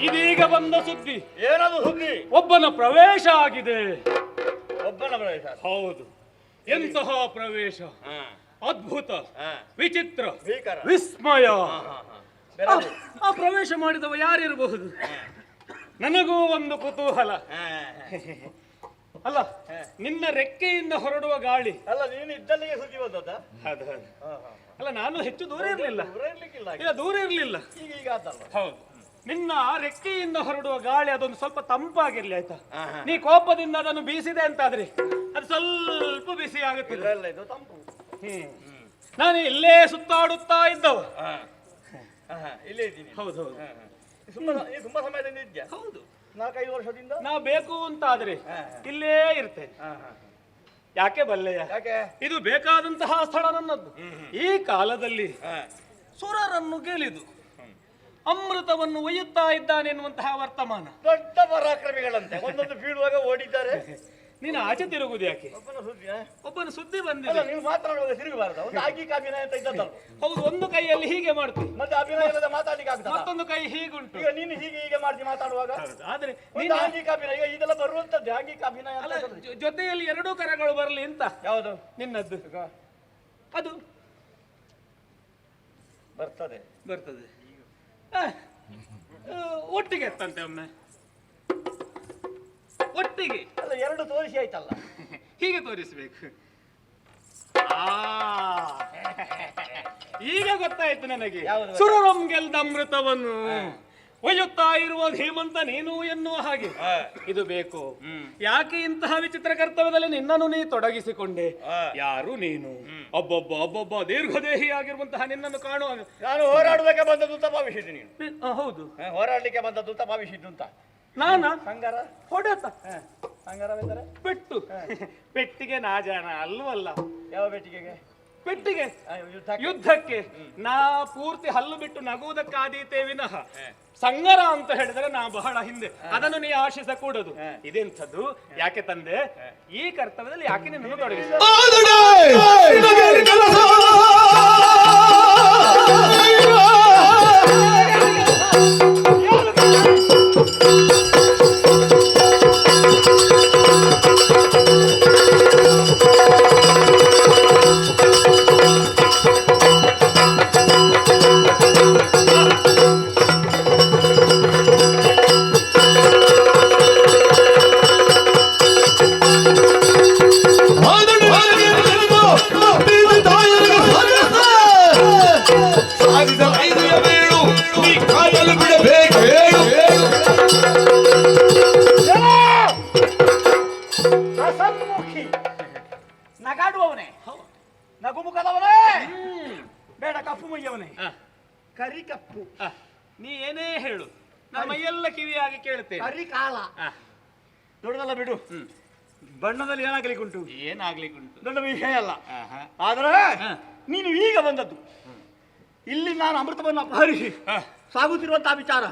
ಇದೀಗ ಬಂದ ಸುದ್ದಿ. ಏನದು ಸುದ್ದಿ? ಒಬ್ಬನ ಪ್ರವೇಶ ಆಗಿದೆ. ಒಬ್ಬನ ಪ್ರವೇಶ? ಹೌದು. ಎಂತಹ ಪ್ರವೇಶ! ಅದ್ಭುತ, ವಿಚಿತ್ರ, ಭೀಕರ, ವಿಸ್ಮಯ. ಆ ಪ್ರವೇಶ ಮಾಡಿದವ ಯಾರಿರಬಹುದು? ನನಗೂ ಒಂದು ಕುತೂಹಲ. ಅಲ್ಲ, ನಿನ್ನ ರೆಕ್ಕೆಯಿಂದ ಹೊರಡುವ ಗಾಳಿ. ಅಲ್ಲ, ನೀನು ಇದ್ದಲ್ಲಿಗೆ ಸುದ್ದಿ ಬಂದದ್ದ? ಅಲ್ಲ, ನಾನು ಹೆಚ್ಚು ದೂರ ಇರಲಿಲ್ಲ. ದೂರ ಇರಲಿಲ್ಲ. ಈಗ ಆತಲ್ಲ. ಹೌದು. ನಿನ್ನ ರೆಕ್ಕೆಯಿಂದ ಹೊರಡುವ ಗಾಳಿ ಅದೊಂದು ಸ್ವಲ್ಪ ತಂಪಾಗಿರ್ಲಿ, ಆಯ್ತಾ? ನೀ ಕೋಪದಿಂದ ಅದನ್ನು ಬೀಸಿದೆ ಅಂತಾದ್ರೆ ಅದು ಸ್ವಲ್ಪ ಬಿಸಿ ಆಗುತ್ತಿಲ್ಲ. ಇದು ತಂಪು. ನಾನು ಇಲ್ಲೇ ಸುತ್ತಾಡುತ್ತಾ ಇದ್ದವ. ಇಲ್ಲೇ ಇದ್ದೀನಿ. ಹೌದು ಹೌದು. ತುಂಬಾ ಸಮಯದಿಂದ ಇದ್ಯಾ? ಹೌದು, 4-5 ವರ್ಷದಿಂದ. ನಾ ಬೇಕು ಅಂತಾದ್ರೆ ಇಲ್ಲೇ ಇರ್ತೇನೆ. ಯಾಕೆ ಬಲ್ಲೆಯ? ಯಾಕೆ? ಇದು ಬೇಕಾದಂತಹ ಸ್ಥಳ ನನ್ನದ್ದು. ಈ ಕಾಲದಲ್ಲಿ ಸುರರನ್ನು ಗೆಲಿದು ಅಮೃತವನ್ನು ಒಯ್ಯುತ್ತಾ ಇದ್ದಾನೆ ಎನ್ನುವಂತಹ ವರ್ತಮಾನ. ದೊಡ್ಡ ಪರಾಕ್ರಮಿಗಳಂತೆ ಒಂದೊಂದು ಬೀಳುವಾಗ ಓಡಿದ್ದಾರೆ. ನೀನು ಆಚೆ ತಿರುಗುದು ಯಾಕೆ? ಒಬ್ಬನ ಸುದ್ದಿ ಬಂದಿದೆ. ನೀವು ಮಾತನಾಡುವಾಗ ತಿರುಗಬಾರದು. ಒಂದು ಆಗಿ ಅಭಿನಯ ಅಂತ ಇದ್ದದ್ದಲ್ಲ. ಹೌದು, ಒಂದು ಕೈಯಲ್ಲಿ ಹೀಗೆ ಮಾಡ್ತೀನಿ, ಮತ್ತೆ ಅಭಿನಯ ಇಲ್ಲದೆ ಮಾತಾಡ್ಲಿಕ್ಕೆ ಆಗ್ತದೆ. ಮತ್ತೊಂದು ಕೈ ಹೀಗುಂಟು. ಈಗ ನೀನು ಹೀಗೆ ಮಾಡ್ತೀನಿ ಮಾತಾಡುವಾಗ. ಆದ್ರೆ ಒಂದು ಆಂಗಿಕ ಅಭಿನಯ, ಈಗ ಇದೆಲ್ಲ ಬರುವಂತದ್ದು ಆಂಗಿಕ ಅಭಿನಯ. ಅಲ್ಲ, ಜೊತೆಯಲ್ಲಿ ಎರಡೂ ಕರಗಳು ಬರಲಿ ಅಂತ. ಯಾವುದು? ನಿನ್ನದ್ದು. ಅದು ಬರ್ತದೆ ಬರ್ತದೆ. ಒಟ್ಟಿಗೆ ಎತ್ತಂತೆ ಒಮ್ಮೆ, ಒಟ್ಟಿಗೆ. ಅಲ್ಲ, ಎರಡು ತೋರಿಸಿ ಆಯ್ತಲ್ಲ. ಹೀಗೆ ತೋರಿಸ್ಬೇಕು. ಈಗ ಗೊತ್ತಾಯ್ತು ನನಗೆ. ಸುರರಂ ಗೆಲ್ದ ಅಮೃತವನ್ನು ಒಯ್ಯುತ್ತಾ ಇರುವ ಧೀಮಂತ ನೀನು ಎನ್ನುವ ಹಾಗೆ ಇದು ಬೇಕು. ಯಾಕೆ ಇಂತಹ ವಿಚಿತ್ರ ಕರ್ತವ್ಯದಲ್ಲಿ ನಿನ್ನನ್ನು ನೀ ತೊಡಗಿಸಿಕೊಂಡೆ? ಯಾರು ನೀನು? ಒಬ್ಬೊಬ್ಬ ದೀರ್ಘದೇಹಿಯಾಗಿರುವಂತಹ ನಿನ್ನನ್ನು ಕಾಣುವಾಗ ನಾನು ಹೋರಾಡುವುದಕ್ಕೆ ಬಂದದ್ದು ಅಂತ ಭಾವಿಸಿದ್ದು. ನೀನು? ಹೌದು, ಹೋರಾಡ್ಲಿಕ್ಕೆ ಬಂದದ್ದು ಅಂತ ಭಾವಿಸಿದ್ದು ಅಂತ. ನಾನ ಸಂಗಾರ ಹೊಡೆತ. ಸಂಗಾರವೆಂದರೆ ಪೆಟ್ಟು. ಪೆಟ್ಟಿಗೆ ನಾ ಜಾಣ ಅಲ್ವಲ್ಲ. ಯಾವ ಪೆಟ್ಟಿಗೆಗೆ? ಪೆಟ್ಟಿಗೆ ಯುದ್ಧಕ್ಕೆ ನಾ ಪೂರ್ತಿ ಹಲ್ಲು ಬಿಟ್ಟು ನಗುವುದಕ್ಕಾದೀತೇ ವಿನಃ ಸಂಗರ ಅಂತ ಹೇಳಿದ್ರೆ ನಾ ಬಹಳ ಹಿಂದೆ. ಅದನ್ನು ನೀ ಆಶಿಸಕೂಡದು. ಇದೆಂಥದ್ದು? ಯಾಕೆ ತಂದೆ ಈ ಕರ್ತವ್ಯದಲ್ಲಿ? ಯಾಕೆ ನಿನ್ನನ್ನು ತೊಡಗಿಸ? ನಗಾಡುವವನೇ, ನಗುಮುಖದವನೇ, ಬೇಡ ಕಪ್ಪು ಮೈಯವನೇ. ಕರಿ ಕಪ್ಪು. ನೀ ಏನೇ ಹೇಳು, ನನ್ನ ಮೈಯೆಲ್ಲ ಕಿವಿಯಾಗಿ ಕೇಳುತ್ತೇನೆ. ಕರಿ ಕಾಲ ದೊಡ್ಡದಲ್ಲ ಬಿಡು. ಬಣ್ಣದಲ್ಲಿ ಏನಾಗ್ಲಿಕ್ಕುಂಟು? ಏನಾಗ್ಲಿಕ್ಕುಂಟು? ದೊಡ್ಡ ವಿಷಯ ಅಲ್ಲ. ಆದ್ರೆ ನೀನು ಈಗ ಬಂದದ್ದು ಇಲ್ಲಿ ನಾನು ಅಮೃತವನ್ನು ಅಪಹರಿಸಿ ಸಾಗುತ್ತಿರುವಂತಹ ವಿಚಾರ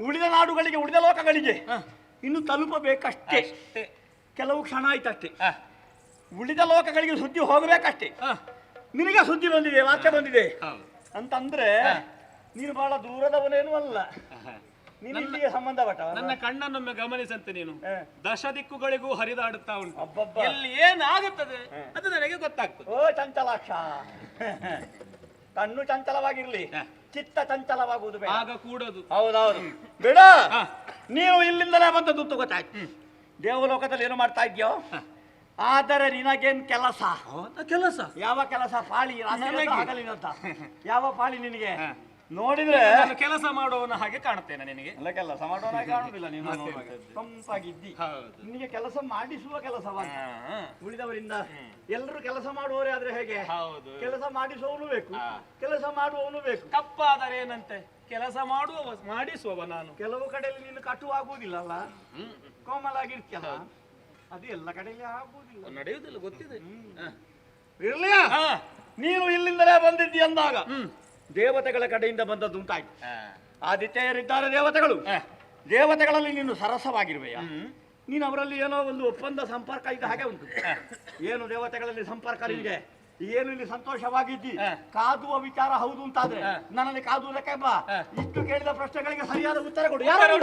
ಉಳಿದ ನಾಡುಗಳಿಗೆ, ಉಳಿದ ಲೋಕಗಳಿಗೆ ಇನ್ನು ತಲುಪಬೇಕಷ್ಟೇ. ಕೆಲವು ಕ್ಷಣ ಆಯ್ತಷ್ಟೇ. ಉಳಿದ ಲೋಕಗಳಿಗೆ ಸುದ್ದಿ ಹೋಗಬೇಕಷ್ಟೇ. ನಿನಗೆ ಸುದ್ದಿ ಬಂದಿದೆ, ವಾಕ್ಯ ಬಂದಿದೆ ಅಂತಂದ್ರೆ ನೀನು ಬಹಳ ದೂರದವನೇನು ಅಲ್ಲ, ನೀನು ಇಲ್ಲಿಗೆ ಸಂಬಂಧಪಟ್ಟ. ನನ್ನ ಕಣ್ಣನ್ನೊಮ್ಮೆ ಗಮನಿಸಂತೆ ನೀನು ದಶ ದಿಕ್ಕುಗಳಿಗೂ ಹರಿದಾಡುತ್ತಾ ಉಂಟು. ಅಬ್ಬಬ್ಬ. ಎಲ್ಲಿ ಏನಾಗುತ್ತದೆ ಅದು ನನಗೆ ಗೊತ್ತಾಗ್ತದೆ. ಓ ಚಂಚಲಾಕ್ಷ, ಕಣ್ಣು ಚಂಚಲವಾಗಿರ್ಲಿ, ಚಿತ್ತ ಚಂಚಲವಾಗುವುದು ಬೇಡ. ಆಗ ಕೂಡದು. ಹೌದೌದು ಬೇಡ. ನೀವು ಇಲ್ಲಿಂದಲೇ ಬಂದದ್ದು ಅಂತ ಗೊತ್ತಾಯ್ತು. ದೇವಲೋಕದಲ್ಲಿ ಏನು ಮಾಡ್ತಾ ಇದ್ಯೋ, ಆದರೆ ನಿನಗೇನ್ ಕೆಲಸ? ಕೆಲಸ ಯಾವ ಕೆಲಸ? ಪಾಳಿ ಹಗಲಿನಂತ ಯಾವ ಪಾಳಿ ನಿನಗೆ? ನೋಡಿದ್ರೆ ನಾನು ಕೆಲಸ ಮಾಡುವವನ ಹಾಗೆ ಕಾಣುತ್ತೇನೆ ನಿನಗೆ. ಎಲ್ಲ ಕೆಲಸ ಮಾಡೋಣ ಕಾಣುದಿಲ್ಲ. ನೀನು ತಂಪಾಗಿದ್ದಿ. ನಿನಗೆ ಕೆಲಸ ಮಾಡಿಸುವ ಕೆಲಸವಾಗಿ ಉಳಿದವರಿಂದ ಎಲ್ಲರೂ ಕೆಲಸ ಮಾಡುವವರೇ ಆದ್ರೆ ಹೇಗೆ? ಕೆಲಸ ಮಾಡಿಸುವವನು ಬೇಕು, ಕೆಲಸ ಮಾಡುವವನು ಬೇಕು. ತಪ್ಪಾದರೆ ಏನಂತೆ? ಕೆಲಸ ಮಾಡಿಸುವವ ನಾನು. ಕೆಲವು ಕಡೆಯಲ್ಲಿ ನೀನು ಕಟ್ಟುವಾಗುವುದಿಲ್ಲ ಅಲ್ಲ, ಕೋಮಲಾಗಿರ್ತಿಯಲ್ಲ, ಅದು ಎಲ್ಲ ಕಡೆಯಲ್ಲಿ ಆಗುವುದಿಲ್ಲ, ನಡೆಯುವುದಿಲ್ಲ, ಗೊತ್ತಿದೆ. ಇರ್ಲಿಯಾ? ನೀನು ಇಲ್ಲಿಂದಲೇ ಬಂದಿದ್ದಿ ಅಂದಾಗ ದೇವತೆಗಳ ಕಡೆಯಿಂದ ಬಂದದ್ದು ಉಂಟಾಯ್ತು. ಆದಿತ್ಯರಿದ್ದಾರೆ ದೇವತೆಗಳು. ದೇವತೆಗಳಲ್ಲಿ ನೀನು ಸರಸವಾಗಿರುವೆಯ, ನೀನು ಅವರಲ್ಲಿ ಏನೋ ಒಂದು ಒಪ್ಪಂದ ಸಂಪರ್ಕ ಇದ್ದ ಹಾಗೆ ಉಂಟು. ಏನು ದೇವತೆಗಳಲ್ಲಿ ಸಂಪರ್ಕ ನಿನಗೆ? ಏನು ಇಲ್ಲಿ ಸಂತೋಷವಾಗಿದ್ದಿ? ಕಾದುವ ವಿಚಾರ ಹೌದು ಅಂತಾದ್ರೆ ನನ್ನಲ್ಲಿ ಕಾದುವುದಕ್ಕೆ ಬಾ. ಇಷ್ಟು ಕೇಳಿದ ಪ್ರಶ್ನೆಗಳಿಗೆ ಸರಿಯಾದ ಉತ್ತರ ಕೊಡು. ಯಾರು?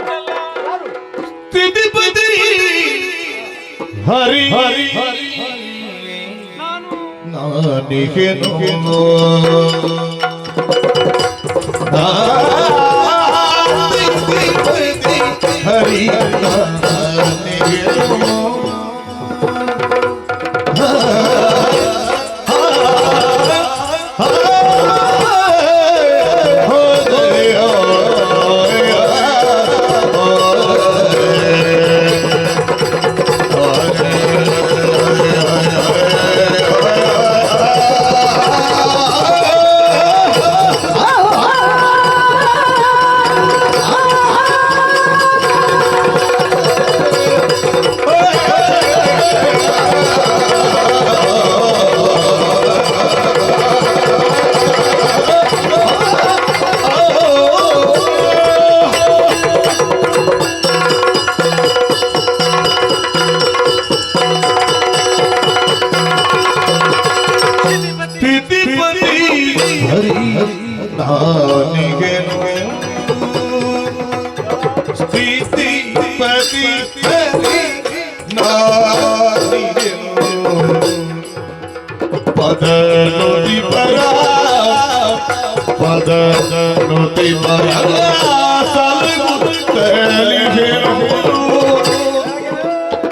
ಹರಿ ಹರಿ ಹರಿ ನಾನಿಗೆನು ಹರಿ ಪದನುತಿ ಪರ ಪದನುತಿ ಪರ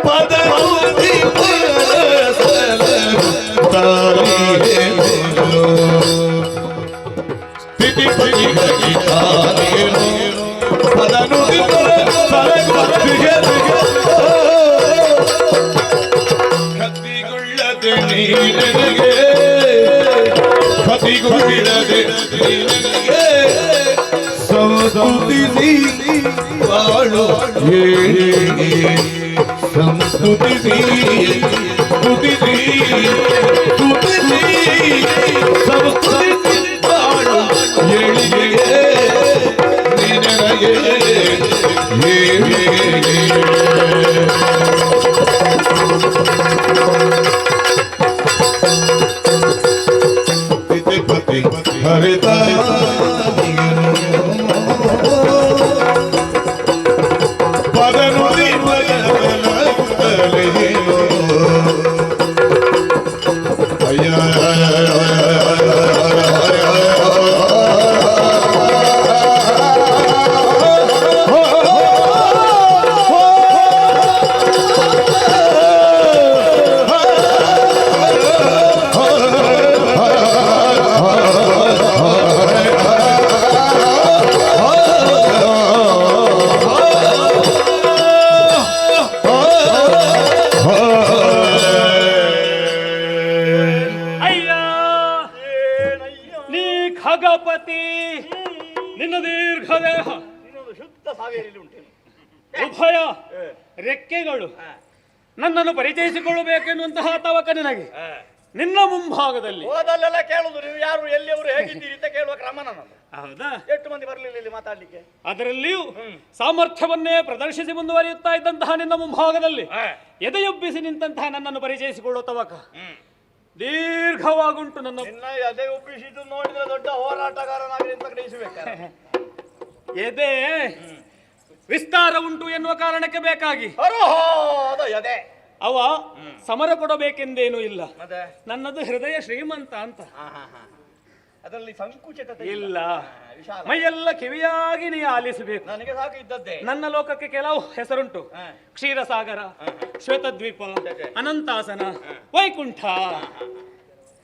ಪದನುತಿ ಸ್ಥಿತಿ ಪದನುತಿ ಕತ್ತಿಗೊಳ್ಳದೆ ನೀನಿಗೆ ಕತಿಗೊಳ್ಳದೆ ನೀನಿಗೆ ಸಂಸ್ತುತಿಸಿ ಬಾಳು ಏಳಿಗೆ ಸಂಸ್ತುತಿಸಿ ಸ್ತುತಿಸಿ ಸ್ತುತಿಸಿ ಸಂಸ್ತುತಿಸಿ ಬಾಳು ಏಳಿಗೆ ನಿನಗೆ ಏಳಿಗೆ ಹರಿತ ಪದನುಡಿ ಖಗಪತಿ ನಿನ್ನ ದೀರ್ಘ ದೇಹ, ಶುದ್ಧ ಸಾವೇರಿಯಲ್ಲಿ ಉಂಟೇನು? ಉಭಯ ರೆಕ್ಕೆಗಳು ನನ್ನನ್ನು ಪರಿಚಯಿಸಿಕೊಳ್ಳಬೇಕೆನ್ನುವಂತಹ ತವಕ ನಿನಗೆ. ನಿನ್ನ ಮುಂಭಾಗದಲ್ಲಿ ಹೋದಲ್ಲೆಲ್ಲ ಕೇಳುದು ನೀವು ಯಾರು, ಎಲ್ಲಿಯವರು, ಹೇಗಿದ್ದೀರಿ ಅಂತ ಕೇಳುವ ಕ್ರಮ ನನ್ನದು. ಹೌದಾ? ಎಷ್ಟು ಮಂದಿ ಬರಲಿಲ್ಲ ಇಲ್ಲಿ ಮಾತಾಡ್ಲಿಕ್ಕೆ? ಅದರಲ್ಲಿಯೂ ಸಾಮರ್ಥ್ಯವನ್ನೇ ಪ್ರದರ್ಶಿಸಿ ಮುಂದುವರಿಯುತ್ತಾ ಇದ್ದಂತಹ ನಿನ್ನ ಮುಂಭಾಗದಲ್ಲಿ ಎದೆಯೊಬ್ಬಿಸಿ ನಿಂತಹ ನನ್ನನ್ನು ಪರಿಚಯಿಸಿಕೊಳ್ಳುವ ತವಕ ದೀರ್ಘವಾಗುಂಟು ನನ್ನ ನಿನ್ನ ಎದೆ ಉಬ್ಬಿಸಿದ್ದು ನೋಡಿದ್ರೆ ದೊಡ್ಡ ಹೋರಾಟಗಾರನಾಗಿ ಅಂತ ಗ್ರಹಿಸಬೇಕಾರೆ ಎದೆ ವಿಸ್ತಾರ ಉಂಟು ಎನ್ನುವ ಕಾರಣಕ್ಕೆ ಬೇಕಾಗಿ ಅದು ಎದೆ ಅವ ಸಮರ ಕೊಡಬೇಕೆಂದೇನೂ ಇಲ್ಲ. ಮತ್ತೆ ನನ್ನದು ಹೃದಯ ಶ್ರೀಮಂತ ಅಂತ. ಅದರಲ್ಲಿ ಸಂಕುಚಿತತೆ ಇಲ್ಲ. ವಿಶಾಲ. ಮೈಯೆಲ್ಲ ಕಿವಿಯಾಗಿ ನೀ ಆಲಿಸಬೇಕು. ನನಗೆ ಸಾಕು ಇದ್ದದ್ದೇ. ನನ್ನ ಲೋಕಕ್ಕೆ ಕೆಲವು ಹೆಸರುಂಟು. ಕ್ಷೀರಸಾಗರ, ಶ್ವೇತದ್ವೀಪ, ಅನಂತಾಸನ, ವೈಕುಂಠ.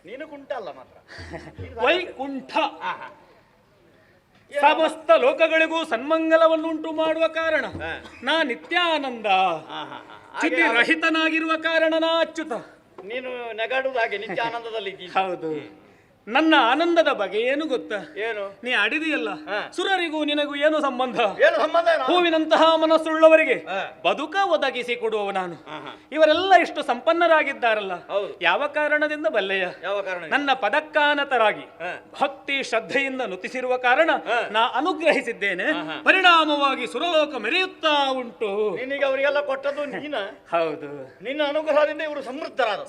ನೀನು ಕುಂಟ ಅಲ್ಲ ಮಾತ್ರ. ವೈಕುಂಠ ಸಮಸ್ತ ಲೋಕಗಳಿಗೂ ಸನ್ಮಂಗಲವನ್ನುಂಟು ಮಾಡುವ ಕಾರಣ ನಾ ನಿತ್ಯಾನಂದ. ಚ್ಯುತಿ ರಹಿತನಾಗಿರುವ ಕಾರಣ ನಾ ಅಚ್ಯುತ. ನೀನು ನೆಗಾಡುವುದಾಗೆ ನಿತ್ಯ ಆನಂದದಲ್ಲಿ ಇದ್ದೀನಿ. ಹೌದು. ನನ್ನ ಆನಂದದ ಬಗ್ಗೆ ಏನು ಗೊತ್ತಾ? ಏನು? ನೀ ಆಡಿದೆಯಲ್ಲ, ಸುರರಿಗೂ ನಿನಗೂ ಏನು ಸಂಬಂಧ? ಏನು ಸಂಬಂಧ? ಹೂವಿನಂತಹ ಮನಸ್ಸುಳ್ಳವರಿಗೆ ಬದುಕ ಒದಗಿಸಿ ಕೊಡುವವ ನಾನು. ಇವರೆಲ್ಲ ಇಷ್ಟು ಸಂಪನ್ನರಾಗಿದ್ದಾರಲ್ಲ, ಯಾವ ಕಾರಣದಿಂದ ಬಲ್ಲೆಯ? ಯಾವ ಕಾರಣ? ನನ್ನ ಪದಕ್ಕಾನತರಾಗಿ ಭಕ್ತಿ ಶ್ರದ್ಧೆಯಿಂದ ನುತಿಸಿರುವ ಕಾರಣ ನಾ ಅನುಗ್ರಹಿಸಿದ್ದೇನೆ. ಪರಿಣಾಮವಾಗಿ ಸುರಲೋಕ ಮೆರೆಯುತ್ತಾ ಉಂಟು. ನಿನಗೆ ಅವರಿಗೆಲ್ಲ ಕೊಟ್ಟದ್ದು ನೀನ? ಹೌದು. ನಿನ್ನ ಅನುಗ್ರಹದಿಂದ ಇವರು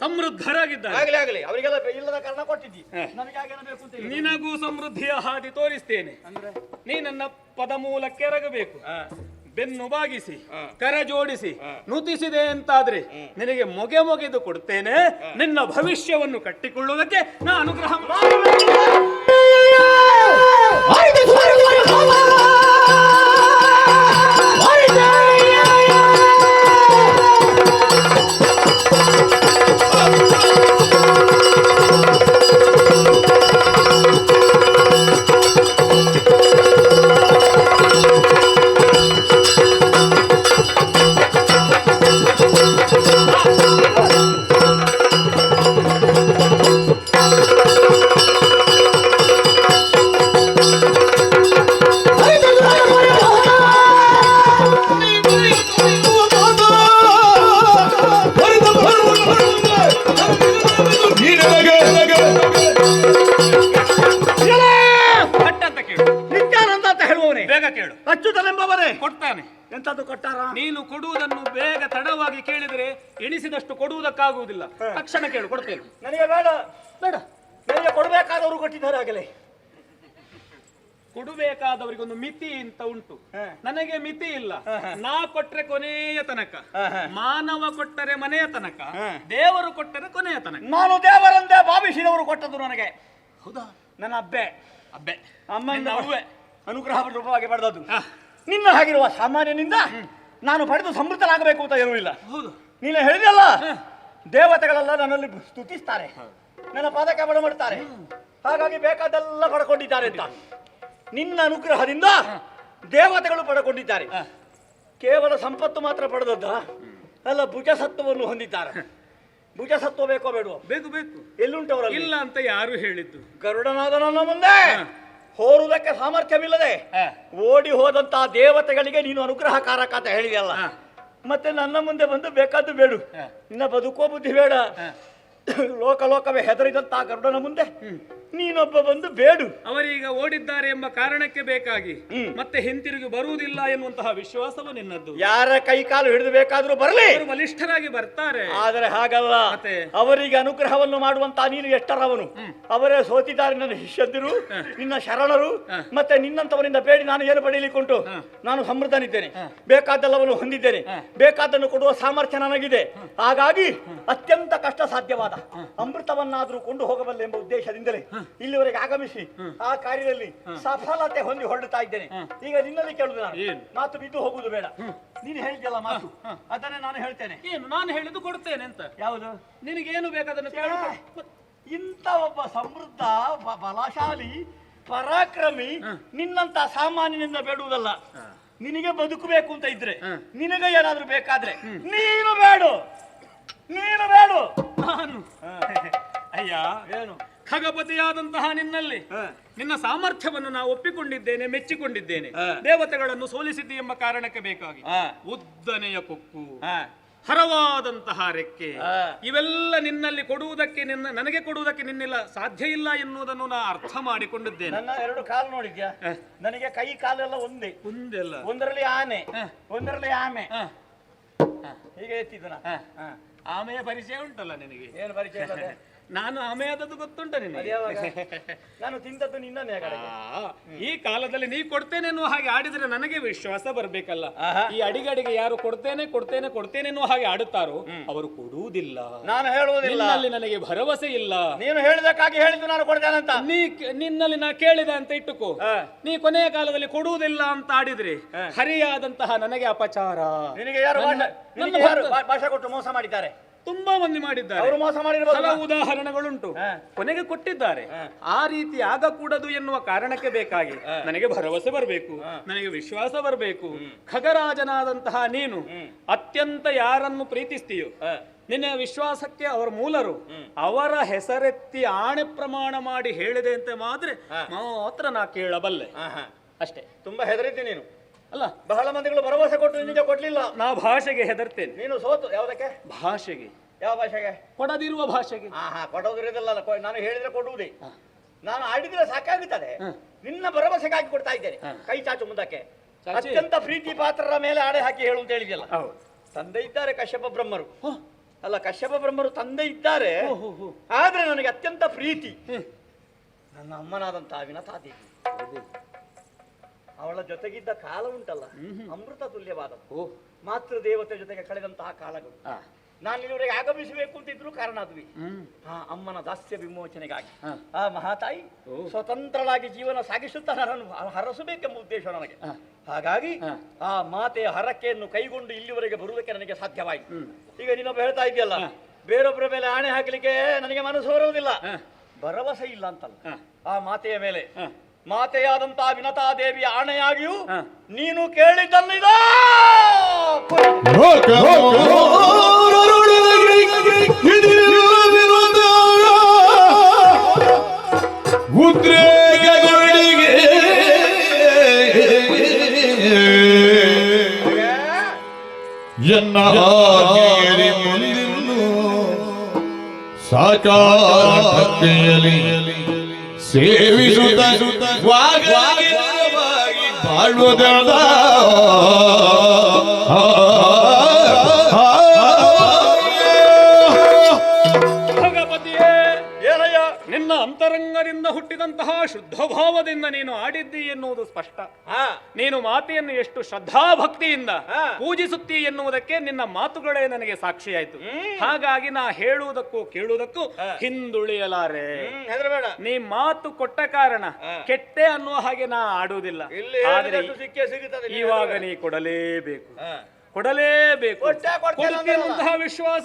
ಸಮೃದ್ಧರಾಗಿದ್ದಾರೆ. ಆಗಲಿ ಆಗಲಿ, ಅವರಿಗೆಲ್ಲ ಇಲ್ಲದ ಕಾರಣ ಕೊಟ್ಟಿದ್ದಿ. ನಿನಗೂ ಸಮೃದ್ಧಿಯ ಹಾದಿ ತೋರಿಸ್ತೇನೆ. ನೀ ನನ್ನ ಪದ ಮೂಲಕ್ಕೆ ಎರಗಬೇಕು. ಬೆನ್ನು ಬಾಗಿಸಿ ಕರ ಜೋಡಿಸಿ ನುತಿಸಿದೆ ಅಂತಾದ್ರೆ ನಿನಗೆ ಮೊಗೆದು ಕೊಡ್ತೇನೆ. ನಿನ್ನ ಭವಿಷ್ಯವನ್ನು ಕಟ್ಟಿಕೊಳ್ಳುವುದಕ್ಕೆ ನಾ ಅನುಗ್ರಹ ಅಚ್ಯುತನೆಂಬವರೇ ಕೊಡ್ತಾನೆ. ಎಂತದ್ದು ಕೊಟ್ಟಾರ? ನೀನು ಕೊಡುವುದನ್ನು ಬೇಗ ತಡವಾಗಿ ಕೇಳಿದರೆ ಎಣಿಸಿದಷ್ಟು ಕೊಡುವುದಕ್ಕಾಗುವುದಿಲ್ಲ. ತಕ್ಷಣ ಕೇಳು, ಕೊಡ್ತೇನೆ. ನನಗೆ ಬೇಡ. ಬೇಡ, ನನಗೆ ಕೊಡಬೇಕಾದವರು ಕೊಟ್ಟಿದ್ದಾರೆ. ಆಗಲೇ ಕೊಡಬೇಕಾದವರಿಗೊಂದು ಮಿತಿ ಅಂತ ಉಂಟು. ನನಗೆ ಮಿತಿ ಇಲ್ಲ. ನಾ ಕೊಟ್ರೆ ಕೊನೆಯ ತನಕ, ಮಾನವ ಕೊಟ್ಟರೆ ಮನೆಯ ತನಕ, ದೇವರು ಕೊಟ್ಟರೆ ಕೊನೆಯ ತನಕ. ನಾನು ದೇವರಂತೆ ಭಾವಿಸಿದವರು ಕೊಟ್ಟದ್ದು ನನಗೆ. ಹೌದಾ? ನನ್ನ ಅಬ್ಬೆ ಅಮ್ಮನ ಅವ್ವೆ ಅನುಗ್ರಹ ರೂಪವಾಗಿ ಪಡೆದದ್ದು. ನಿನ್ನ ಹಾಗಿರುವ ಸಾಮಾನ್ಯನಿಂದ ನಾನು ಪಡೆದು ಸಮೃದ್ಧನಾಗಬೇಕು ಅಂತ ಇರುವುದಿಲ್ಲ. ಹೌದು. ನೀನು ಹೇಳಿದಲ್ಲ, ದೇವತೆಗಳೆಲ್ಲ ನನ್ನಲ್ಲಿ ಸ್ತುತಿಸ್ತಾರೆ, ನನ್ನ ಪಾದಕ್ಕೆ ಬಡ ಮಾಡುತ್ತಾರೆ, ಹಾಗಾಗಿ ಬೇಕಾದೆಲ್ಲ ಪಡ್ಕೊಂಡಿದ್ದಾರೆ ಅಂತ. ನಿನ್ನ ಅನುಗ್ರಹದಿಂದ ದೇವತೆಗಳು ಪಡ್ಕೊಂಡಿದ್ದಾರೆ. ಕೇವಲ ಸಂಪತ್ತು ಮಾತ್ರ ಪಡೆದದ್ದ ಅಲ್ಲ, ಭುಜಸತ್ವವನ್ನು ಹೊಂದಿದ್ದಾರೆ. ಭುಜಸತ್ವ ಬೇಕೋ ಬೇಡವೋ? ಬೇಕು ಬೇಕು. ಎಲ್ಲುಂಟವರ ಇಲ್ಲ ಅಂತ ಯಾರು ಹೇಳಿದ್ದು? ಗರುಡನಾದ ನನ್ನ ಮುಂದೆ ಹೋರುವುದಕ್ಕೆ ಸಾಮರ್ಥ್ಯವಿಲ್ಲದೆ ಓಡಿ ಹೋದಂತಹ ದೇವತೆಗಳಿಗೆ ನೀನು ಅನುಗ್ರಹಕಾರಕ ಅಂತ ಹೇಳಿದೆಯಲ್ಲ, ಮತ್ತೆ ನನ್ನ ಮುಂದೆ ಬಂದು ಬೇಕಾದ್ದು ಬೇಡು. ನಿನ್ನ ಬದುಕುವ ಬುದ್ಧಿ ಬೇಡ. ಲೋಕವೇ ಹೆದರಿದಂತಹ ಗರುಡನ ಮುಂದೆ ನೀನೊಬ್ಬ ಬಂದು ಬೇಡು. ಅವರೀಗ ಓಡಿದ್ದಾರೆ ಎಂಬ ಕಾರಣಕ್ಕೆ ಬೇಕಾಗಿ ಮತ್ತೆ ಹಿಂತಿರುಗಿ ಬರುವುದಿಲ್ಲ ಎನ್ನುವಂತಹ ವಿಶ್ವಾಸವು ನಿನ್ನದ್ದು. ಯಾರ ಕೈ ಕಾಲು ಹಿಡಿದು ಬೇಕಾದ್ರೂ ಬರಲಿ, ಬಲಿಷ್ಠರಾಗಿ ಬರ್ತಾರೆ. ಆದರೆ ಹಾಗಲ್ಲ. ಅವರಿಗೆ ಅನುಗ್ರಹವನ್ನು ಮಾಡುವಂತ ನೀನು ಎಷ್ಟರವನು? ಅವರೇ ಸೋತಿದ್ದಾರೆ ನನ್ನ ಶಿಷ್ಯಂದಿರು, ನಿನ್ನ ಶರಣರು. ಮತ್ತೆ ನಿನ್ನಂತವರಿಂದ ಬೇಡಿ ನಾನು ಏನು ಪಡೆಯಲಿಕ್ಕುಂಟು? ನಾನು ಸಮೃದ್ಧನಿದ್ದೇನೆ, ಬೇಕಾದೆಲ್ಲವನ್ನು ಹೊಂದಿದ್ದೇನೆ, ಬೇಕಾದನ್ನು ಕೊಡುವ ಸಾಮರ್ಥ್ಯ ನನಗಿದೆ. ಹಾಗಾಗಿ ಅತ್ಯಂತ ಕಷ್ಟ ಸಾಧ್ಯವಾದ ಅಮೃತವನ್ನಾದ್ರೂ ಕೊಂಡು ಹೋಗಬಲ್ಲ ಎಂಬ ಉದ್ದೇಶದಿಂದಲೇ ಇಲ್ಲಿವರೆಗೆ ಆಗಮಿಸಿ ಆ ಕಾರ್ಯದಲ್ಲಿ ಸಫಲತೆ ಹೊಂದಿ ಹೊರಡುತ್ತಾ ಇದ್ದೇನೆ. ಈಗ ನಿನ್ನಲ್ಲಿ ಕೇಳುದು ನಾನು, ಮಾತು ಬಿದ್ದು ಹೋಗುದು ಬೇಡ. ನೀನು ಹೇಳಿದ್ಯಲ್ಲ ಮಾತು, ಅದನ್ನೇ ನಾನು ಹೇಳ್ತೇನೆ. ಏನು ನಾನು ಹೇಳಿದ್ದು ಕೊಡ್ತೇನೆ ಅಂತ? ಯಾವುದು? ನಿನಗೇನು ಬೇಕಾದನ್ನು ಕೇಳ. ಇಂಥ ಒಬ್ಬ ಸಮೃದ್ಧ ಬಲಶಾಲಿ ಪರಾಕ್ರಮಿ ನಿನ್ನಂತ ಸಾಮಾನ್ಯನಿಂದ ಬೇಡುವುದಲ್ಲ. ನಿನಗೆ ಬದುಕಬೇಕು ಅಂತ ಇದ್ರೆ, ನಿನಗೆ ಏನಾದ್ರೂ ಬೇಕಾದ್ರೆ ನೀನು ಬೇಡು. ನಾನು ಅಯ್ಯ, ಏನು? ಖಗಪತಿಯಾದಂತಹ ನಿನ್ನಲ್ಲಿ ನಿನ್ನ ಸಾಮರ್ಥ್ಯವನ್ನು ನಾವು ಒಪ್ಪಿಕೊಂಡಿದ್ದೇನೆ, ಮೆಚ್ಚಿಕೊಂಡಿದ್ದೇನೆ. ದೇವತೆಗಳನ್ನು ಸೋಲಿಸಿದ್ದಿ ಎಂಬ ಕಾರಣಕ್ಕೆ ಬೇಕಾಗಿ ಉದ್ದನೆಯ ಕೊಕ್ಕು, ಹರವಾದಂತಹ ರೆಕ್ಕೆ, ಇವೆಲ್ಲ ನಿನ್ನಲ್ಲಿ ಕೊಡುವುದಕ್ಕೆ, ನನಗೆ ಕೊಡುವುದಕ್ಕೆ ನಿನ್ನೆಲ್ಲ ಸಾಧ್ಯ ಇಲ್ಲ ಎನ್ನುವುದನ್ನು ನಾ ಅರ್ಥ ಮಾಡಿಕೊಂಡಿದ್ದೇನೆ. ನನ್ನ ಎರಡು ಕಾಲು ನೋಡಿದ್ಯಾ? ನನಗೆ ಕೈ ಕಾಲೆಲ್ಲ ಒಂದೆಲ್ಲ. ಒಂದರಲ್ಲಿ ಆನೆ, ಒಂದರಲ್ಲಿ ಆಮೆ. ಹೀಗೆ ಎತ್ತಿದ್ದು ನಾ. ಆಮೆಯ ಪರಿಚಯ ಉಂಟಲ್ಲ ನಿನಗೆ? ಏನು ಪರಿಚಯ? ನಾನು ಆಮೆಯಾದದ್ದು ಗೊತ್ತುಂಟ ನಿನಗೆ. ನಾನು ತಿಂದದ್ದು ನಿನ್ನನ್ನೇ ಕಡೆಗೆ. ಈ ಕಾಲದಲ್ಲಿ ನೀ ಕೊಡ್ತೇನೆ ಎನ್ನುವ ಹಾಗೆ ಆಡಿದ್ರೆ ನನಗೆ ವಿಶ್ವಾಸ ಬರ್ಬೇಕಲ್ಲ. ಈ ಅಡಿಗಡಿಗೆ ಯಾರು ಕೊಡ್ತೇನೆ ಕೊಡ್ತೇನೆ ಕೊಡ್ತೇನೆ ಎನ್ನುವ ಹಾಗೆ ಆಡುತ್ತಾರೋ ಅವರು ಕೊಡುವುದಿಲ್ಲ. ನಾನು ಹೇಳುವುದಿಲ್ಲ. ನಿನ್ನಲ್ಲಿ ನನಗೆ ಭರವಸೆ ಇಲ್ಲ. ನೀನು ಹೇಳಿದಕ್ಕಾಗಿ ಹೇಳಿದ್ದು ನಾನು ಕೊಡ್ತೇನೆ ಅಂತ. ನಿನ್ನಲ್ಲಿ ನಾ ಕೇಳಿದ ಅಂತ ಇಟ್ಟುಕೋ. ನೀ ಕೊನೆಯ ಕಾಲದಲ್ಲಿ ಕೊಡುವುದಿಲ್ಲ ಅಂತ ಆಡಿದ್ರೆ ಹರಿಯಾದಂತಹ ನನಗೆ ಅಪಚಾರ. ನಿನಗೆ ಯಾರು ಭಾಷೆ ಕೊಟ್ಟು ಮೋಸ ಮಾಡಿದ್ದಾರೆ? ತುಂಬಾ ಮಂದಿ ಮಾಡಿದ್ದಾರೆ. ಅವರು ಮೋಸ ಮಾಡಿರಬಹುದು. ಹಲವು ಉದಾಹರಣೆಗಳುಂಟು. ಕೊನೆಗೆ ಕೊಟ್ಟಿದ್ದಾರೆ. ಆ ರೀತಿ ಆಗಕೂಡದು ಎನ್ನುವ ಕಾರಣಕ್ಕೆ ಬೇಕಾಗಿ ನನಗೆ ಭರವಸೆ ಬರಬೇಕು, ನನಗೆ ವಿಶ್ವಾಸ ಬರಬೇಕು. ಖಗರಾಜನಾದಂತಹ ನೀನು ಅತ್ಯಂತ ಯಾರನ್ನು ಪ್ರೀತಿಸ್ತೀಯೋ ನಿನ್ನ ವಿಶ್ವಾಸಕ್ಕೆ ಅವರ ಮೂಲರು ಅವರ ಹೆಸರೆತ್ತಿ ಆಣೆ ಪ್ರಮಾಣ ಮಾಡಿ ಹೇಳಿದೆ ಅಂತ ಮಾತ್ರ ನಾ ಕೇಳಬಲ್ಲೆ. ಅಷ್ಟೇ. ತುಂಬಾ ಹೆದರಿದ್ದೆ ನೀನು ಅಲ್ಲ. ಬಹಳ ಮಂದಿಗಳು ಭರವಸೆ ಕೊಟ್ಟು ನಿಜ ಕೊಡ್ಲಿಲ್ಲ. ನಾ ಭಾಷೆಗೆ ಹೆದರ್ತೇನೆ. ನೀನು ಸೋತು. ಯಾವುದಕ್ಕೆ? ಭಾಷೆಗೆ. ಯಾವ ಭಾಷೆಗೆ? ಕೊಡದಿರುವ ಭಾಷೆಗೆ. ಕೊಡೋದಿರೋದಿಲ್ಲ. ನಾನು ಹೇಳಿದ್ರೆ ಕೊಡುವುದೇ. ನಾನು ಆಡಿದ್ರೆ ಸಾಕಾಗುತ್ತದೆ. ನಿನ್ನ ಭರವಸೆಗಾಗಿ ಕೊಡ್ತಾ ಇದ್ದೇನೆ. ಕೈ ಚಾಚು ಮುಂದಕ್ಕೆ. ಅತ್ಯಂತ ಪ್ರೀತಿ ಪಾತ್ರರ ಮೇಲೆ ಆಡೆ ಹಾಕಿ ಹೇಳು ಅಂತ ಹೇಳಿದೆಯಲ್ಲ. ತಂದೆ ಇದ್ದಾರೆ ಕಶ್ಯಪ ಬ್ರಹ್ಮರು. ಅಲ್ಲ, ಕಶ್ಯಪ ಬ್ರಹ್ಮರು ತಂದೆ ಇದ್ದಾರೆ. ಆದ್ರೆ ನನಗೆ ಅತ್ಯಂತ ಪ್ರೀತಿ ನನ್ನ ಅಮ್ಮನಾದಂತಹ ವಿನತಾದೇವಿ. ಅವಳ ಜೊತೆಗಿದ್ದ ಕಾಲ ಉಂಟಲ್ಲ, ಅಮೃತ ತುಲ್ಯವಾದದ್ದು. ಮಾತೃ ದೇವತೆ ಜೊತೆಗೆ ಕಳೆದಂತಹ ಕಾಲಗಳು. ನಾನು ಇಲ್ಲಿವರೆಗೆ ಆಗಮಿಸಬೇಕು ಅಂತಿದ್ರು ಕಾರಣ ಅದ್ವಿ. ಅಮ್ಮನ ದಾಸ್ಯ ವಿಮೋಚನೆಗಾಗಿ ಆ ಮಹಾತಾಯಿ ಸ್ವತಂತ್ರವಾಗಿ ಜೀವನ ಸಾಗಿಸುತ್ತಾ ನನ್ನನ್ನು ಹರಸಬೇಕೆಂಬ ಉದ್ದೇಶ ನನಗೆ. ಹಾಗಾಗಿ ಆ ಮಾತೆಯ ಹರಕೆಯನ್ನು ಕೈಗೊಂಡು ಇಲ್ಲಿವರೆಗೆ ಬರುವುದಕ್ಕೆ ನನಗೆ ಸಾಧ್ಯವಾಯಿತು. ಈಗ ನೀನೊಬ್ಬ ಹೇಳ್ತಾ ಇದೆಯಲ್ಲ, ಬೇರೊಬ್ಬರ ಮೇಲೆ ಆಣೆ ಹಾಕಲಿಕ್ಕೆ ನನಗೆ ಮನಸ್ಸು ಬರುವುದಿಲ್ಲ, ಭರವಸೆ ಇಲ್ಲ ಅಂತಲ್ಲ. ಆ ಮಾತೆಯ ಮೇಲೆ ಮಾತೆಯಾದಂತಹ ವಿನತಾದೇವಿಯ ಆಣೆಯಾಗಿಯೂ ನೀನು ಕೇಳಿದ್ದಲ್ಲಿದ ಉದ್ರೇಕಗಳಿಗೆ ಎನ್ನ ಮುಂದಿನ್ನು ಸಾಕಾರತೆಯಲ್ಲಿ ಸೇವಿಸುತ್ತ ಬಾಳುವುದಲ್ಲ. ಭಗವತಿಯೇ, ಏನಯ್ಯ ನಿನ್ನ ಅಂತರಂಗದಿಂದ ಹುಟ್ಟಿದಂತಹ ಶುದ್ಧ ಭಾವದಿಂದ ನೀನು ಆಡಿದ್ದಿ ಎನ್ನುವುದು ಸ್ಪಷ್ಟ. ನೀನು ಮಾತೆಯನ್ನು ಎಷ್ಟು ಶ್ರದ್ಧಾಭಕ್ತಿಯಿಂದ ಪೂಜಿಸುತ್ತಿ ಎನ್ನುವುದಕ್ಕೆ ನಿನ್ನ ಮಾತುಗಳೇ ನನಗೆ ಸಾಕ್ಷಿಯಾಯ್ತು. ಹಾಗಾಗಿ ನಾ ಹೇಳುವುದಕ್ಕೂ ಕೇಳುವುದಕ್ಕೂ ಹಿಂದುಳಿಯಲಾರೆ. ನೀ ಮಾತು ಕೊಟ್ಟ ಕಾರಣ ಕೆಟ್ಟೆ ಅನ್ನುವ ಹಾಗೆ ನಾ ಆಡುವುದಿಲ್ಲ. ಆದ್ರೆ ಇವಾಗ ನೀ ಕೊಡಲೇಬೇಕು, ಕೊಡಲೇಬೇಕು. ಕೊಡುತ್ತೇನೆಂತಹ ವಿಶ್ವಾಸ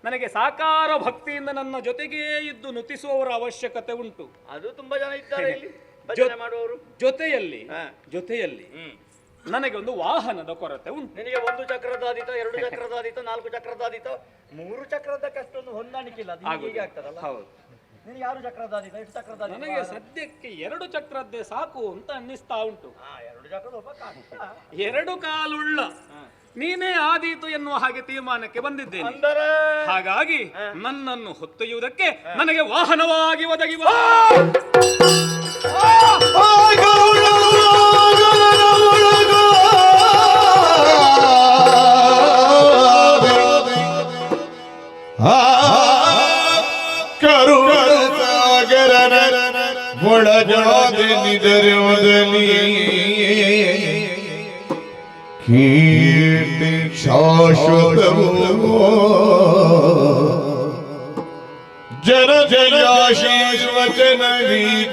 ನನಗೆ ಸಾಕಾರ ಭಕ್ತಿಯಿಂದ ನನ್ನ ಜೊತೆಗೇ ಇದ್ದು ನುತಿಸುವವರ ಅವಶ್ಯಕತೆ ಉಂಟು. ಅದು ತುಂಬಾ ಜನ ಇದ್ದಾರೆ ಇಲ್ಲಿ ಭಜನೆ ಮಾಡುವವರು. ಜೊತೆಯಲ್ಲಿ ನನಗೆ ಒಂದು ವಾಹನದ ಕೊರತೆ ಉಂಟು. ನಿನಗೆ 1 ಚಕ್ರದಾದಿತ, 2 ಚಕ್ರದಾದಿತ, 4 ಚಕ್ರದಾದಿತ, 3 ಚಕ್ರದಕ್ಕೆ ಅಷ್ಟೊಂದು ಹೊಂದಾಣಿಕೆ ಇಲ್ಲ. ಹೀಗೆ ಆಗ್ತದಲ್ಲ. ಹೌದು. ನಿನಗೆ 6 ಚಕ್ರದಾದಿತ, 8 ಚಕ್ರದಾದಿತ? ನನಗೆ ಸದ್ಯಕ್ಕೆ 2 ಚಕ್ರದ್ದೇ ಸಾಕು ಅಂತ ಅನ್ನಿಸ್ತಾ ಉಂಟು. 2 ಚಕ್ರದ 2 ಕಾಲುಳ್ಳ ನೀನೇ ಆದೀತು ಎನ್ನುವ ಹಾಗೆ ತೀರ್ಮಾನಕ್ಕೆ ಬಂದಿದ್ದೇನೆ. ಹಾಗಾಗಿ ನನ್ನನ್ನು ಹೊತ್ತೊಯ್ಯುವುದಕ್ಕೆ ನನಗೆ ವಾಹನವಾಗಿ ಒದಗಿ ಒಳಗಾದೆ ನಿದರುವುದಲಿ ಕೀರ್ತಿ ಶಾಶ್ವತವೋ ಜನ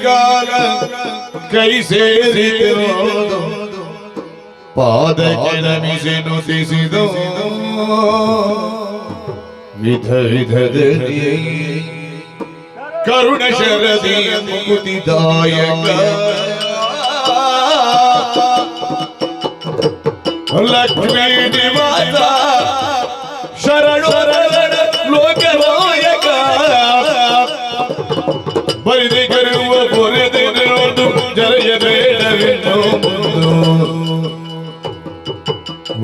ಕಾಲ ಕೈ ಸೇರಿರೋ ಪಾದಕ್ಕೆ ನಮಿಸಿ ನುತಿಸಿದೋ ವಿಧ ವಿಧದಲ್ಲಿ ಕರುಣ ಶರದಿ ಮುಕುತಿದಾಯಕ ಲಕ್ಷ್ಮೀ ನಿವಾಸ ಶರಣು ಲೋಕನಾಯಕ ಬರಿದಿರುವ ಬೊರೆದಿರುವುದು ಜರೆಯಬೇಡವೆನ್ನು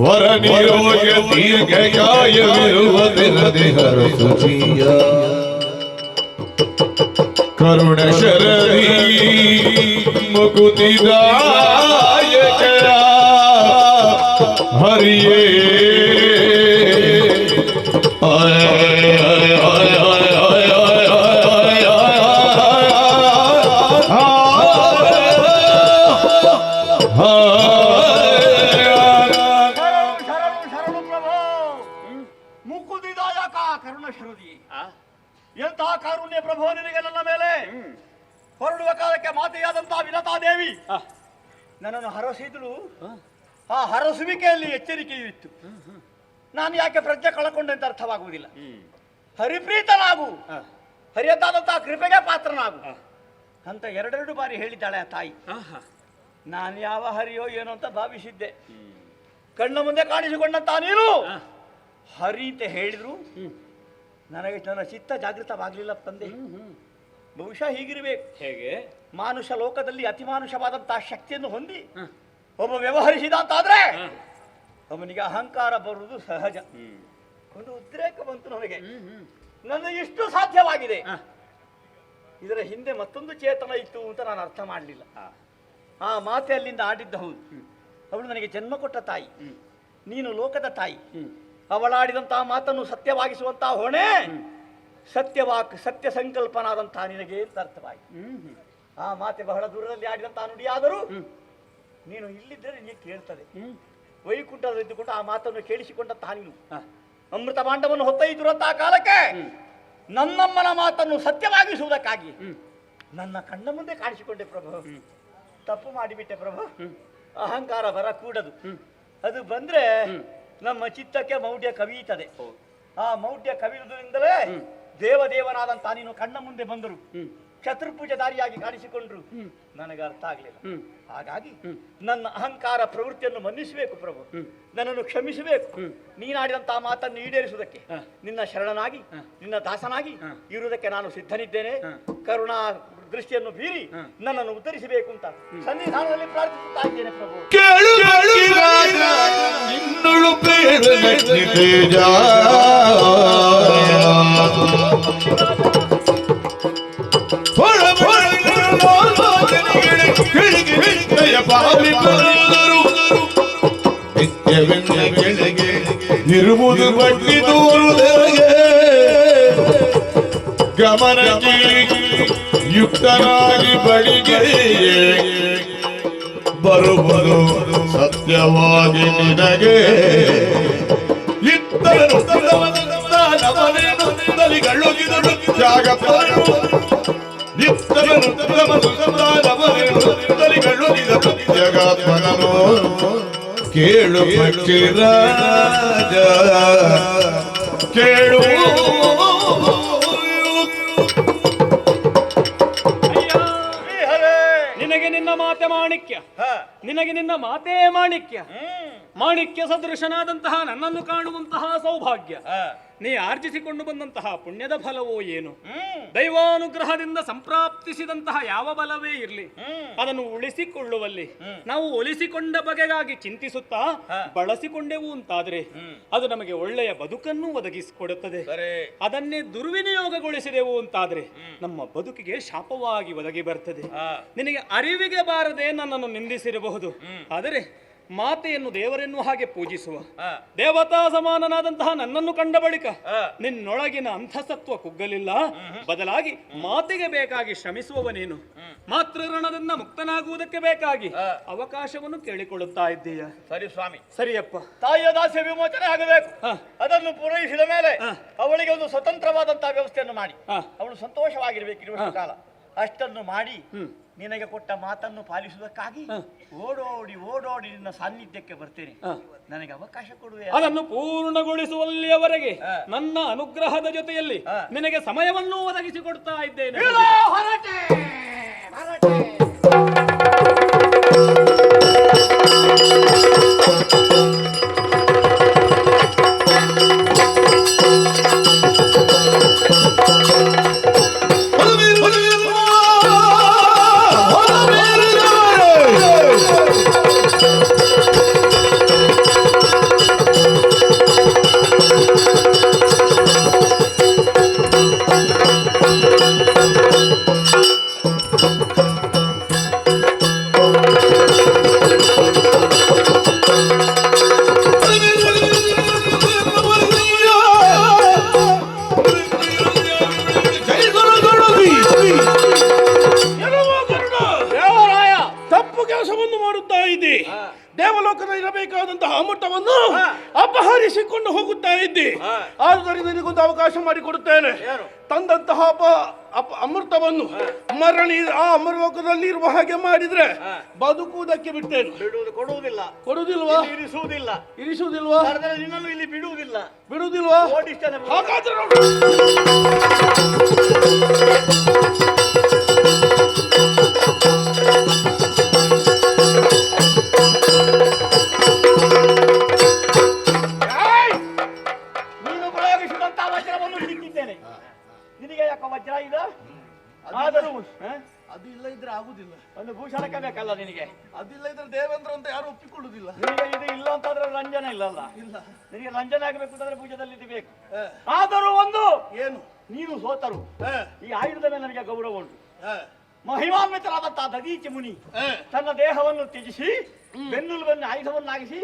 ವರ ನಿಯೋಗ ದೀರ್ಘಕಾಯವಿರುವುದಿರದೆ ಹರಸುಚಿಯ ಕರುಣ ಶರದಿ ಮುಕುತಿದಾಯಕ ಹರಿಯೇ ಆಯ ಆಯ ಆಯ ಆಯ ಆಯ ಕರುಣ ಶರುದಿ, ಎಂತಹ ಕಾರುಣ್ಯ ಪ್ರಭು ನಿನಗೆ ನನ್ನ ಮೇಲೆ. ಹೊರಡುವ ಕಾಲಕ್ಕೆ ಮಾತೆಯಾದಂತಹ ವಿನತಾದೇವಿ ನನ್ನನ್ನು ಹರಸಿದ್ರು. ಆ ಹರಸುವಿಕೆಯಲ್ಲಿ ಎಚ್ಚರಿಕೆಯೂ ಇತ್ತು. ನಾನು ಯಾಕೆ ಪ್ರಜ್ಞೆ ಕಳಕೊಂಡೆ ಅಂತ ಅರ್ಥವಾಗುವುದಿಲ್ಲ. ಹರಿಪ್ರೀತನಾಗು, ಹರಿಯದಾದಂತಹ ಕೃಪೆಗೆ ಪಾತ್ರನಾಗು ಅಂತ ಎರಡೆರಡು ಬಾರಿ ಹೇಳಿದ್ದಾಳೆ ಆ ತಾಯಿ. ನಾನು ಯಾವ ಹರಿಯೋ ಏನೋ ಅಂತ ಭಾವಿಸಿದ್ದೆ. ಕಣ್ಣ ಮುಂದೆ ಕಾಣಿಸಿಕೊಂಡಂತ ನೀನು ಹರಿ ಅಂತ ಹೇಳಿದ್ರು ನನಗೆ ನನ್ನ ಚಿತ್ತ ಜಾಗೃತವಾಗಲಿಲ್ಲ ತಂದೆ. ಬಹುಶಃ ಹೀಗಿರಬೇಕು. ಹೇಗೆ? ಮಾನುಷ ಲೋಕದಲ್ಲಿ ಅತಿಮಾನುಷವಾದಂತಹ ಶಕ್ತಿಯನ್ನು ಹೊಂದಿ ಒಬ್ಬ ವ್ಯವಹರಿಸಿದ ಅಂತಾದ್ರೆ ಅವನಿಗೆ ಅಹಂಕಾರ ಬರುವುದು ಸಹಜ. ಒಂದು ಉದ್ರೇಕ ಬಂತು ನನಗೆ. ನನ್ನ ಇಷ್ಟು ಸಾಧ್ಯವಾಗಿದೆ, ಇದರ ಹಿಂದೆ ಮತ್ತೊಂದು ಚೇತನ ಇತ್ತು ಅಂತ ನಾನು ಅರ್ಥ ಮಾಡಲಿಲ್ಲ. ಆ ಮಾತೆ ಅಲ್ಲಿಂದ ಆಡಿದ್ದ ಹೌದು. ಅವಳು ನನಗೆ ಜನ್ಮ ಕೊಟ್ಟ ತಾಯಿ, ನೀನು ಲೋಕದ ತಾಯಿ. ಅವಳಾಡಿದಂತಹ ಮಾತನ್ನು ಸತ್ಯವಾಗಿಸುವಂತಹ ಹೊಣೆ ಸತ್ಯವಾಕ್ ಸತ್ಯ ಸಂಕಲ್ಪನಾದಂತಹ ನಿನಗೆ ಅಂತ ಅರ್ಥವಾಯಿತು. ಆ ಮಾತೆ ಬಹಳ ದೂರದಲ್ಲಿ ಆಡಿದಂತಹ ನುಡಿಯಾದರೂ ನೀನು ಇಲ್ಲಿದ್ದರೆ ನಿನಗೆ ಕೇಳ್ತದೆ. ವೈಕುಂಠದಲ್ಲಿದ್ದುಕೊಂಡು ಆ ಮಾತನ್ನು ಕೇಳಿಸಿಕೊಂಡಂತಹ ನೀನು ಅಮೃತ ಭಾಂಡವನ್ನು ಹೊತ್ತೊಯ್ದಿರುವಂತಹ ಕಾಲಕ್ಕೆ ನನ್ನಮ್ಮನ ಮಾತನ್ನು ಸತ್ಯವಾಗಿಸುವುದಕ್ಕಾಗಿ ನನ್ನ ಕಣ್ಣ ಮುಂದೆ ಕಾಣಿಸಿಕೊಂಡೆ ಪ್ರಭು. ತಪ್ಪು ಮಾಡಿಬಿಟ್ಟೆ ಪ್ರಭು. ಅಹಂಕಾರ ಬರ ಕೂಡದು. ಅದು ಬಂದ್ರೆ ನಮ್ಮ ಚಿತ್ತಕ್ಕೆ ಮೌಢ್ಯ ಕವಿಯುತ್ತದೆ. ಆ ಮೌಢ್ಯ ಕವಿಯುವುದರಿಂದಲೇ ದೇವದೇವನಾದಂತ ನೀನು ಕಣ್ಣ ಮುಂದೆ ಬಂದರು, ಚತುರ್ಭುಜಧಾರಿಯಾಗಿ ಕಾಣಿಸಿಕೊಂಡ್ರು. ನನಗೆ ಅರ್ಥ ಆಗಲಿಲ್ಲ. ಹಾಗಾಗಿ ನನ್ನ ಅಹಂಕಾರ ಪ್ರವೃತ್ತಿಯನ್ನು ಮನ್ನಿಸಬೇಕು ಪ್ರಭು, ನನ್ನನ್ನು ಕ್ಷಮಿಸಬೇಕು. ನೀನಾಡಿದಂತಹ ಮಾತನ್ನು ಈಡೇರಿಸುವುದಕ್ಕೆ ನಿನ್ನ ಶರಣನಾಗಿ ನಿನ್ನ ದಾಸನಾಗಿ ಇರುವುದಕ್ಕೆ ನಾನು ಸಿದ್ಧನಿದ್ದೇನೆ. ಕರುಣಾ ದೃಷ್ಟಿಯನ್ನು ಬೀರಿ ನನ್ನನ್ನು ಉದ್ಧರಿಸಬೇಕು ಅಂತ ಸನ್ನಿಧಾನದಲ್ಲಿ ಪ್ರಾರ್ಥಿಸುತ್ತಾ ಇದ್ದೇನೆ ಪ್ರಭು. ಕೇಳು ರಾಜ ನಿನ್ನಳು ಬೇಡ ತೇಜ ಇರುವುದು ಬಟ್ಟಿ ತೋರುವುದೆರಗೆ ಗಮನಕ್ಕೆ ಯುಕ್ತನಾಗಿ ಬಳಿಗೆ ಬರುವುದು ಸತ್ಯವಾಗಿ ನಿನಗೆ ಇತ್ತರನುತ್ತಲಿಗಳುಗಿದರು ಜಾಗಪ್ಪನು ನಿತ್ತರನುತ್ತಲಿಗಳುಗಿದರು ಜಗತ್ಮನನು ಕೇಳು ರಾಜ ಕೇಳು. ನಿನಗೆ ನಿನ್ನ ಮಾತೆ ಮಾಣಿಕ್ಯ, ನಿನಗೆ ನಿನ್ನ ಮಾತೇ ಮಾಣಿಕ್ಯ. ಮಾಣಿಕ್ಯ ಸದೃಶನಾದಂತಹ ನನ್ನನ್ನು ಕಾಣುವಂತಹ ಸೌಭಾಗ್ಯ ನೀ ಆರ್ಜಿಸಿಕೊಂಡು ಬಂದಂತಹ ಪುಣ್ಯದ ಫಲವೋ ಏನು? ದೈವಾನುಗ್ರಹದಿಂದ ಸಂಪ್ರಾಪ್ತಿಸಿದಂತಹ ಯಾವ ಬಲವೇ ಇರಲಿ, ಅದನ್ನು ಉಳಿಸಿಕೊಳ್ಳುವಲ್ಲಿ ನಾವು ಒಲಿಸಿಕೊಂಡ ಬಗೆಗಾಗಿ ಚಿಂತಿಸುತ್ತಾ ಬಳಸಿಕೊಂಡೆವು ಅಂತಾದ್ರೆ ಅದು ನಮಗೆ ಒಳ್ಳೆಯ ಬದುಕನ್ನು ಒದಗಿಸಿಕೊಡುತ್ತದೆ. ಅದನ್ನೇ ದುರ್ವಿನಿಯೋಗಗೊಳಿಸಿದೆವು ಅಂತಾದ್ರೆ ನಮ್ಮ ಬದುಕಿಗೆ ಶಾಪವಾಗಿ ಒದಗಿ ಬರ್ತದೆ. ನಿನಗೆ ಅರಿವಿಗೆ ಬಾರದೆ ನನ್ನನ್ನು ನಿಂದಿಸಿರಬಹುದು, ಆದರೆ ಮಾತೆಯನ್ನು ದೇವರೆನ್ನು ಹಾಗೆ ಪೂಜಿಸುವ ದೇವತಾ ಸಮಾನನಾದಂತಹ ನನ್ನನ್ನು ಕಂಡ ಬಳಿಕ ನಿನ್ನೊಳಗಿನ ಅಂತಸತ್ವ ಕುಗ್ಗಲಿಲ್ಲ. ಬದಲಾಗಿ ಮಾತೆಗೆ ಬೇಕಾಗಿ ಶ್ರಮಿಸುವವನೇನು, ಮಾತೃಋಣದಿಂದ ಮುಕ್ತನಾಗುವುದಕ್ಕೆ ಬೇಕಾಗಿ ಅವಕಾಶವನ್ನು ಕೇಳಿಕೊಳ್ಳುತ್ತಾ ಇದ್ದೀಯ. ಸರಿ ಸ್ವಾಮಿ, ಸರಿಯಪ್ಪ. ತಾಯಿಯ ದಾಸ್ಯ ವಿಮೋಚನೆ ಆಗಬೇಕು. ಅದನ್ನು ಪೂರೈಸಿದ ಮೇಲೆ ಅವಳಿಗೆ ಒಂದು ಸ್ವತಂತ್ರವಾದಂತಹ ವ್ಯವಸ್ಥೆಯನ್ನು ಮಾಡಿ ಅವಳು ಸಂತೋಷವಾಗಿರ್ಬೇಕು ಇರುವಷ್ಟು ಕಾಲ. ಅಷ್ಟನ್ನು ಮಾಡಿ ನಿನಗೆ ಕೊಟ್ಟ ಮಾತನ್ನು ಪಾಲಿಸುವುದಕ್ಕಾಗಿ ಓಡೋಡಿ ಓಡೋಡಿ ನಿನ್ನ ಸಾನ್ನಿಧ್ಯಕ್ಕೆ ಬರ್ತೇನೆ. ನನಗೆ ಅವಕಾಶ ಕೊಡುವೆ. ಅದನ್ನು ಪೂರ್ಣಗೊಳಿಸುವಲ್ಲಿಯವರೆಗೆ ನನ್ನ ಅನುಗ್ರಹದ ಜೊತೆಯಲ್ಲಿ ನಿನಗೆ ಸಮಯವನ್ನು ಒದಗಿಸಿಕೊಡ್ತಾ ಇದ್ದೇನೆ. ದೇವಲೋಕದಲ್ಲಿ ಇರಬೇಕಾದಂತಹ ಅಮೃತವನ್ನು ಅಪಹರಿಸಿಕೊಂಡು ಹೋಗುತ್ತಾ ಇದ್ದಿ. ಆದುದರಿಂದ ನಿನಗೊಂದು ಅವಕಾಶ ಮಾಡಿಕೊಡುತ್ತೇನೆ. ತಂದಂತಹ ಅಮೃತವನ್ನು ಆ ಅಮರಲೋಕದಲ್ಲಿ ಇರುವ ಹಾಗೆ ಮಾಡಿದ್ರೆ ಬದುಕುವುದಕ್ಕೆ ಬಿಟ್ಟೇನು. ಕೊಡುವುದಿಲ್ವಾ? ಇರಿಸುವುದಿಲ್ವಾ? ನಿನ್ನನ್ನು ಇಲ್ಲಿ ಬಿಡುವುದಿಲ್ವಾ? ಹಾಗಾದ್ರೆ ನೀನು ಪ್ರಯೋಗಿಸಿದಂತಹ ವಜ್ರವನ್ನು ಹಿಡಿದಿದ್ದೇನೆ. ನಿನಗೆ ಯಾಕೆ ವಜ್ರ ಇದೆ? ಆದರೂ ಅದು ಇಲ್ಲ ಇದ್ರೆ ಆಗುದಿಲ್ಲ. ಒಂದು ಭೂಷಣಕ್ಕೆ ಬೇಕಲ್ಲ ನಿನಗೆ. ಅದಿಲ್ಲ ಇದ್ರೆ ದೇವೇಂದ್ರ ಅಂತ ಯಾರು ಒಪ್ಪಿಕೊಳ್ಳುದಿಲ್ಲ. ನಿನಗೆ ಇದು ಇಲ್ಲ ಅಂತಂದ್ರೆ ರಂಜನ ಇಲ್ಲಲ್ಲ. ನಿನಗೆ ರಂಜನೆ ಆಗಬೇಕು ಅಂತಂದ್ರೆ ಭುಜದಲ್ಲಿ ಇದು ಬೇಕು. ಆದರೂ ಒಂದು ಏನು, ನೀನು ಸೋತರು. ಈ ಆಯುಧದ ಮೇಲೆ ನನಗೆ ಗೌರವ ಉಂಟು. ಮಹಿಮಾನ್ವಿತರಾದಂತಹ ದದೀಚಿ ಮುನಿ ತನ್ನ ದೇಹವನ್ನು ತ್ಯಜಿಸಿ ಬೆನ್ನುಲುವನ್ನು ಆಯುಧವನ್ನಾಗಿಸಿ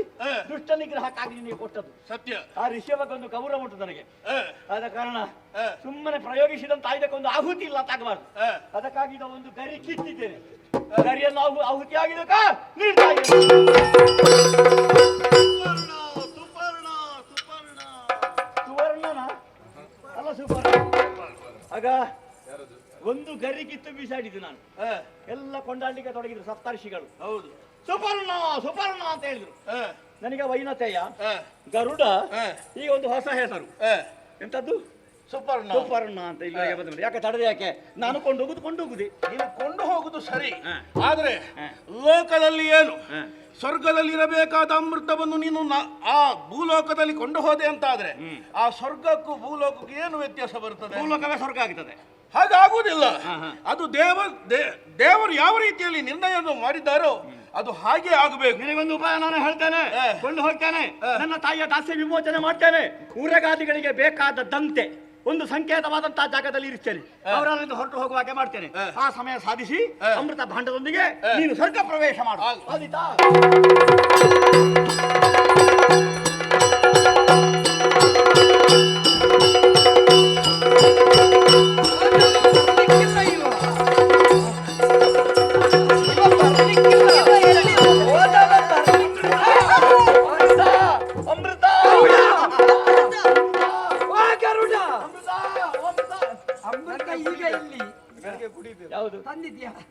ದುಷ್ಟ ನಿಗ್ರಹಕ್ಕಾಗಿ ನಿನಗೆ ಕೊಟ್ಟದ್ದು ಸತ್ಯ. ಆ ಋಷಿಯವಕ್ಕೊಂದು ಗೌರವ ಉಂಟು ನನಗೆ. ಆದ ಕಾರಣ ಸುಮ್ಮನೆ ಪ್ರಯೋಗಿಸಿದಂತ ಆಯುಧಕ್ಕೊಂದು ಆಹುತಿ ಇಲ್ಲ ತಾಗಬಾರ್ದು. ಅದಕ್ಕಾಗಿ ಇದು ಒಂದು ಗರಿ ಕಿತ್ತಿದ್ದೇನೆ. ಗರಿಯನ್ನು ಆಹುತಿ ಆಗಿದಕ್ಕ ನೀಡ್ತಾ ಸುವರ್ಣನ ಅಲ್ಲ ಸುವರ್ಣ. ಆಗ ಒಂದು ಗರಿ ಕಿತ್ತು ಬೀಸಾಡಿದ್ದು ನಾನು. ಎಲ್ಲ ಕೊಂಡಾಡ್ಲಿಕ್ಕೆ ತೊಡಗಿದ್ರು ಸಪ್ತರ್ಷಿಗಳು. ಹೌದು, ಸುಪರ್ಣ ಸುಪರ್ಣ ಅಂತ ಹೇಳಿದ್ರು. ನನಗೆ ವೈನತೆಯ ಗರುಡ ಈಗ ಒಂದು ಹೊಸ ಹೆಸರು. ಎಂತದ್ದು? ಸುಪರ್ಣ. ಸುಪರ್ಣ ಅಂತ ಇಲ್ಲಿಗೆ ಬಂದ. ಯಾಕೆ ತಡದೆ? ಯಾಕೆ ನಾನು ಕೊಂಡೋಗುದು ನೀನು ಕೊಂಡು ಹೋಗುದು ಸರಿ. ಆದ್ರೆ ಲೋಕದಲ್ಲಿ ಏನು, ಸ್ವರ್ಗದಲ್ಲಿ ಇರಬೇಕಾದ ಅಮೃತವನ್ನು ನೀನು ಆ ಭೂಲೋಕದಲ್ಲಿ ಕೊಂಡು ಹೋದೆ ಅಂತ ಆದ್ರೆ ಆ ಸ್ವರ್ಗಕ್ಕೂ ಭೂಲೋಕಕ್ಕೂ ಏನು ವ್ಯತ್ಯಾಸ ಬರ್ತದೆ? ಭೂಲೋಕವೇ ಸ್ವರ್ಗ ಆಗ್ತದೆ. ಹಾಗಾಗುವುದಿಲ್ಲ. ಅದು ದೇವರು ಯಾವ ರೀತಿಯಲ್ಲಿ ನಿರ್ಣಯವನ್ನು ಮಾಡಿದ್ದಾರೋ ಅದು ಹಾಗೆ ಆಗಬೇಕು. ನಿನಗೊಂದು ಉಪಾಯ ನಾನು ಹೇಳ್ತೇನೆ. ಕೊಂಡು ಹೋಗ್ತೇನೆ, ನನ್ನ ತಾಯಿಯ ದಾಸ್ಯ ವಿಮೋಚನೆ ಮಾಡ್ತೇನೆ. ಊರಗಾದಿಗಳಿಗೆ ಬೇಕಾದದ್ದಂತೆ ಒಂದು ಸಂಕೇತವಾದಂತಹ ಜಾಗದಲ್ಲಿ ಇರಿಸ್ತೇನೆ. ಅವರಲ್ಲಿಂದ ಹೊರಟು ಹೋಗುವ ಹಾಗೆ ಮಾಡ್ತೇನೆ. ಆ ಸಮಯ ಸಾಧಿಸಿ ಅಮೃತ ಭಾಂಡದೊಂದಿಗೆ ನೀನು ಸ್ವರ್ಗ ಪ್ರವೇಶ ಮಾಡು. ಆದೀತಾ? ಯಾವುದು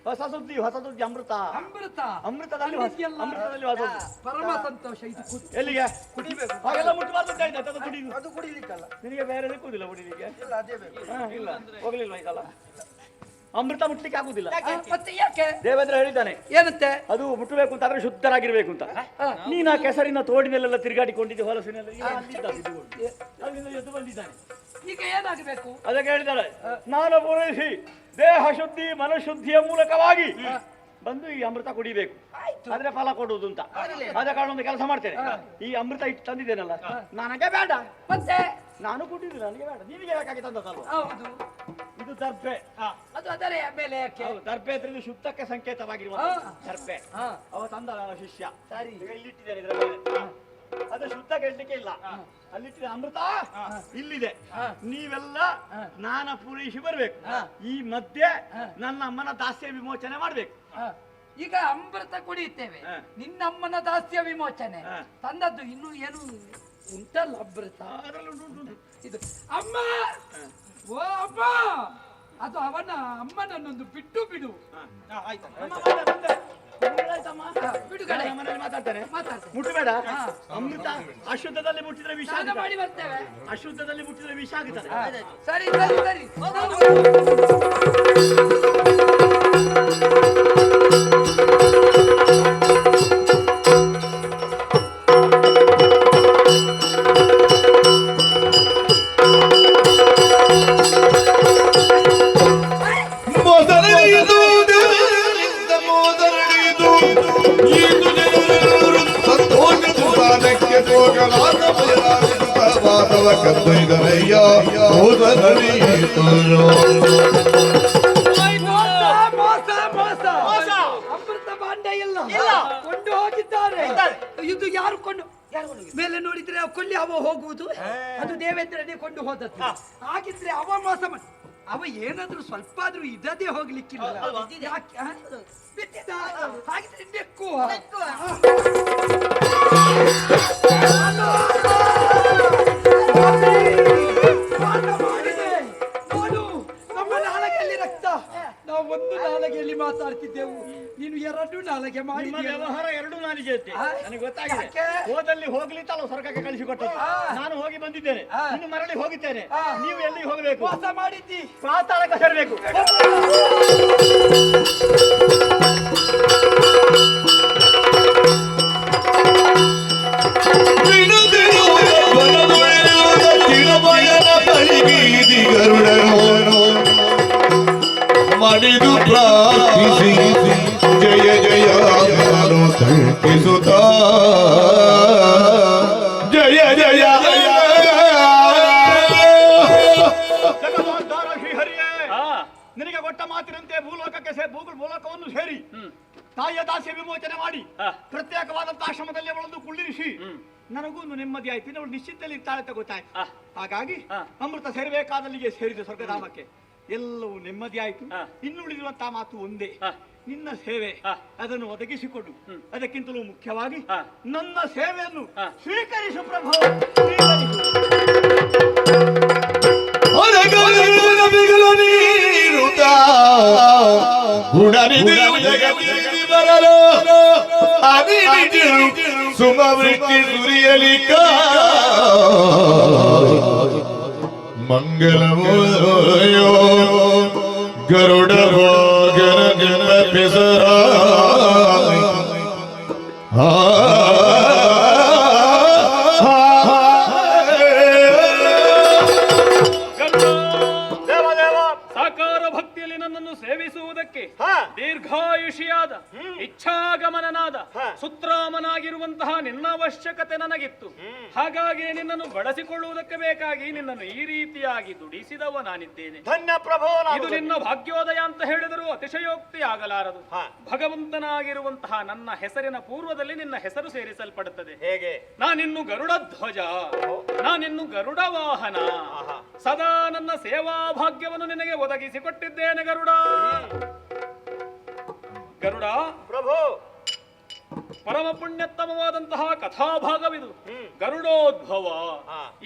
ಹೊಸ ಸುದ್ದಿ? ಅಮೃತ. ಅಮೃತದಲ್ಲಿ ಹೊಸ ಪರಮ ಸಂತೋಷ. ಇದು ಎಲ್ಲಿಗೆ ಕುಡಿಬೇಕು? ಹಾಗೆಲ್ಲ ಮುಟ್ಟಬಾರ್ದು ಅಂತ ಹೇಳಿದೆ. ಅದು ಕುಡಿಲಿಕ್ಕಲ್ಲ. ನಿನಗೆ ಬೇರೆ ಸಿಕ್ಕುದಿಲ್ಲ ಕುಡಿಲಿಕ್ಕೆ? ಇಲ್ಲ, ಹೋಗ್ಲಿಲ್ವಾ ಇದಲ್ಲ? ಅಮೃತ ಮುಟ್ಲಿಕ್ಕೆ ಆಗುದಿಲ್ಲ. ಮತ್ತೆ ಯಾಕೆ? ದೇವೇಂದ್ರ ಹೇಳಿದ್ದಾನೆ ಏನಂತೆ? ಅದು ಮುಟ್ಟಬೇಕು ಅಂತ ಆದ್ರೆ ಶುದ್ಧರಾಗಿರ್ಬೇಕು ಅಂತ. ನೀನು ಆ ಕೆಸರಿನ ತೋಡಿನಲ್ಲೆಲ್ಲ ತಿರುಗಾಡಿಕೊಂಡಿದ್ದೆ, ಹೊಲಸಿನೆಲ್ಲ ಎದ್ದು ಬಂದಿದ್ದಾನೆ. ಈಗ ಏನಾಗಬೇಕು? ಅದಕ್ಕೆ ಹೇಳಿದ್ದಾರೆ, ಸ್ನಾನ ಪೂರೈಸಿ ದೇಹ ಶುದ್ಧಿ ಮನಶುದ್ಧಿಯ ಮೂಲಕವಾಗಿ ಬಂದು ಈ ಅಮೃತ ಕುಡಿಬೇಕು. ಆದ್ರೆ ಫಲ ಕೊಡುವುದು ಅಂತ. ಆದ ಕಾರಣ ಒಂದು ಕೆಲಸ ಮಾಡ್ತೇನೆ. ಈ ಅಮೃತ ಇಟ್ಟು ತಂದಿದ್ದೇನಲ್ಲ, ನನಗೆ ಬೇಡ. ಮತ್ತೆ ನಾನು ಕುಡಿದಿಲ್ಲ, ನನಗೆ ಬೇಡ. ನಿನಗೆ ಯಾಕಾಗಿ ತಂದದಲ್ವ? ಹೌದು, ಇದು ದರ್ಪೆ. ಅದು ಅದರ ಮೇಲೆ ಯಾಕೆ? ದರ್ಪೆ ಅಂದ್ರೆ ಇದು ಶುದ್ಧಕ್ಕೆ ಸಂಕೇತವಾಗಿರುವ ದರ್ಪೆ. ಅವ ತಂದ ನನ್ನ ಶಿಷ್ಯ. ಸರಿ, ಇಲ್ಲಿಟ್ಟಿದ್ದೇನೆ ಇದರ ಮೇಲೆ. ಅದು ಶುದ್ಧ ಕೆಡ್ಲಿಕ್ಕೆ ಇಲ್ಲ. ಅಲ್ಲಿಟ್ಟಿದೆ ಅಮೃತ ಇಲ್ಲಿದೆ. ನೀವೆಲ್ಲ ಸ್ನಾನ ಪೂರೈಸಿ ಬರ್ಬೇಕು. ಈ ಮಧ್ಯೆ ನನ್ನ ಅಮ್ಮನ ದಾಸ್ಯ ವಿಮೋಚನೆ ಮಾಡ್ಬೇಕು. ಈಗ ಅಮೃತ ಕುಡಿಯುತ್ತೇವೆ, ನಿನ್ನಮ್ಮನ ದಾಸ್ಯ ವಿಮೋಚನೆ ತಂದದ್ದು ಇನ್ನು ಏನು ಉಂಟಲ್ಲ ಅಮೃತ. ಇದು ಅಮ್ಮ, ಓ ಅಮ್ಮ, ಅದು ಅವನ ಅಮ್ಮನನ್ನೊಂದು ಬಿಟ್ಟು ಬಿಡು. ಬಿಡುಗಡೆ ಮನೆಯಲ್ಲಿ ಮಾತಾಡ್ತಾನೆ. ಮುಟ್ಟಬೇಡ. ಅಮೃತ ಅಶುದ್ಧದಲ್ಲಿ ಮುಟ್ಟಿದ್ರೆ ವಿಷ ಮಾಡಿ ಬರ್ತೇವೆ. ಅಶುದ್ಧದಲ್ಲಿ ಮುಟ್ಟಿದ್ರೆ ವಿಷ ಆಗುತ್ತದೆ. ಸರಿ ಸರಿ ಸರಿ. ಅಮೃತ ಭಾಂಡ ಇಲ್ಲ, ಕೊಂಡು ಹೋಗಿದ್ದಾರೆ. ಇದು ಯಾರು ಕೊಂಡು? ಮೇಲೆ ನೋಡಿದ್ರೆ ಕೊಳ್ಳಿ ಅವ ಹೋಗುವುದು, ಅದು ದೇವೇಂದ್ರನೇ ಕೊಂಡು ಹೋದದ್ದು. ಹಾಗಿದ್ರೆ ಅವ ಮೋಸ ಮಾಡಿ ಅವ ಏನಾದ್ರೂ ಸ್ವಲ್ಪ ಆದ್ರೂ ಇದದೇ ಹೋಗ್ಲಿಕ್ಕಿಲ್ಲ. ಯಾಕೆ ಬಿಟ್ಟಿದ್ದ? ಹಾಗಿದ್ರೆ ನೆಕ್ಕುವ. ಮಾತಾಡ್ತಿದ್ದೆವು, ನೀನು 2 ನಾಲಿಗೆ ನಿಮ್ಮ ಮಾಡಿ ವ್ಯವಹಾರ 2 ನಾಲಿಗೆ ಐತೆ ನನಗೆ ಗೊತ್ತಾಗಿದೆ. ಯಾಕೆ? ಹೋದಲ್ಲಿ ಹೋಗ್ಲಿತ್ತಲ್ಲ ಸ್ವರ್ಗಕ್ಕೆ ಕಳಿಸಿಕೊಟ್ಟದ್ದು. ನಾನು ಹೋಗಿ ಬಂದಿದ್ದೇನೆ, ಇನ್ನು ಮರಳಿ ಹೋಗಿದ್ದೇನೆ. ನೀವು ಎಲ್ಲಿಗೆ ಹೋಗಬೇಕು? ಮೋಸ ಮಾಡಿದ್ದಿ. ಪಾತಾಳಕ್ಕೆ ಸೇರಬೇಕು. ಮಾಡಿದು ಪ್ರಾರ್ಥಿಸಿ ಜಯ ಜಯ ಕಲ್ಪಿಸುತ್ತ ಜಯ ಜಯ ಜಗದೋದ್ಧಾರ ಶ್ರೀಹರಿಯೇ, ನಿನಗೆ ಕೊಟ್ಟ ಮಾತಿನಂತೆ ಭೂಲೋಕವನ್ನು ಸೇರಿ ತಾಯಿಯ ದಾಸ್ಯ ವಿಮೋಚನೆ ಮಾಡಿ ಪ್ರತ್ಯೇಕವಾದಂತಹ ಆಶ್ರಮದಲ್ಲಿ ಅವಳನ್ನು ಕುಳ್ಳಿರಿಸಿ ನನಗೂ ಒಂದು ನೆಮ್ಮದಿ ಆಯ್ತು. ಅವಳು ನಿಶ್ಚಿತದಲ್ಲಿ ಇರ್ತಾಳೆ ಅಂತ ಗೊತ್ತಾಯ್ತು. ಹಾಗಾಗಿ ಅಮೃತ ಸೇರಬೇಕಾದಲ್ಲಿಗೆ ಸೇರಿದೆ ಸ್ವರ್ಗಧಾಮಕ್ಕೆ. ಎಲ್ಲವೂ ನೆಮ್ಮದಿ ಆಯ್ತು. ಇನ್ನುಳಿದಿರುವಂತಹ ಮಾತು ಒಂದೇ, ನಿನ್ನ ಸೇವೆ ಅದನ್ನು ಒದಗಿಸಿಕೊಡು. ಅದಕ್ಕಿಂತಲೂ ಮುಖ್ಯವಾಗಿ ನನ್ನ ಸೇವೆಯನ್ನು ಸ್ವೀಕರಿಸು ಪ್ರಭು, ಸ್ವೀಕರಿಸು. ಸುಮವೃತ್ತಿ ಸುರಿಯಲಿಕ ಮಂಗಲಮೋಯೋ ಗರುಡ ಗನ ಪೆಸರ ಸಾಕಾರ ಭಕ್ತಿಯಲ್ಲಿ ನನ್ನನ್ನು ಸೇವಿಸುವುದಕ್ಕೆ ದೀರ್ಘಾಯುಷಿಯಾದ ಇಚ್ಛಾಗಮನನಾದ ಸುತ್ರಾಮನಾಗಿರುವಂತಹ ನಿನ್ನ ಅವಶ್ಯಕತೆ ನನಗಿತ್ತು. ಹಾಗಾಗಿ ನಿನ್ನನ್ನು ಬಳಸಿಕೊಳ್ಳುವುದಕ್ಕೆ ಬೇಕಾಗಿ ನಿನ್ನನ್ನು ಈ ರೀತಿಯಾಗಿ ದುಡಿಸಿದವ ನಾನಿದ್ದೇನೆ. ಧನ್ಯ ಪ್ರಭೋ. ಇದು ನಿನ್ನ ಭಾಗ್ಯೋದಯ ಅಂತ ಹೇಳಿದರೂ ಅತಿಶಯೋಕ್ತಿ ಆಗಲಾರದು. ಭಗವಂತನಾಗಿರುವಂತಹ ನನ್ನ ಹೆಸರಿನ ಪೂರ್ವದಲ್ಲಿ ನಿನ್ನ ಹೆಸರು ಸೇರಿಸಲ್ಪಡುತ್ತದೆ. ಹೇಗೆ? ನಾನಿನ್ನು ಗರುಡ ಧ್ವಜ, ನಾನಿನ್ನು ಗರುಡ ವಾಹನ. ಸದಾ ನನ್ನ ಸೇವಾ ಭಾಗ್ಯವನ್ನು ನಿನಗೆ ಒದಗಿಸಿಕೊಟ್ಟಿದ್ದೇನೆ ಗರುಡ. ಗರುಡ ಪ್ರಭು, ಪರಮ ಪುಣ್ಯೋತ್ತಮವಾದಂತಹ ಕಥಾಭಾಗವಿದು. ಗರುಡೋದ್ಭವ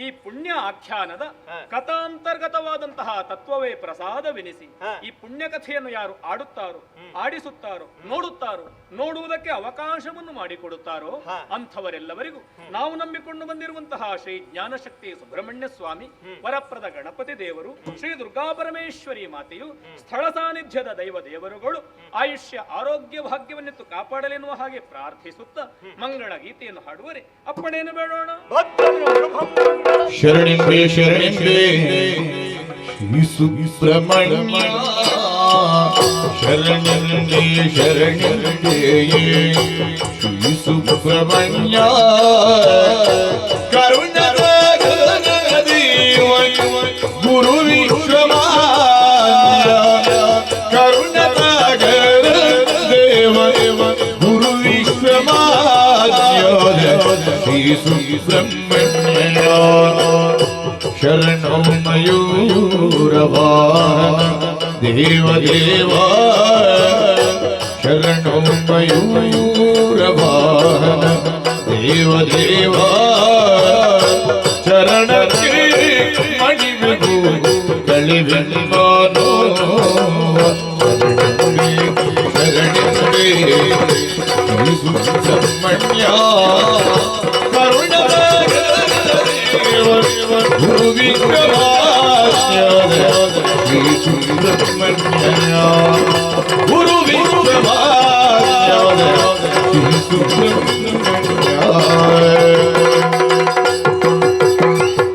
ಈ ಪುಣ್ಯ ಆಖ್ಯಾನದ ಕಥಾಂತರ್ಗತವಾದಂತಹ ತತ್ವವೇ ಪ್ರಸಾದವೆನಿಸಿ ಈ ಪುಣ್ಯ ಕಥೆಯನ್ನು ಯಾರು ಆಡುತ್ತಾರೋ, ಆಡಿಸುತ್ತಾರೋ, ನೋಡುತ್ತಾರೋ, ನೋಡುವುದಕ್ಕೆ ಅವಕಾಶವನ್ನು ಮಾಡಿಕೊಡುತ್ತಾರೋ ಅಂಥವರೆಲ್ಲವರಿಗೂ ನಾವು ನಂಬಿಕೊಂಡು ಬಂದಿರುವಂತಹ ಶ್ರೀ ಜ್ಞಾನಶಕ್ತಿ ಸುಬ್ರಹ್ಮಣ್ಯ ಸ್ವಾಮಿ, ವರಪ್ರದ ಗಣಪತಿ ದೇವರು, ಶ್ರೀ ದುರ್ಗಾ ಪರಮೇಶ್ವರಿ ಮಾತೆಯು, ಸ್ಥಳ ಸಾನ್ನಿಧ್ಯದ ದೈವ ದೇವರುಗಳು ಆಯುಷ್ಯ ಆರೋಗ್ಯ ಭಾಗ್ಯವನ್ನೆತ್ತು ಕಾಪಾಡಲೆನ್ನುವ ಹಾಗೆ ಪ್ರಾರ್ಥಿಸುತ್ತ ಮಂಗಳ ಗೀತೆಯನ್ನು ಹಾಡುವರೆ ಅಪ್ಪಣೆಯನ್ನು ಬೇಡೋಣ. ಶರಣಿಂಬೆ ಶರಣಿಂಬೆ ಶ್ರೀ ಸುಬ್ರಹ್ಮಣ್ಯ, ಶರಣಿಂಬೆ ಶರಣಿಂಬೆ ಶ್ರೀ ಸುಬ್ರಹ್ಮಣ್ಯ, ಕರುಣದ ದೇವ ಗುರು ವಿಶ್ವಮಾನ್ಯ, ಕರುಣದ ದೇವ ಗುರು ವಿಶ್ವಮಾನ್ಯ ಶ್ರೀ ಸುಬ್ರಹ್ಮಣ್ಯ, ಶರಣೋ ಮಯೂರವಾಹನ ದೇವ ದೇವ, ಶರಣೋ ಮಯೂರವಾಹನ ದೇವ ದೇವ, ಚರಣಕ್ಕೆ ಮಣಿವೆಗು ಕಳಿವೆನ್ಮಾನೋ, ಶರಣೆ ಶ್ರೀ ಸುಬ್ರಹ್ಮಣ್ಯ, ಕರುಣದ ಗುರು ವಿಶ್ವಮಾನ್ಯ ಶ್ರೀ ಸುಬ್ರಹ್ಮಣ್ಯ, ಗುರು ವಿಶ್ವಮಾನ್ಯ ಶ್ರೀ ಸುಬ್ರಹ್ಮಣ್ಯ.